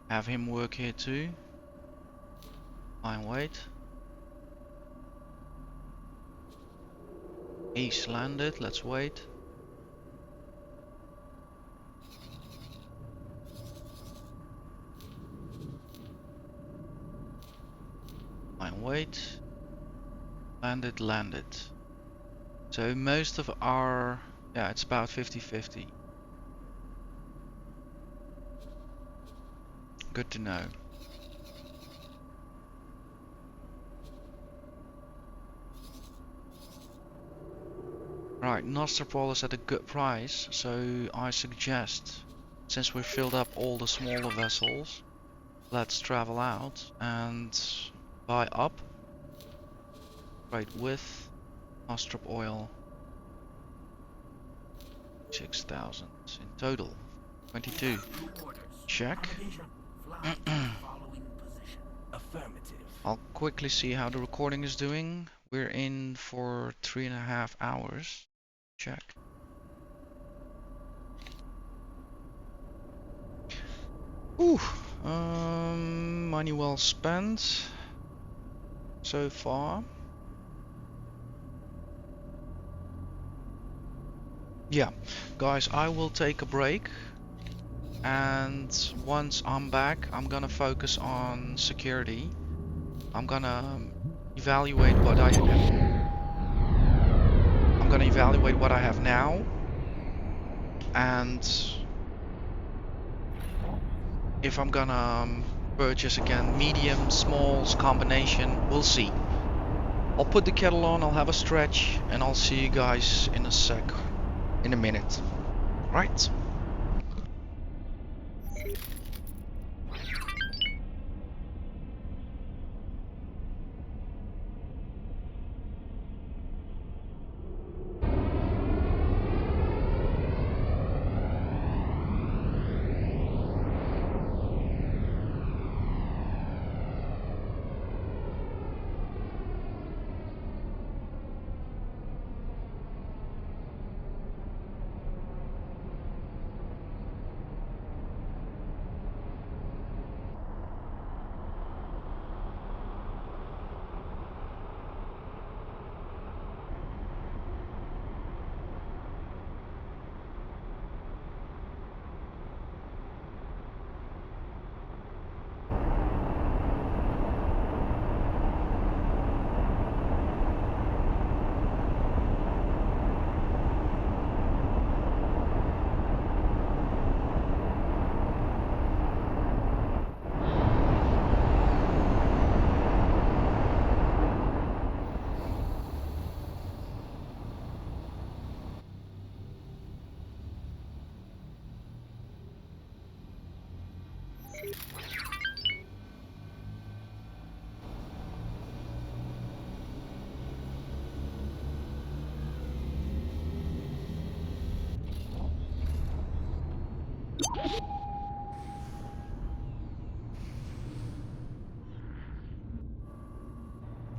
Have him work here too. Lie and wait. He's landed, let's wait. Lie and wait. Landed. So most of our, yeah, it's about 50-50. Good to know. Right, Nostropol is at a good price, so I suggest, since we filled up all the smaller vessels, let's travel out and buy up. Right, with Nostrop oil. 6,000 in total. 22. Check. Affirmative. I'll quickly see how the recording is doing. We're in for 3.5 hours. Check. Ooh, money well spent so far. Yeah, guys, I will take a break, and once I'm back, I'm gonna focus on security. I'm gonna evaluate what I have now, and if I'm gonna purchase again medium, smalls combination, we'll see. I'll put the kettle on, I'll have a stretch, and I'll see you guys in a minute. Right.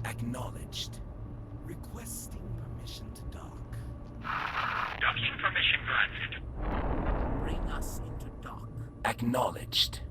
Acknowledged. Requesting permission to dock. Docking permission granted. Bring us into dock. Acknowledged.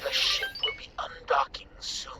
The ship will be undocking soon.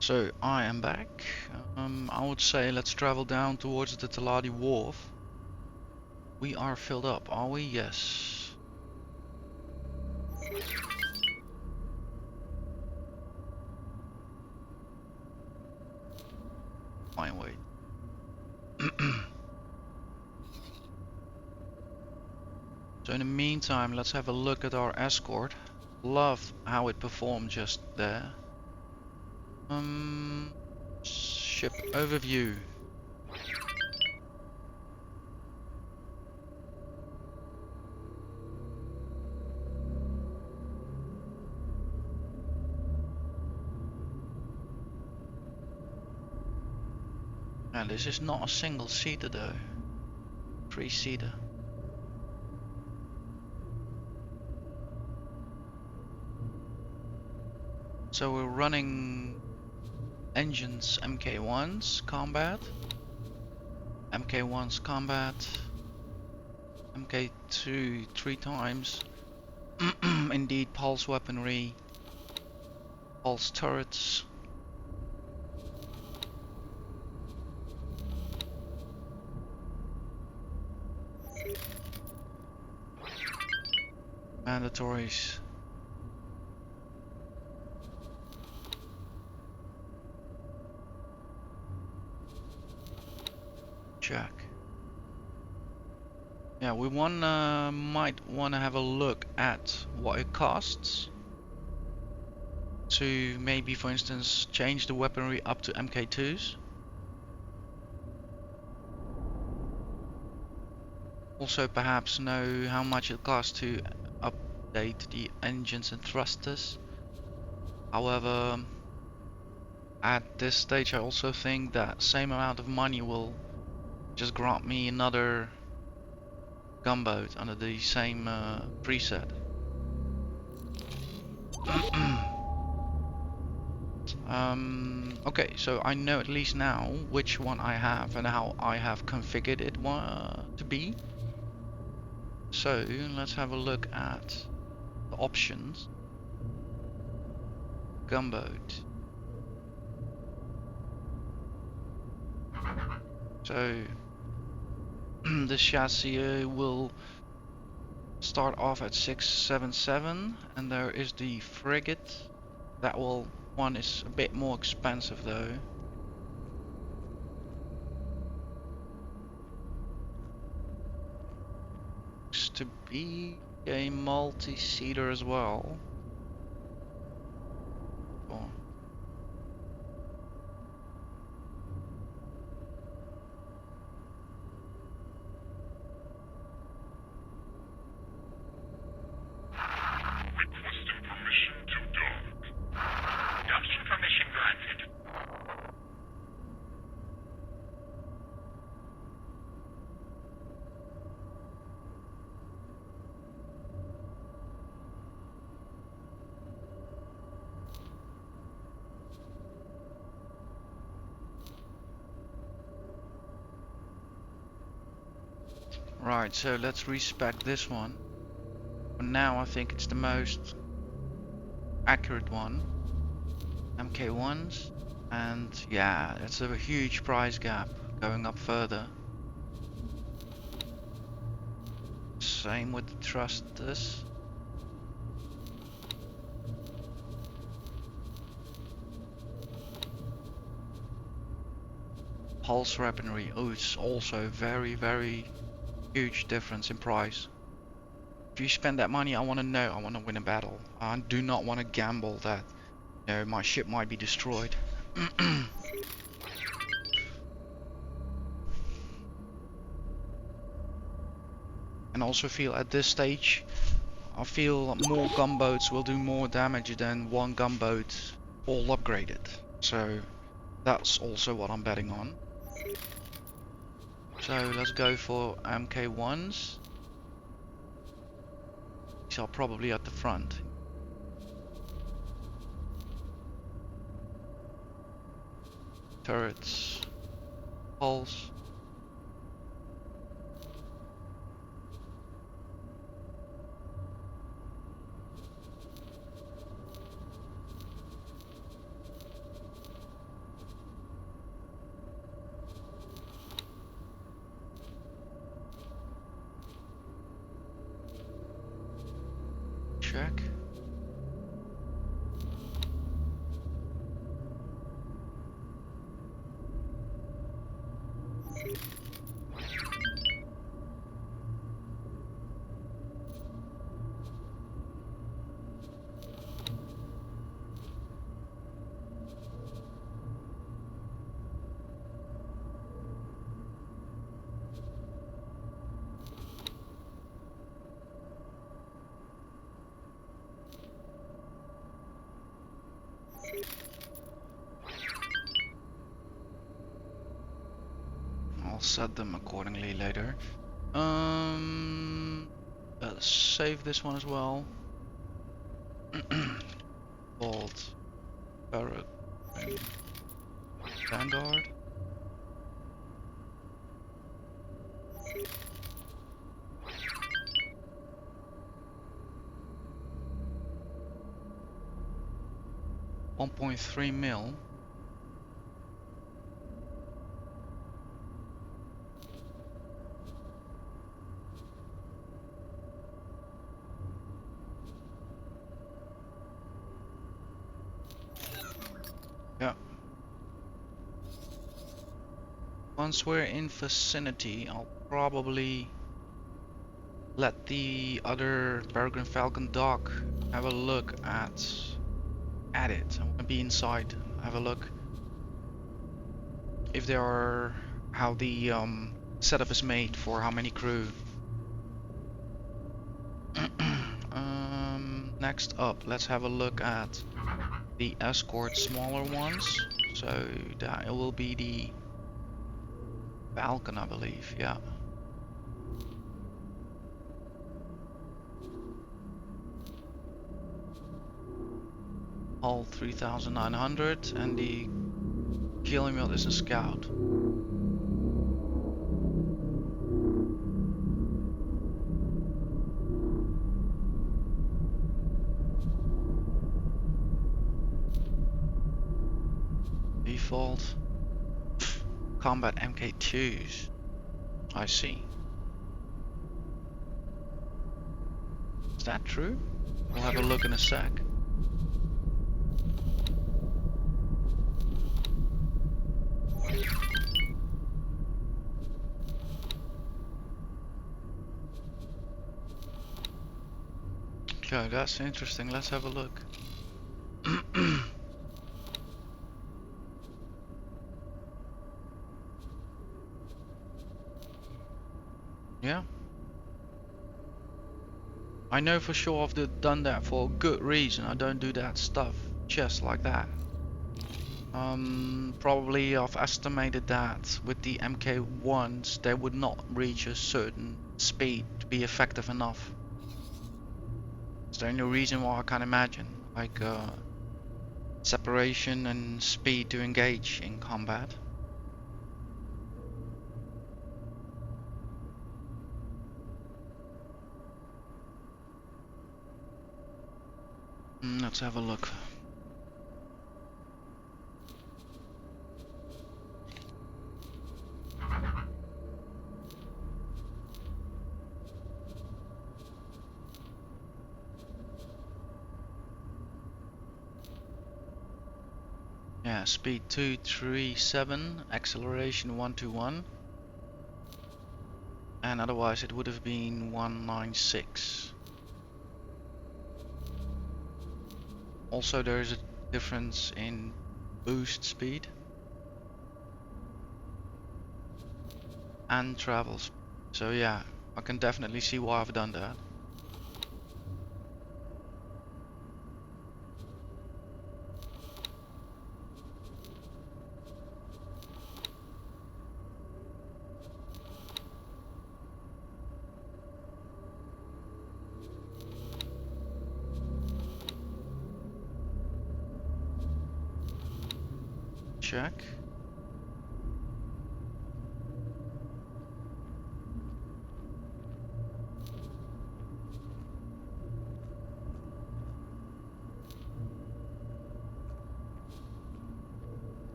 So I am back. I would say let's travel down towards the Taladi Wharf. We are filled up, are we? Yes. Fine, wait. So in the meantime, let's have a look at our escort. Love how it performed just there. Ship overview. And this is not a single seater though. 3-seater. So we're running engines MK1's combat, MK1's combat, MK2 3 times, indeed pulse weaponry, pulse turrets, mandatories. Check. Yeah, we might wanna have a look at what it costs to maybe, for instance, change the weaponry up to MK2s. Also perhaps know how much it costs to update the engines and thrusters. However, at this stage I also think that same amount of money will just grant me another gunboat under the same preset. Okay, so I know at least now which one I have and how I have configured it to be. So let's have a look at the options. Gunboat. So the chassis will start off at 677, and there is the frigate. That one is a bit more expensive though. Looks to be a multi-seater as well. Oh. Requesting permission to dock. Docking permission granted. Right, so let's respec this one. For now I think it's the most accurate one. MK1s, and yeah, it's a huge price gap going up further. Same with the thrusters. Pulse weaponry, oh, it's also very huge difference in price. If you spend that money, I want to know, I want to win a battle. I do not want to gamble that, you know, my ship might be destroyed. And also feel at this stage, I feel more gunboats will do more damage than one gunboat all upgraded. So that's also what I'm betting on. So let's go for MK1s. These are probably at the front. Turrets, pulse. Check. I'll set them accordingly later. Let's save this one as well. Vault, Barrack, and Vanguard. $1.3 mil. Yeah. Once we're in vicinity, I'll probably let the other Peregrine Falcon dock have a look at it. I want to be inside, have a look if there are, how the setup is made for how many crew. Next up, let's have a look at the escort smaller ones. So that it will be the Falcon, I believe. Yeah. Hull 3900, and the killing wheel is a scout. Default combat MK2s. I see. Is that true? We'll have a look in a sec. Okay, that's interesting. Let's have a look. Yeah. I know for sure I've done that for a good reason. I don't do that stuff just like that. Probably I've estimated that with the MK1s they would not reach a certain speed to be effective enough. It's the only reason why I can imagine, like separation and speed to engage in combat. Let's have a look. Yeah, speed 237, acceleration 121, and otherwise it would have been 196. Also, there is a difference in boost speed and travel speed. So yeah, I can definitely see why I've done that. Check.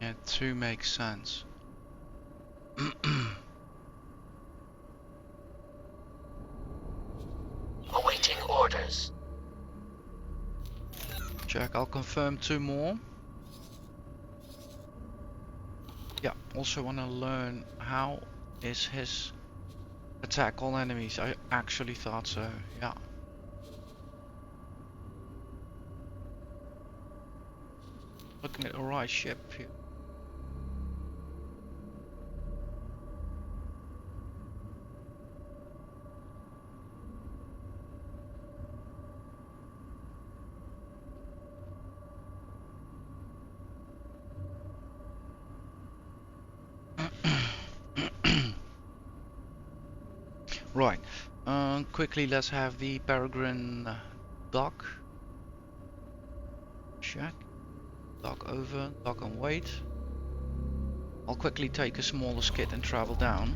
Yeah, 2 makes sense. Awaiting orders. Check, I'll confirm 2 more. Yeah, also want to learn how is his attack all enemies. I actually thought so, yeah. Looking at the right ship here. Right, quickly let's have the Peregrine dock. Check. Dock over, dock and wait. I'll quickly take a smaller skid and travel down.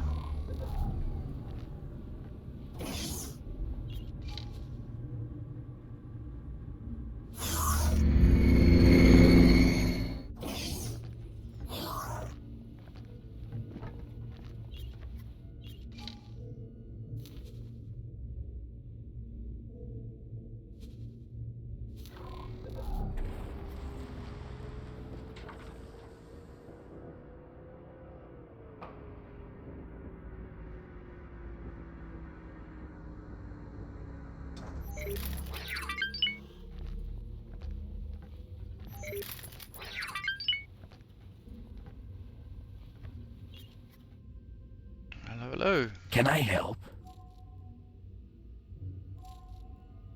Hello, hello. Can I help?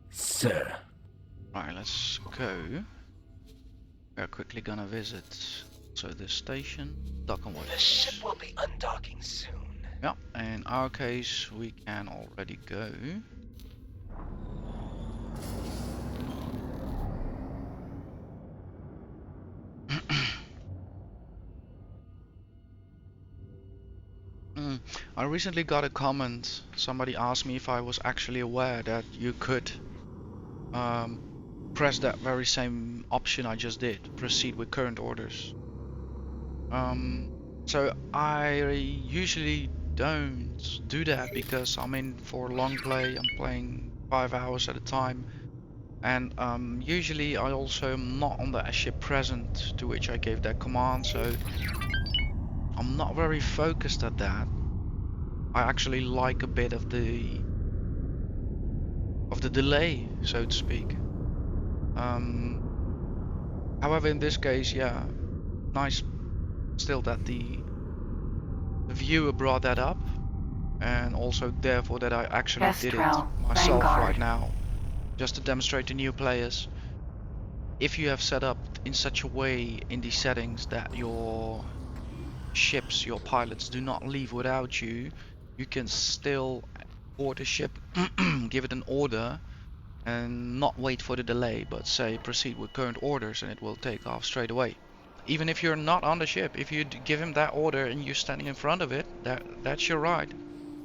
Sir. Right, let's go. We're quickly gonna visit this station, dock and The ship wait. will be undocking soon. Yeah, in our case we can already go. I recently got a comment. Somebody asked me if I was actually aware that you could press that very same option I just did, proceed with current orders. So I usually don't do that because I'm in for long play. I'm playing 5 hours at a time, and usually I also am not on the ship present to which I gave that command, so I'm not very focused at that. I actually like a bit of the delay, so to speak. However, in this case, yeah, nice still that the viewer brought that up, and also therefore that I actually did it Kestrel, myself right Vanguard. now, just to demonstrate to new players. If you have set up in such a way in these settings that your ships, your pilots do not leave without you, you can still board a ship, give it an order, and not wait for the delay, but say proceed with current orders, and it will take off straight away. Even if you're not on the ship, if you give him that order and you're standing in front of it, that's your ride.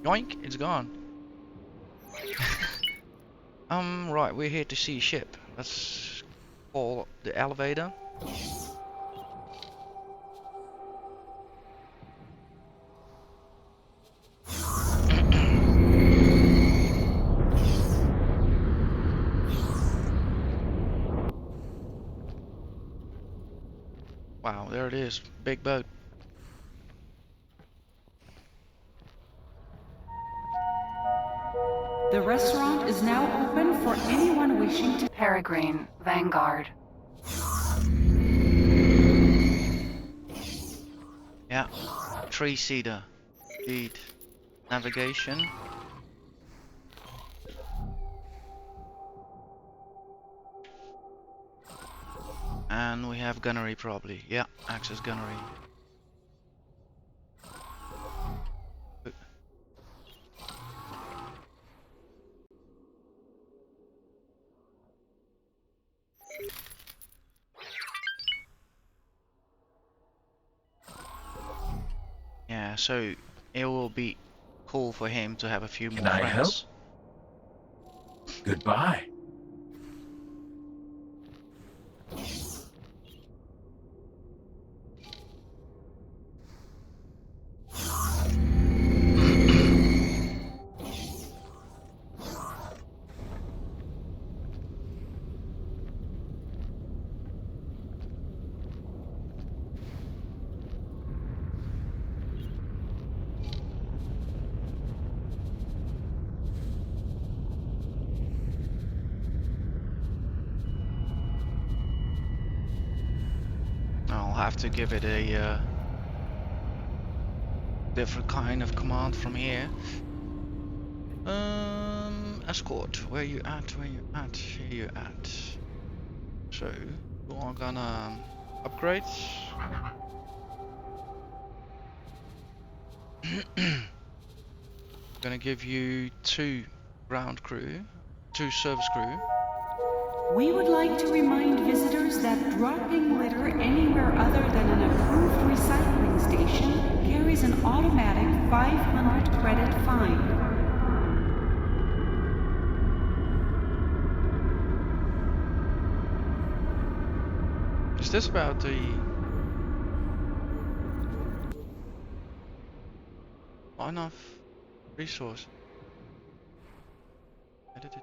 Yoink, it's gone. Right, we're here to see a ship. Let's call the elevator. Wow, there it is. Big boat. The restaurant is now open for anyone wishing to. Peregrine, Vanguard. Yeah, three-seater. Speed. Navigation. And we have gunnery probably. Yeah, access gunnery. Yeah, so it will be cool for him to have a few more Can I help? friends. Goodbye. I'll have to give it a different kind of command from here. Escort, where you at? Where you at? Here you at. So, you are gonna upgrade. Gonna give you 2 ground crew, 2 service crew. We would like to remind visitors that dropping litter anywhere other than an approved recycling station carries an automatic 500 credit fine. Is this about the... Not enough resource? Edit it.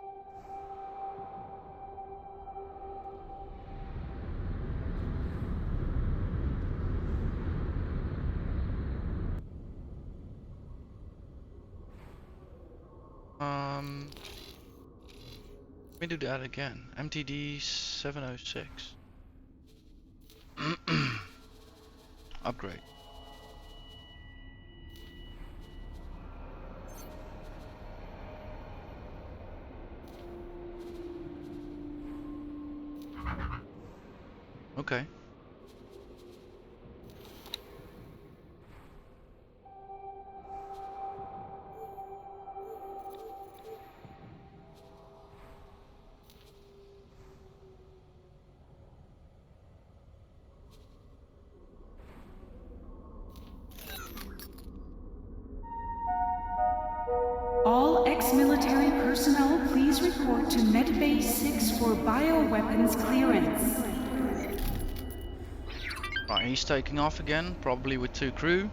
Let me do that again. MTD 706. Upgrade. Okay. All ex-military personnel, please report to Medbay 6 for bioweapons clearance. Right, he's taking off again, probably with 2 crew.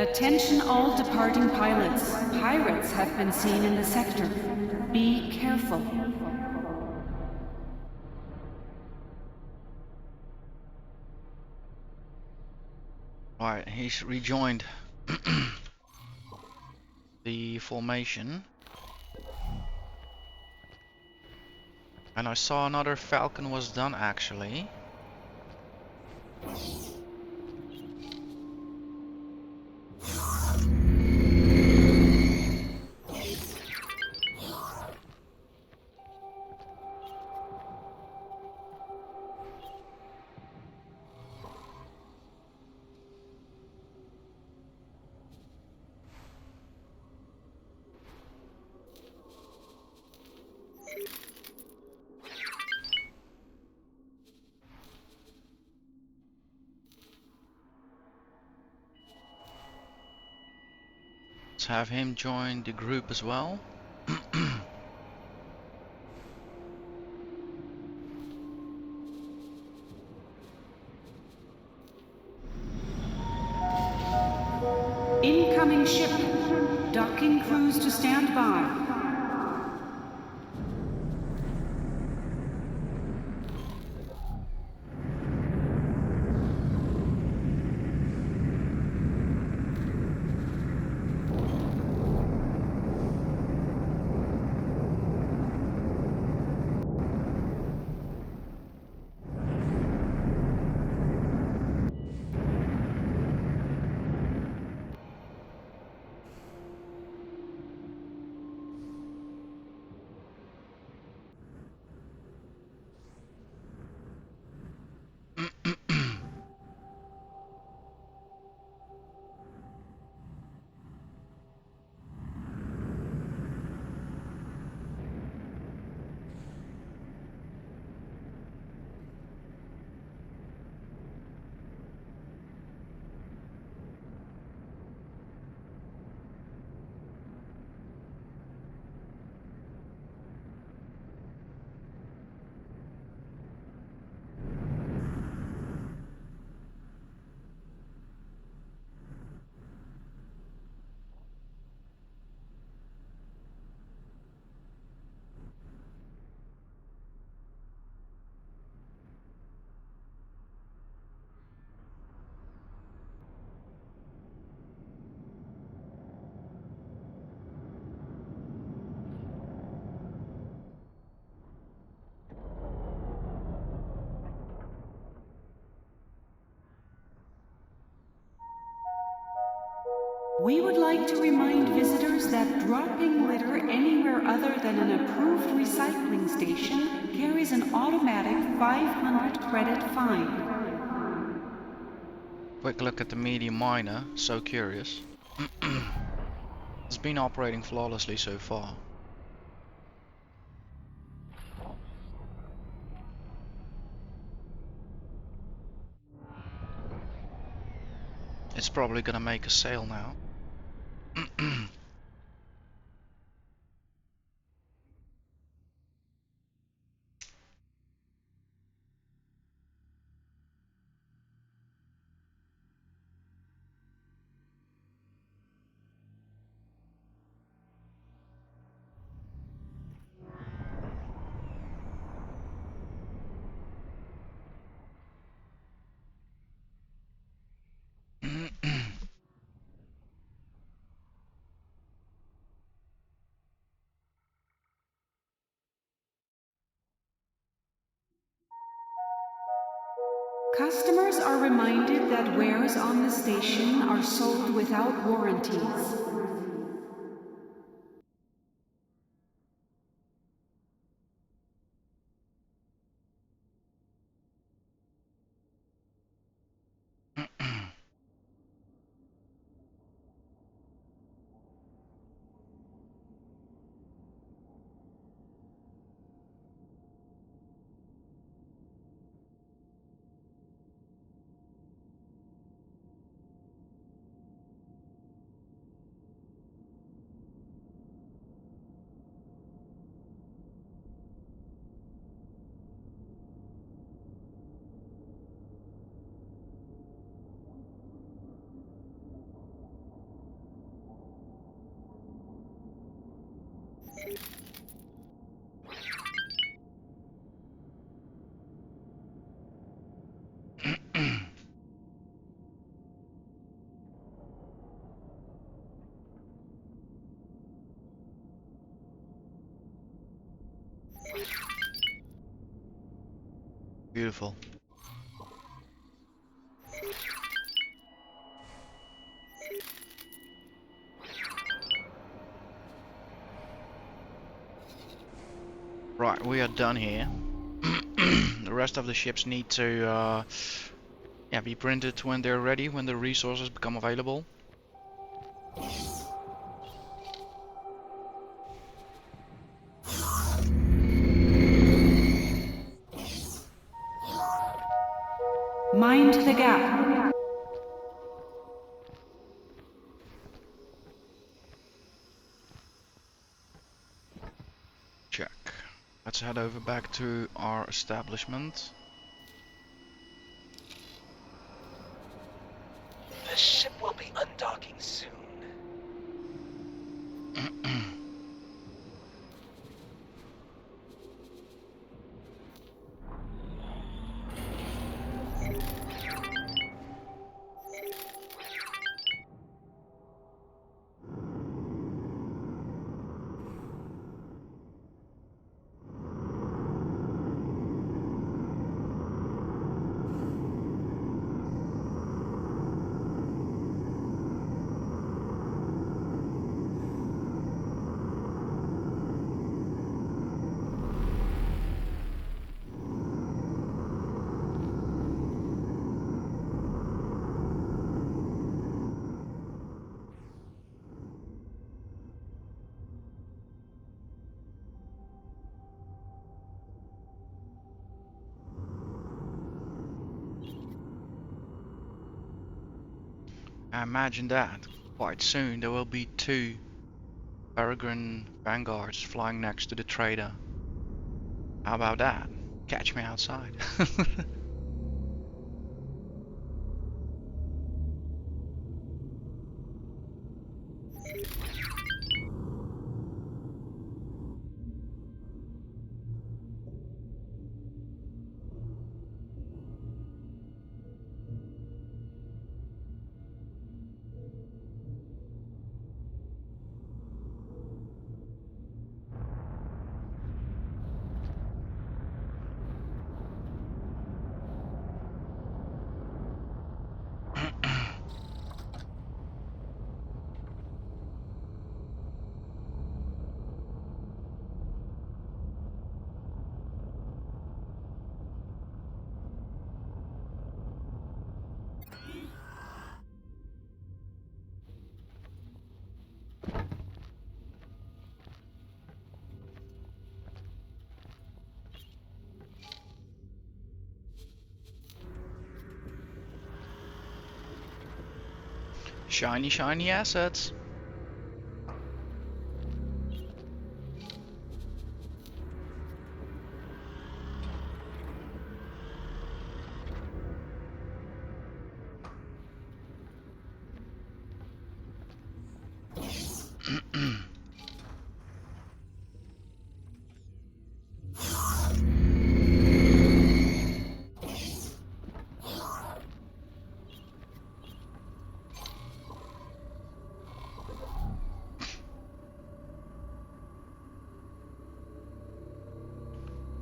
Attention all departing pilots. Pirates have been seen in the sector. Be careful. Alright, he's rejoined the formation. And I saw another falcon was done actually. Let's have him join the group as well. Incoming ship. Docking crews to stand by. We would like to remind visitors that dropping litter anywhere other than an approved recycling station carries an automatic 500 credit fine. Quick look at the medium miner, so curious. It's been operating flawlessly so far. It's probably gonna make a sale now. Customers are reminded that wares on the station are sold without warranties. Beautiful. Right, we are done here. The rest of the ships need to yeah, be printed when they're ready, when the resources become available. Mind the gap. Check. Let's head over back to our establishment. The ship will be undocking soon. I imagine that quite soon there will be 2 Peregrine Vanguards flying next to the trader. How about that? Catch me outside. Shiny, shiny assets.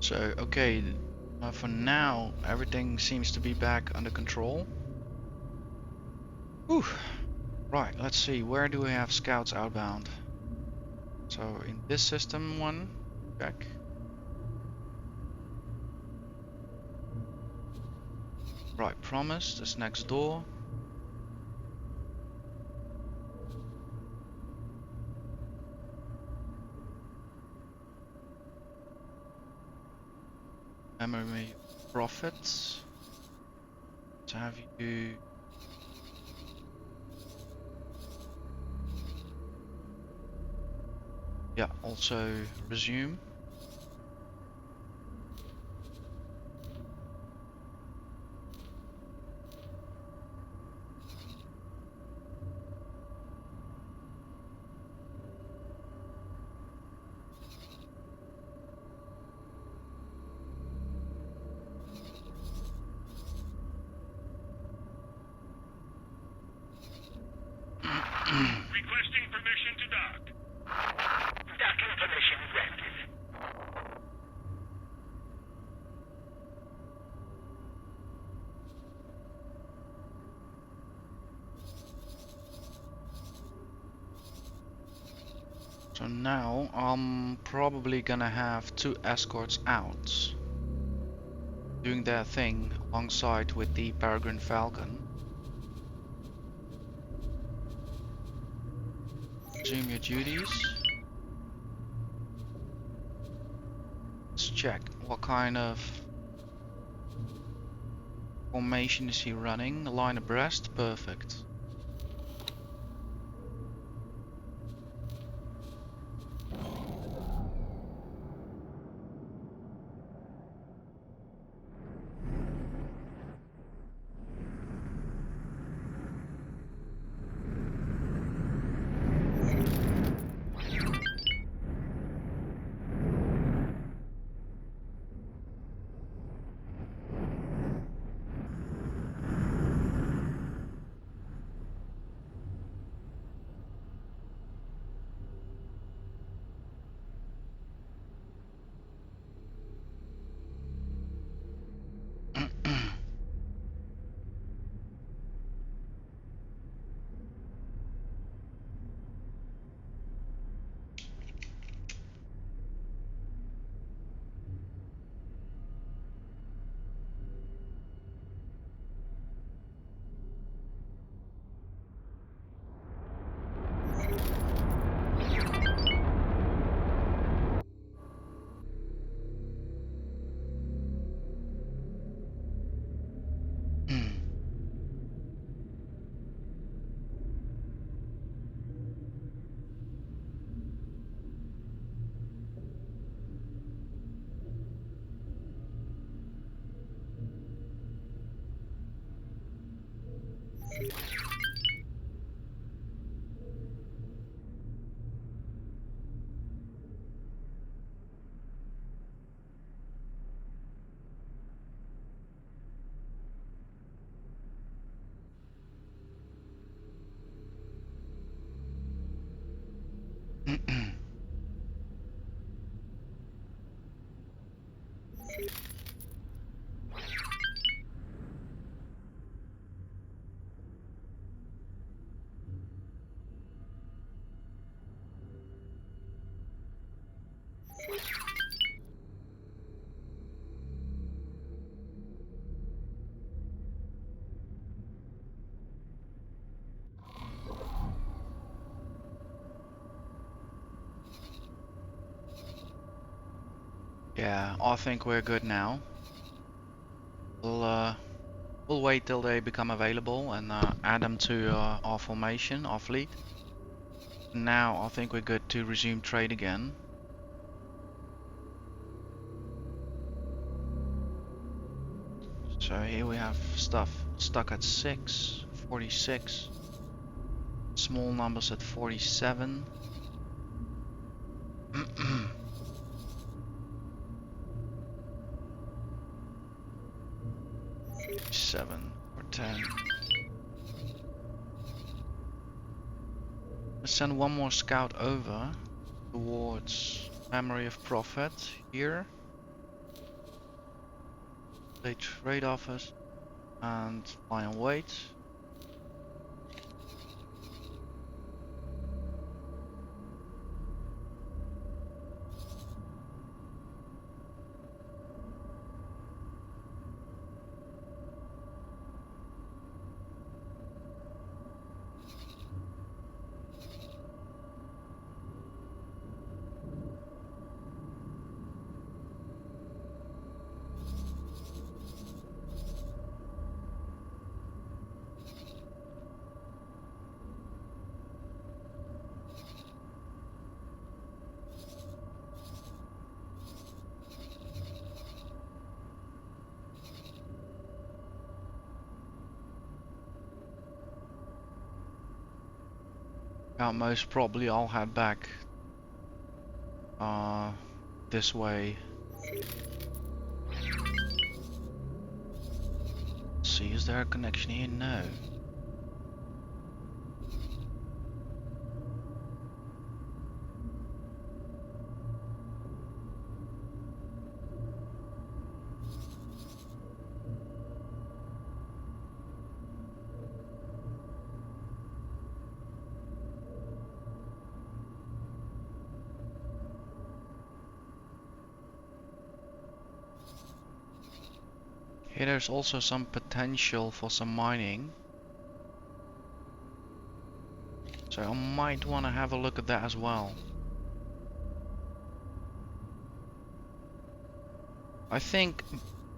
So, okay, for now, everything seems to be back under control. Whew. Right, let's see, where do we have scouts outbound? So, in this system one, check. Right, Promise is next door. Memory Profits. To have you also resume. So now I'm probably gonna have 2 escorts out, doing their thing alongside with the Peregrine Falcon. Resume your duties. Let's check what kind of formation is he running. A line abreast, perfect. Yeah, I think we're good now. We'll wait till they become available and add them to our formation, our fleet. Now I think we're good to resume trade again. So here we have stuff stuck at 6, 46, small numbers at 47. 7 or 10. Let's send one more scout over towards Memory of Prophet here. They trade office and lie and wait. Yeah, most probably I'll head back this way. See, is there a connection here? No. Here there's also some potential for some mining. So I might want to have a look at that as well. I think,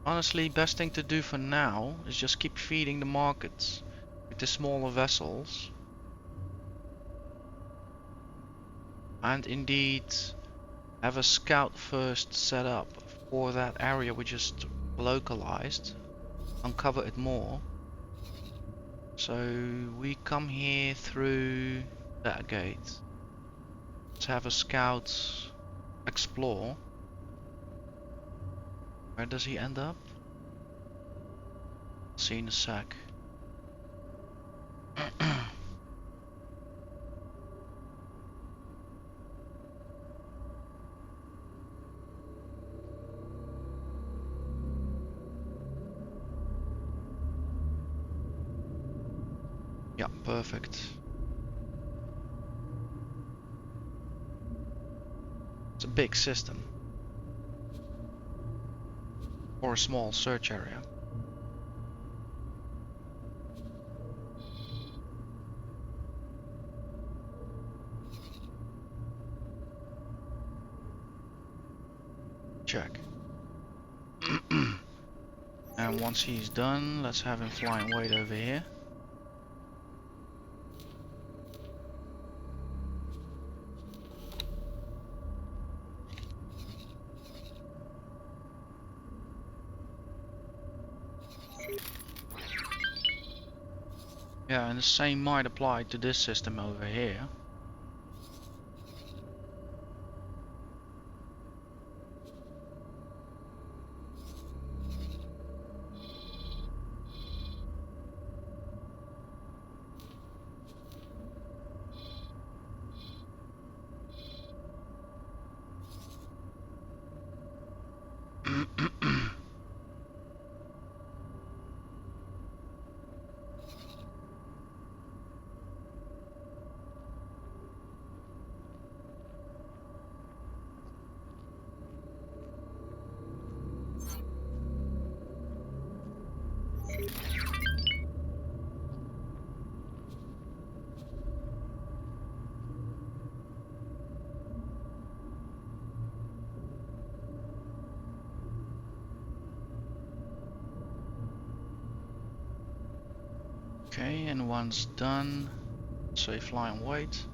honestly, best thing to do for now is just keep feeding the markets with the smaller vessels. And indeed, have a scout first set up for that area we just localized. Uncover it more. So we come here through that gate. Let's have a scout explore. Where does he end up? See in a sec. Yeah, perfect. It's a big system. Or a small search area. Check. And once he's done, let's have him fly and wait over here. Yeah, and the same might apply to this system over here. Okay, and once done, say fly and wait.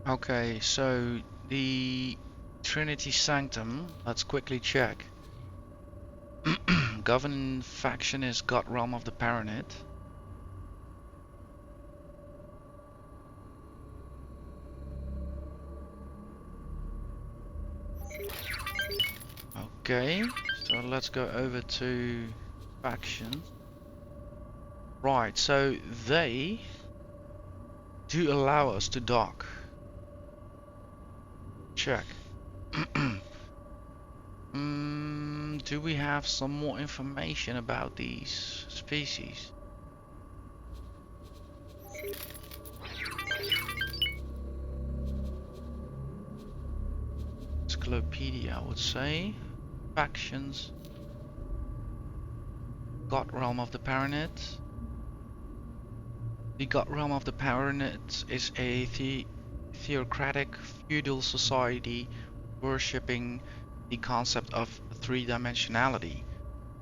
Okay, so the Trinity Sanctum, let's quickly check. Governing faction is God Realm of the Paranid. Okay, so let's go over to faction. Right, so they do allow us to dock. Check. Do we have some more information about these species? Encyclopedia, I would say. Factions. God Realm of the Paranid. The God Realm of the Paranid is a theocratic feudal society worshipping the concept of three-dimensionality.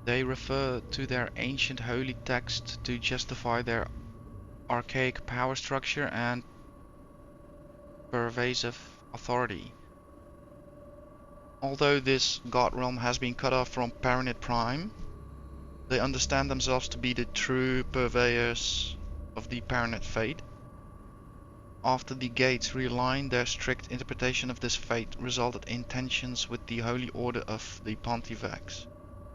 They refer to their ancient holy text to justify their archaic power structure and pervasive authority. Although this god realm has been cut off from Paranid Prime, they understand themselves to be the true purveyors of the Paranid fate. After the gates realigned, their strict interpretation of this fate resulted in tensions with the Holy Order of the Pontifex,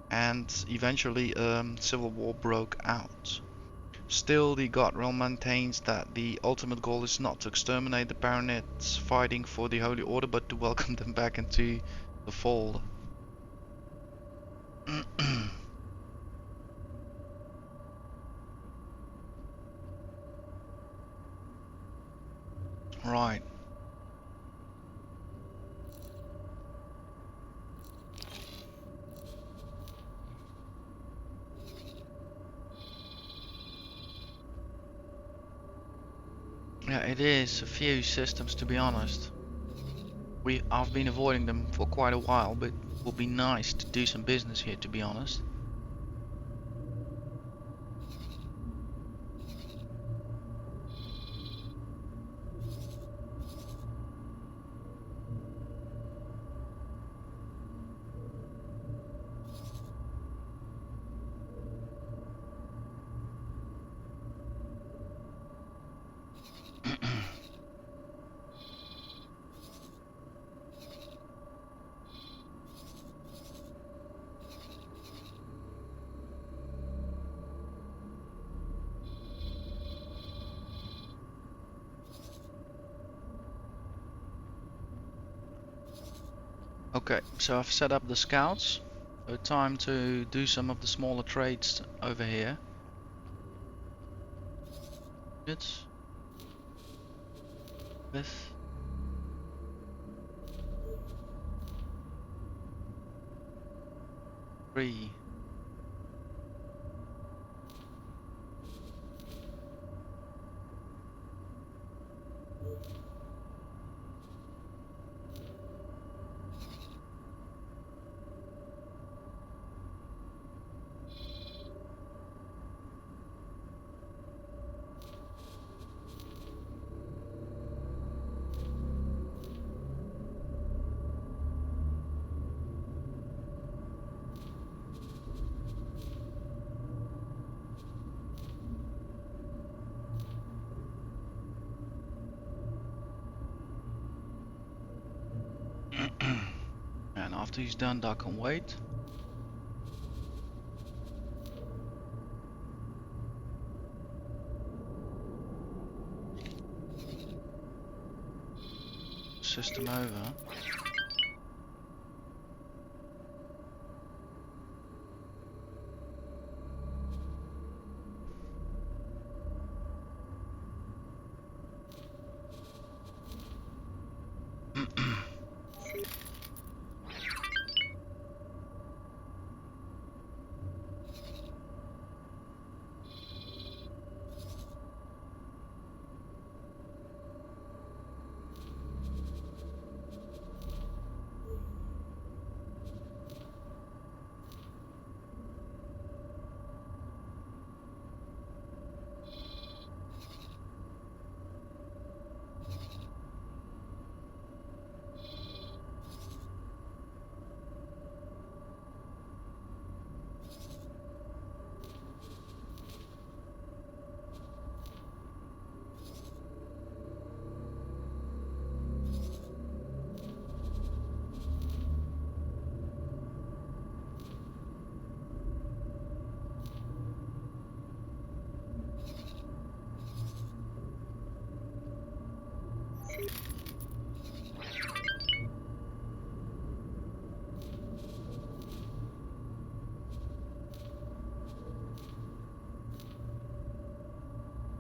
and eventually civil war broke out. Still, the guardrail maintains that the ultimate goal is not to exterminate the Baronets fighting for the Holy Order, but to welcome them back into the fold. Right. Yeah, it is a few systems, to be honest. I've been avoiding them for quite a while, but it would be nice to do some business here, to be honest. Okay, so I've set up the scouts. So time to do some of the smaller trades over here. It's with 3. And after he's done, Doc can wait. System over.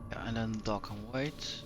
Yeah, and then Doc can wait.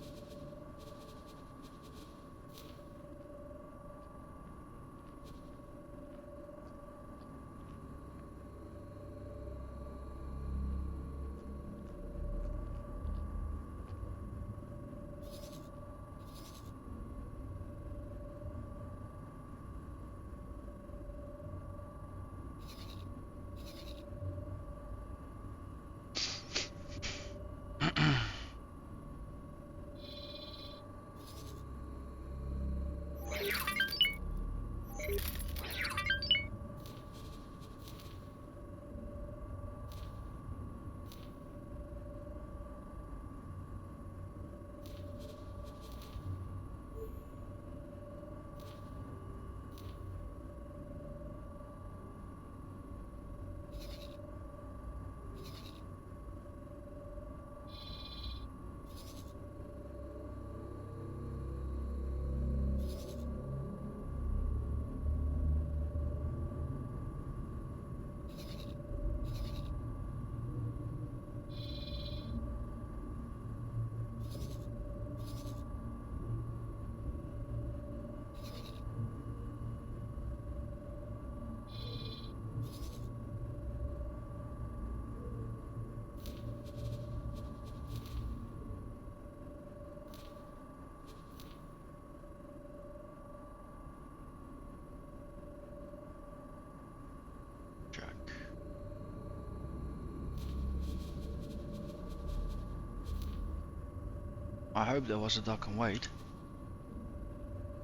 I hope there was a dock and wait.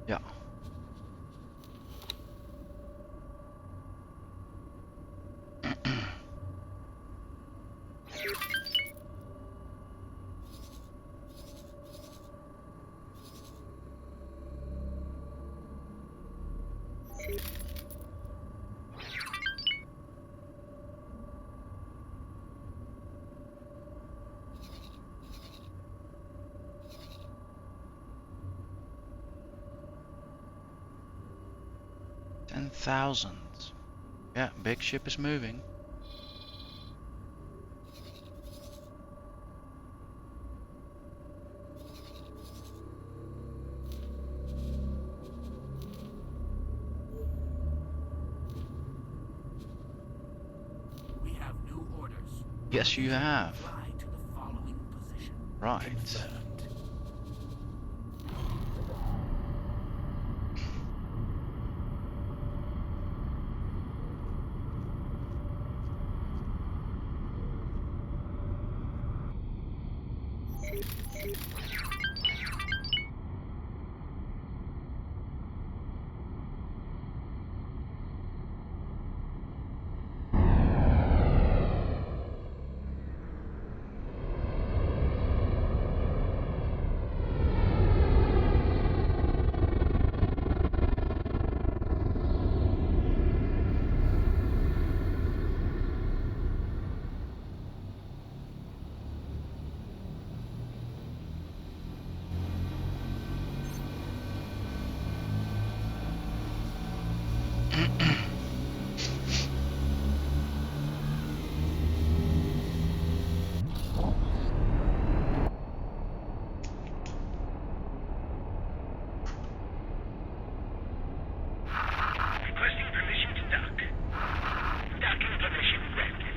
Yeah. $10,000. Yeah, big ship is moving. We have new orders. Yes, you have. Fly to the following position. Right. Confirmed. Requesting permission to dock. Docking permission granted.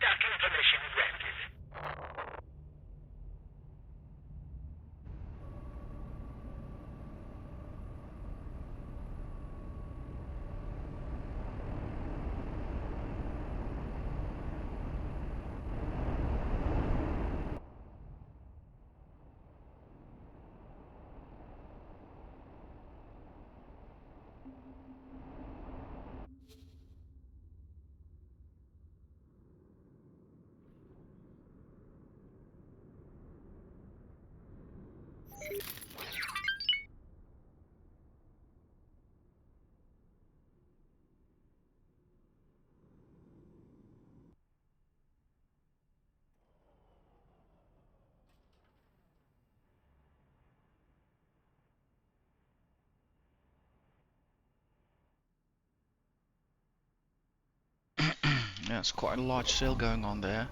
Docking permission granted. Yeah, it's quite a large sale going on there.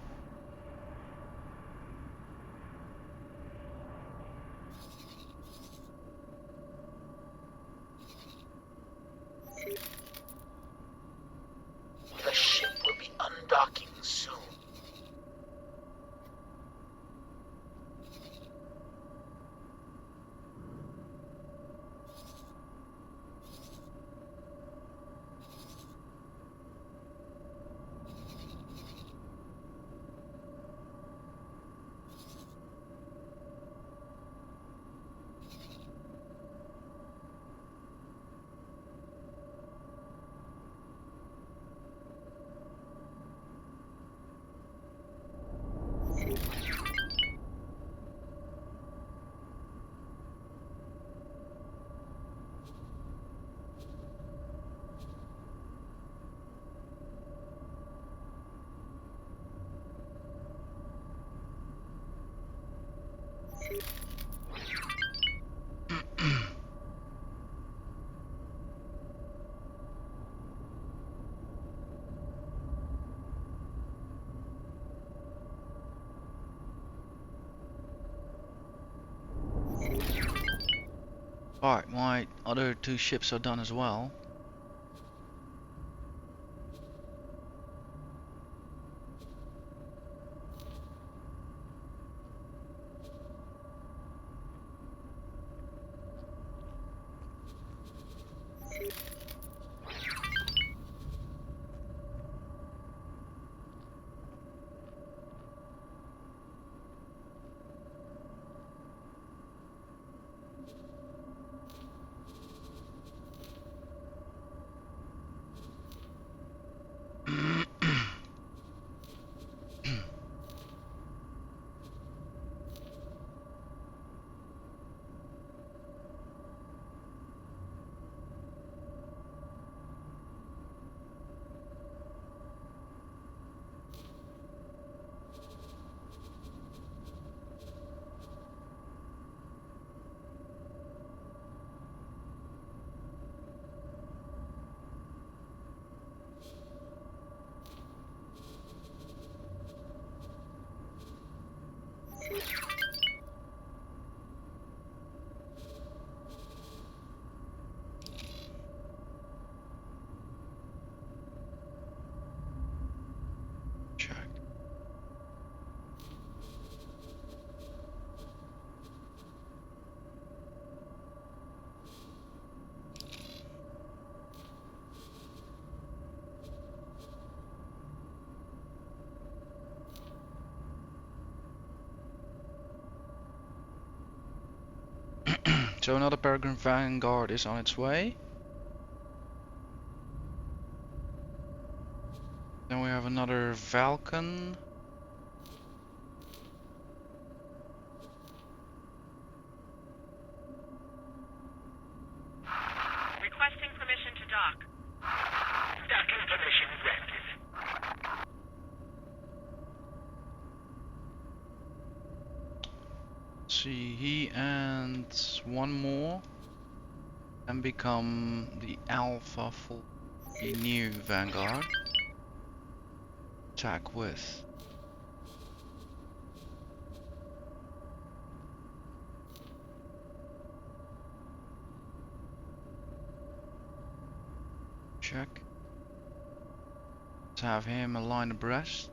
The ship will be undocking soon. Alright, my other two ships are done as well. Check. So another Peregrine Vanguard is on its way. Then we have another Falcon. Requesting permission to dock. Docking permission granted. Let's see, he and one more and become the Alpha for the new Vanguard. Attack with. Check. Let's have him align abreast.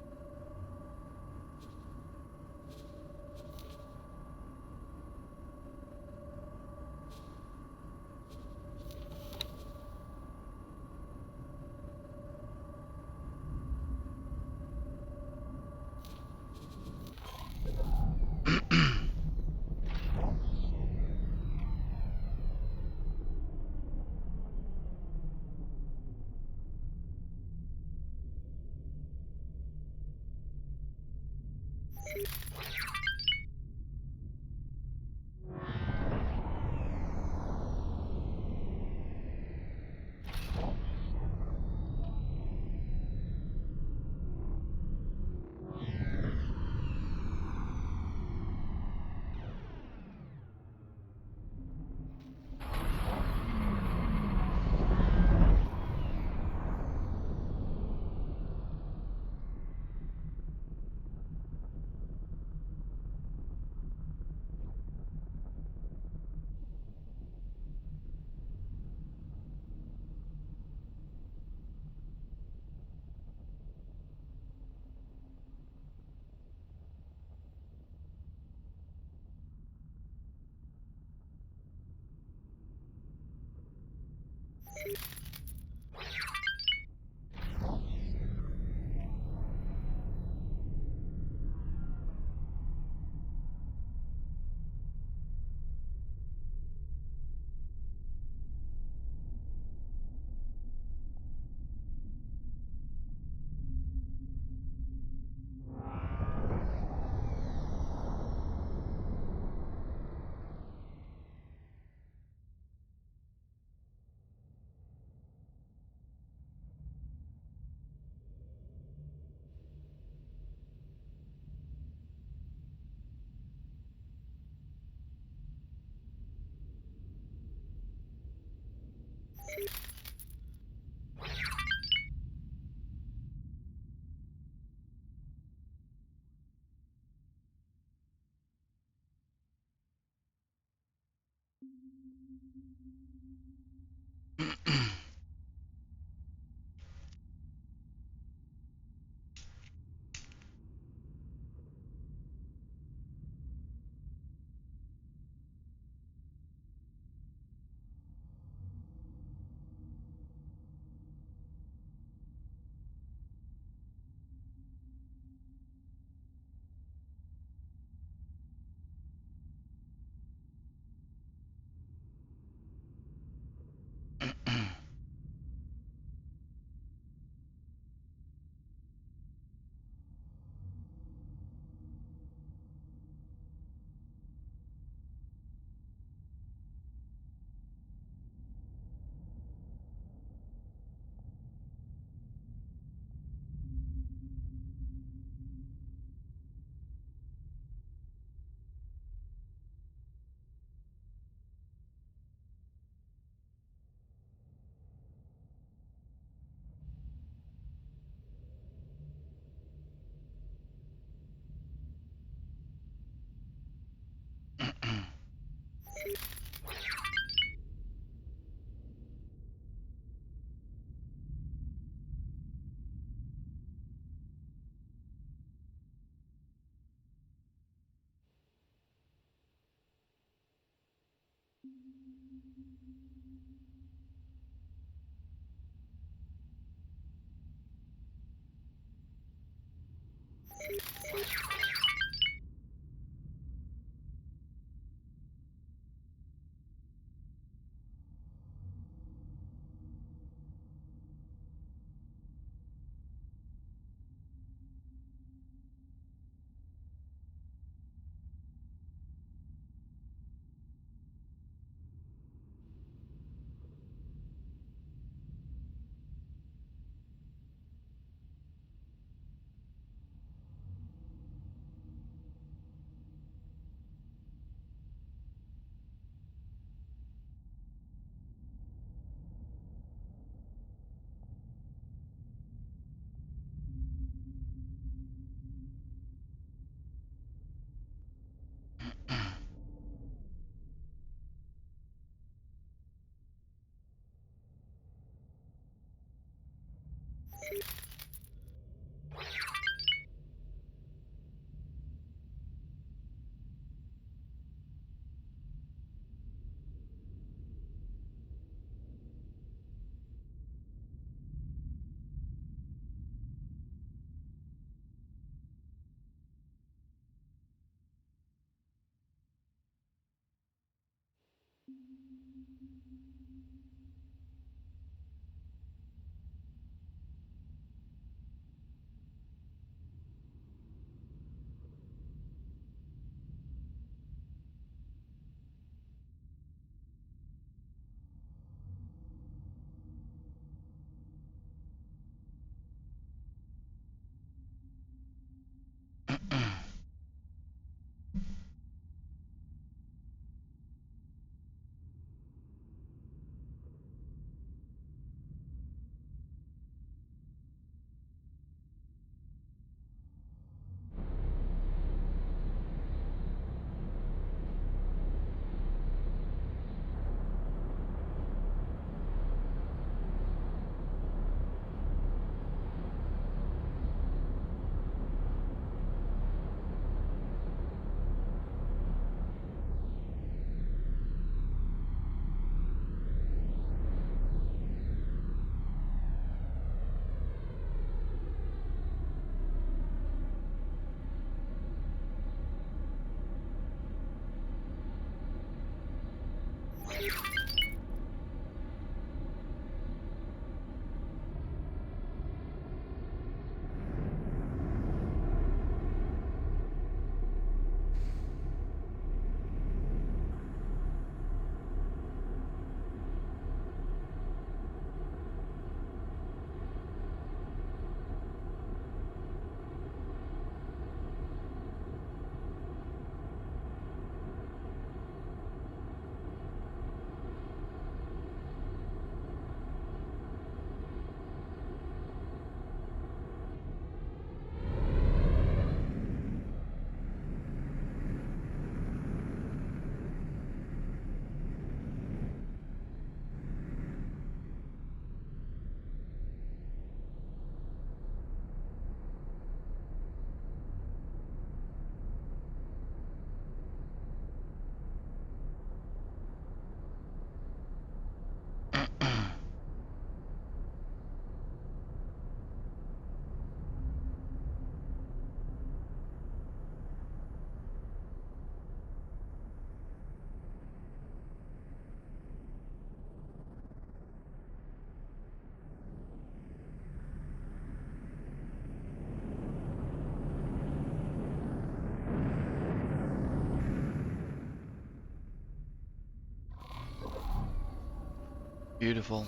Beautiful.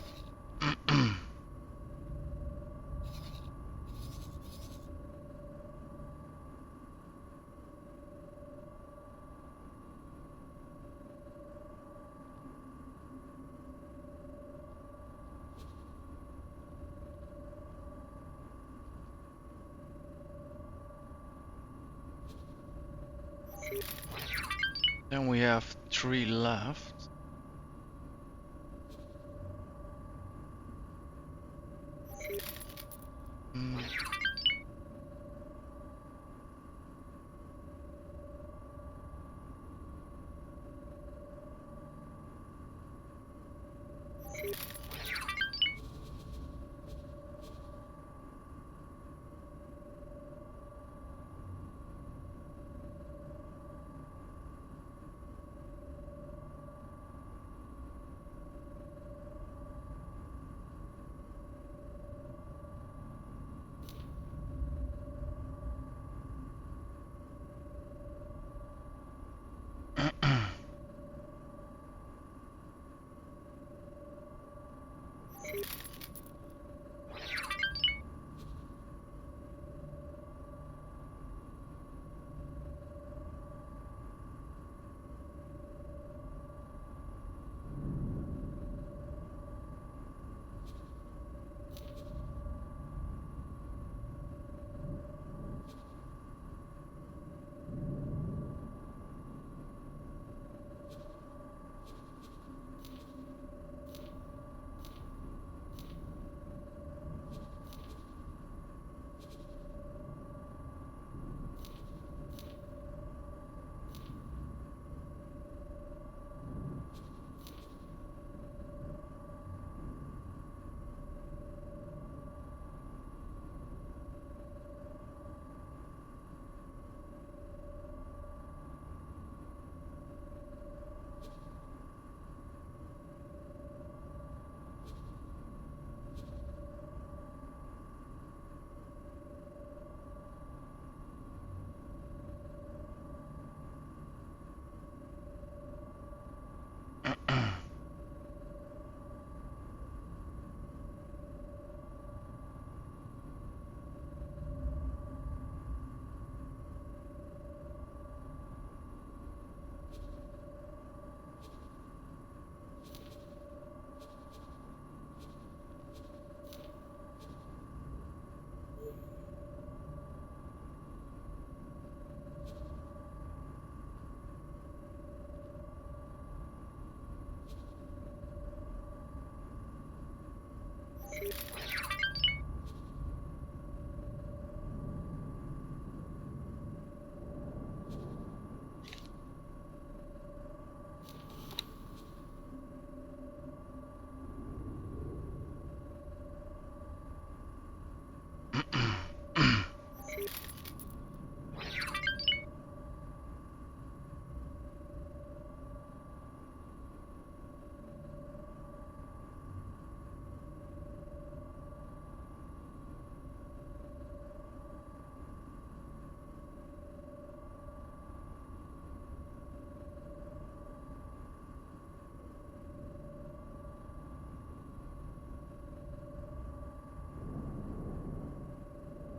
Then we have 3 left. Mm.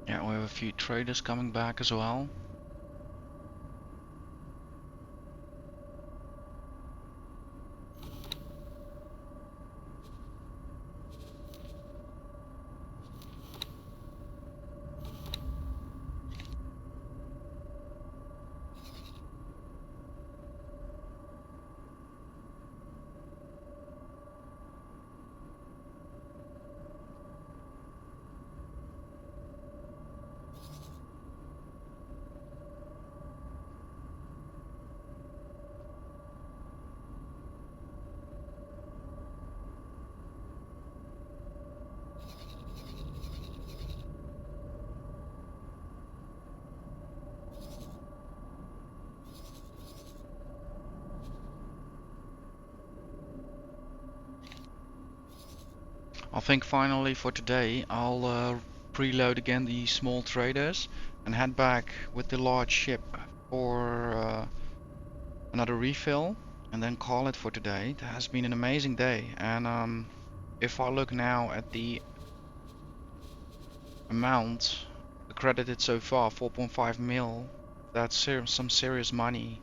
Yeah, we have a few traders coming back as well. I think finally for today I'll preload again the small traders and head back with the large ship for another refill and then call it for today. It has been an amazing day, and if I look now at the amount accredited so far, 4.5 mil, that's some serious money.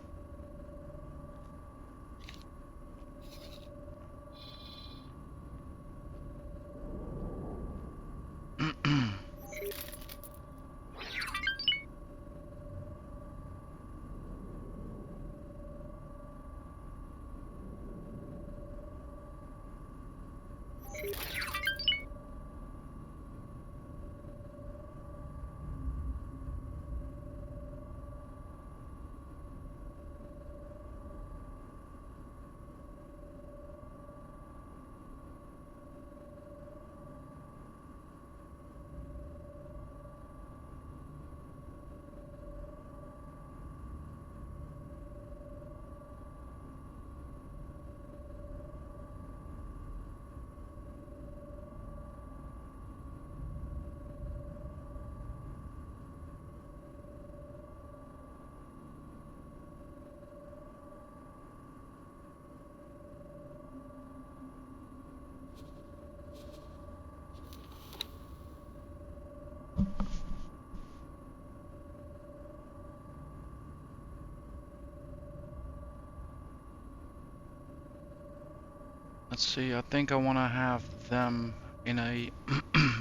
Let's see, I think I want to have them in a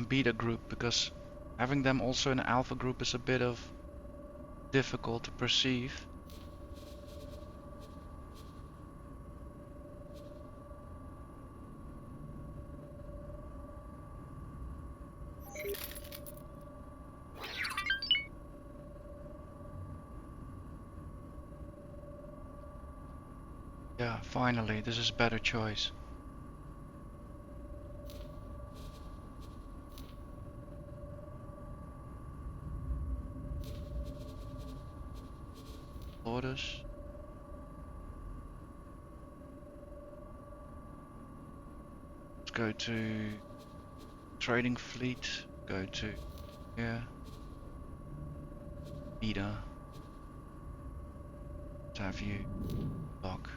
beta group, because having them also in an alpha group is a bit of difficult to perceive. Yeah, finally, this is a better choice. Orders. Let's go to trading fleet. Go to here. Beta. Let's have you lock.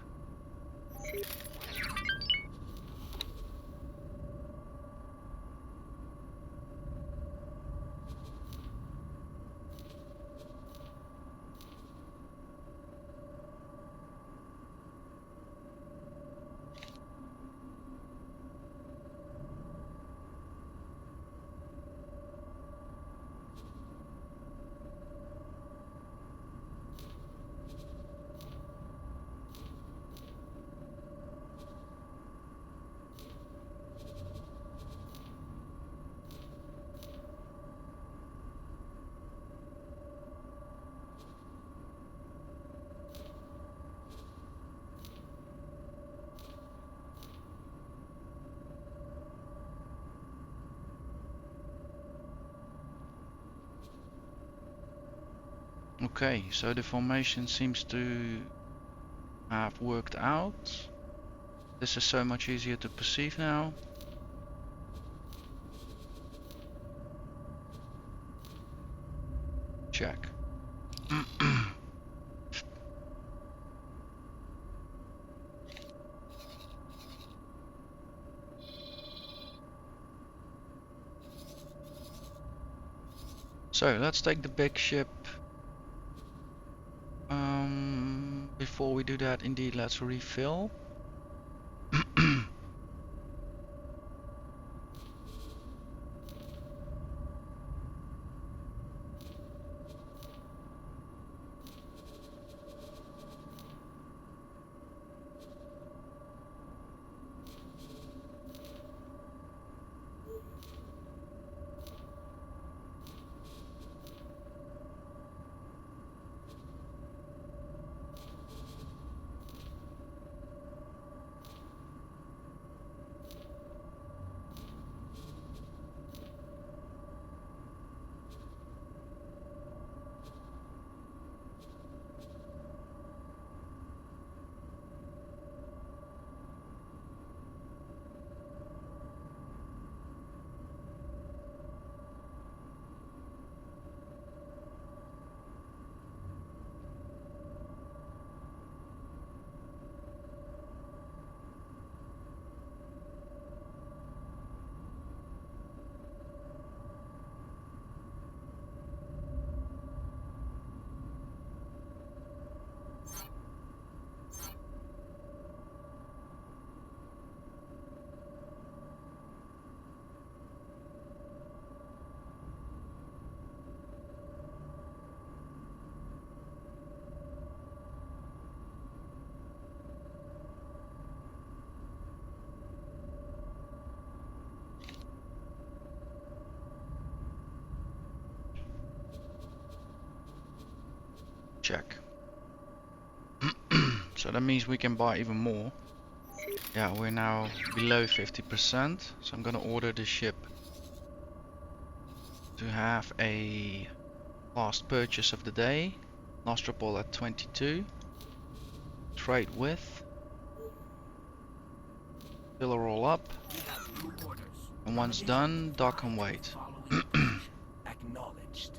Okay, so the formation seems to have worked out. This is so much easier to perceive now. Check. So let's take the big ship. Before we do that, indeed, let's refill. check. So that means we can buy even more. Yeah, we're now below 50%, so I'm gonna order the ship to have a last purchase of the day. Nostropol at 22. Trade with. Fill her all up. We have new orders. And once Navigation, done, dock and fly to wait. the following position. Acknowledged.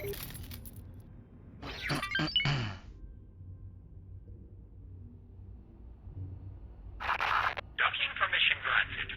Docking permission granted.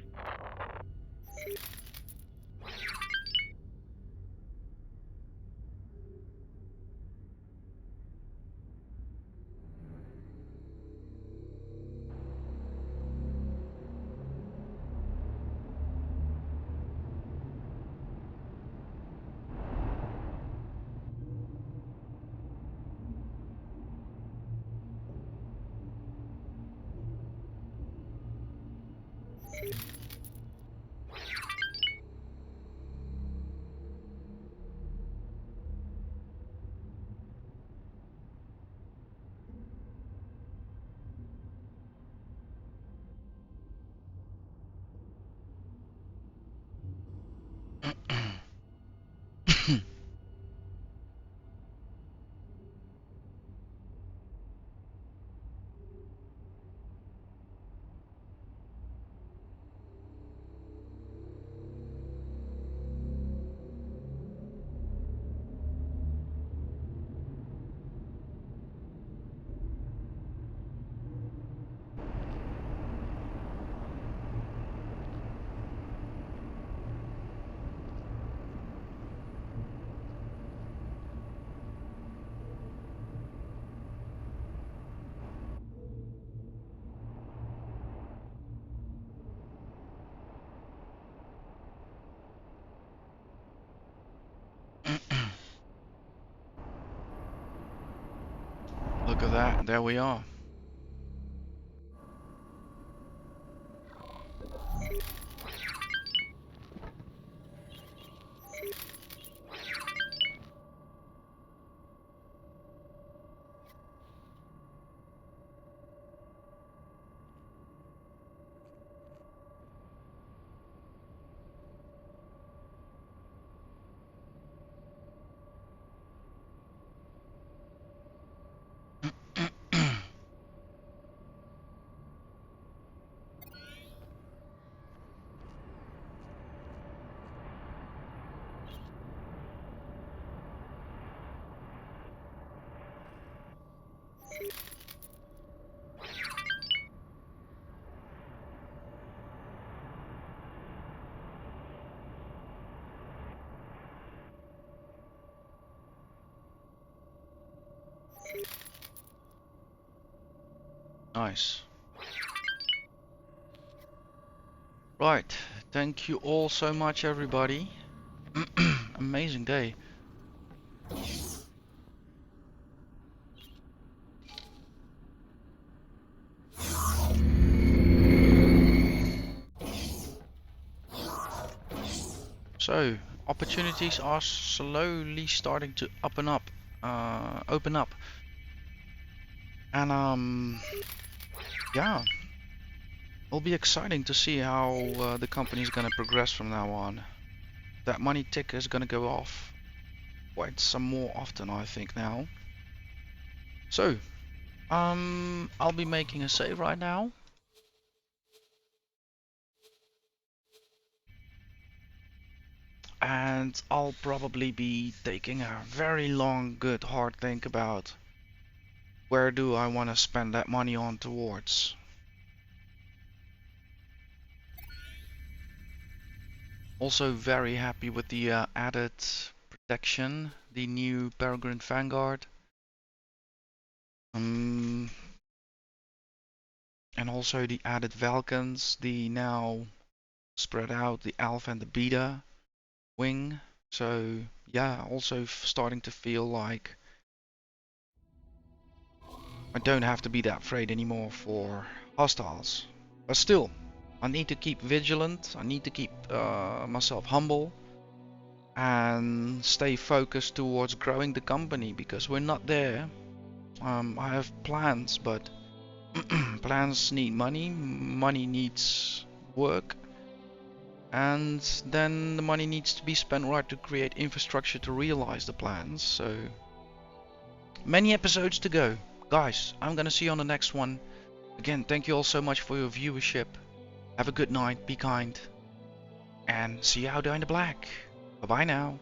Look at that, there we are. Nice. Right, thank you all so much, everybody. Amazing day. So, opportunities are slowly starting to open up. And yeah, it'll be exciting to see how the company is gonna progress from now on. That money ticker is gonna go off quite some more often, I think now. So, I'll be making a save right now. And I'll probably be taking a very long, good, hard think about where do I want to spend that money on towards. Also very happy with the added protection, the new Peregrine Vanguard. And also the added Falcons, the now spread out, the Alpha and the Beta wing. So yeah, also starting to feel like I don't have to be that afraid anymore for hostiles. But still, I need to keep vigilant, I need to keep myself humble and stay focused towards growing the company, because we're not there. I have plans, but plans need money, money needs work, and then the money needs to be spent right to create infrastructure to realize the plans. So many episodes to go. Guys, I'm gonna see you on the next one. Again, thank you all so much for your viewership. Have a good night, be kind, and see you out there in the black. Bye bye now.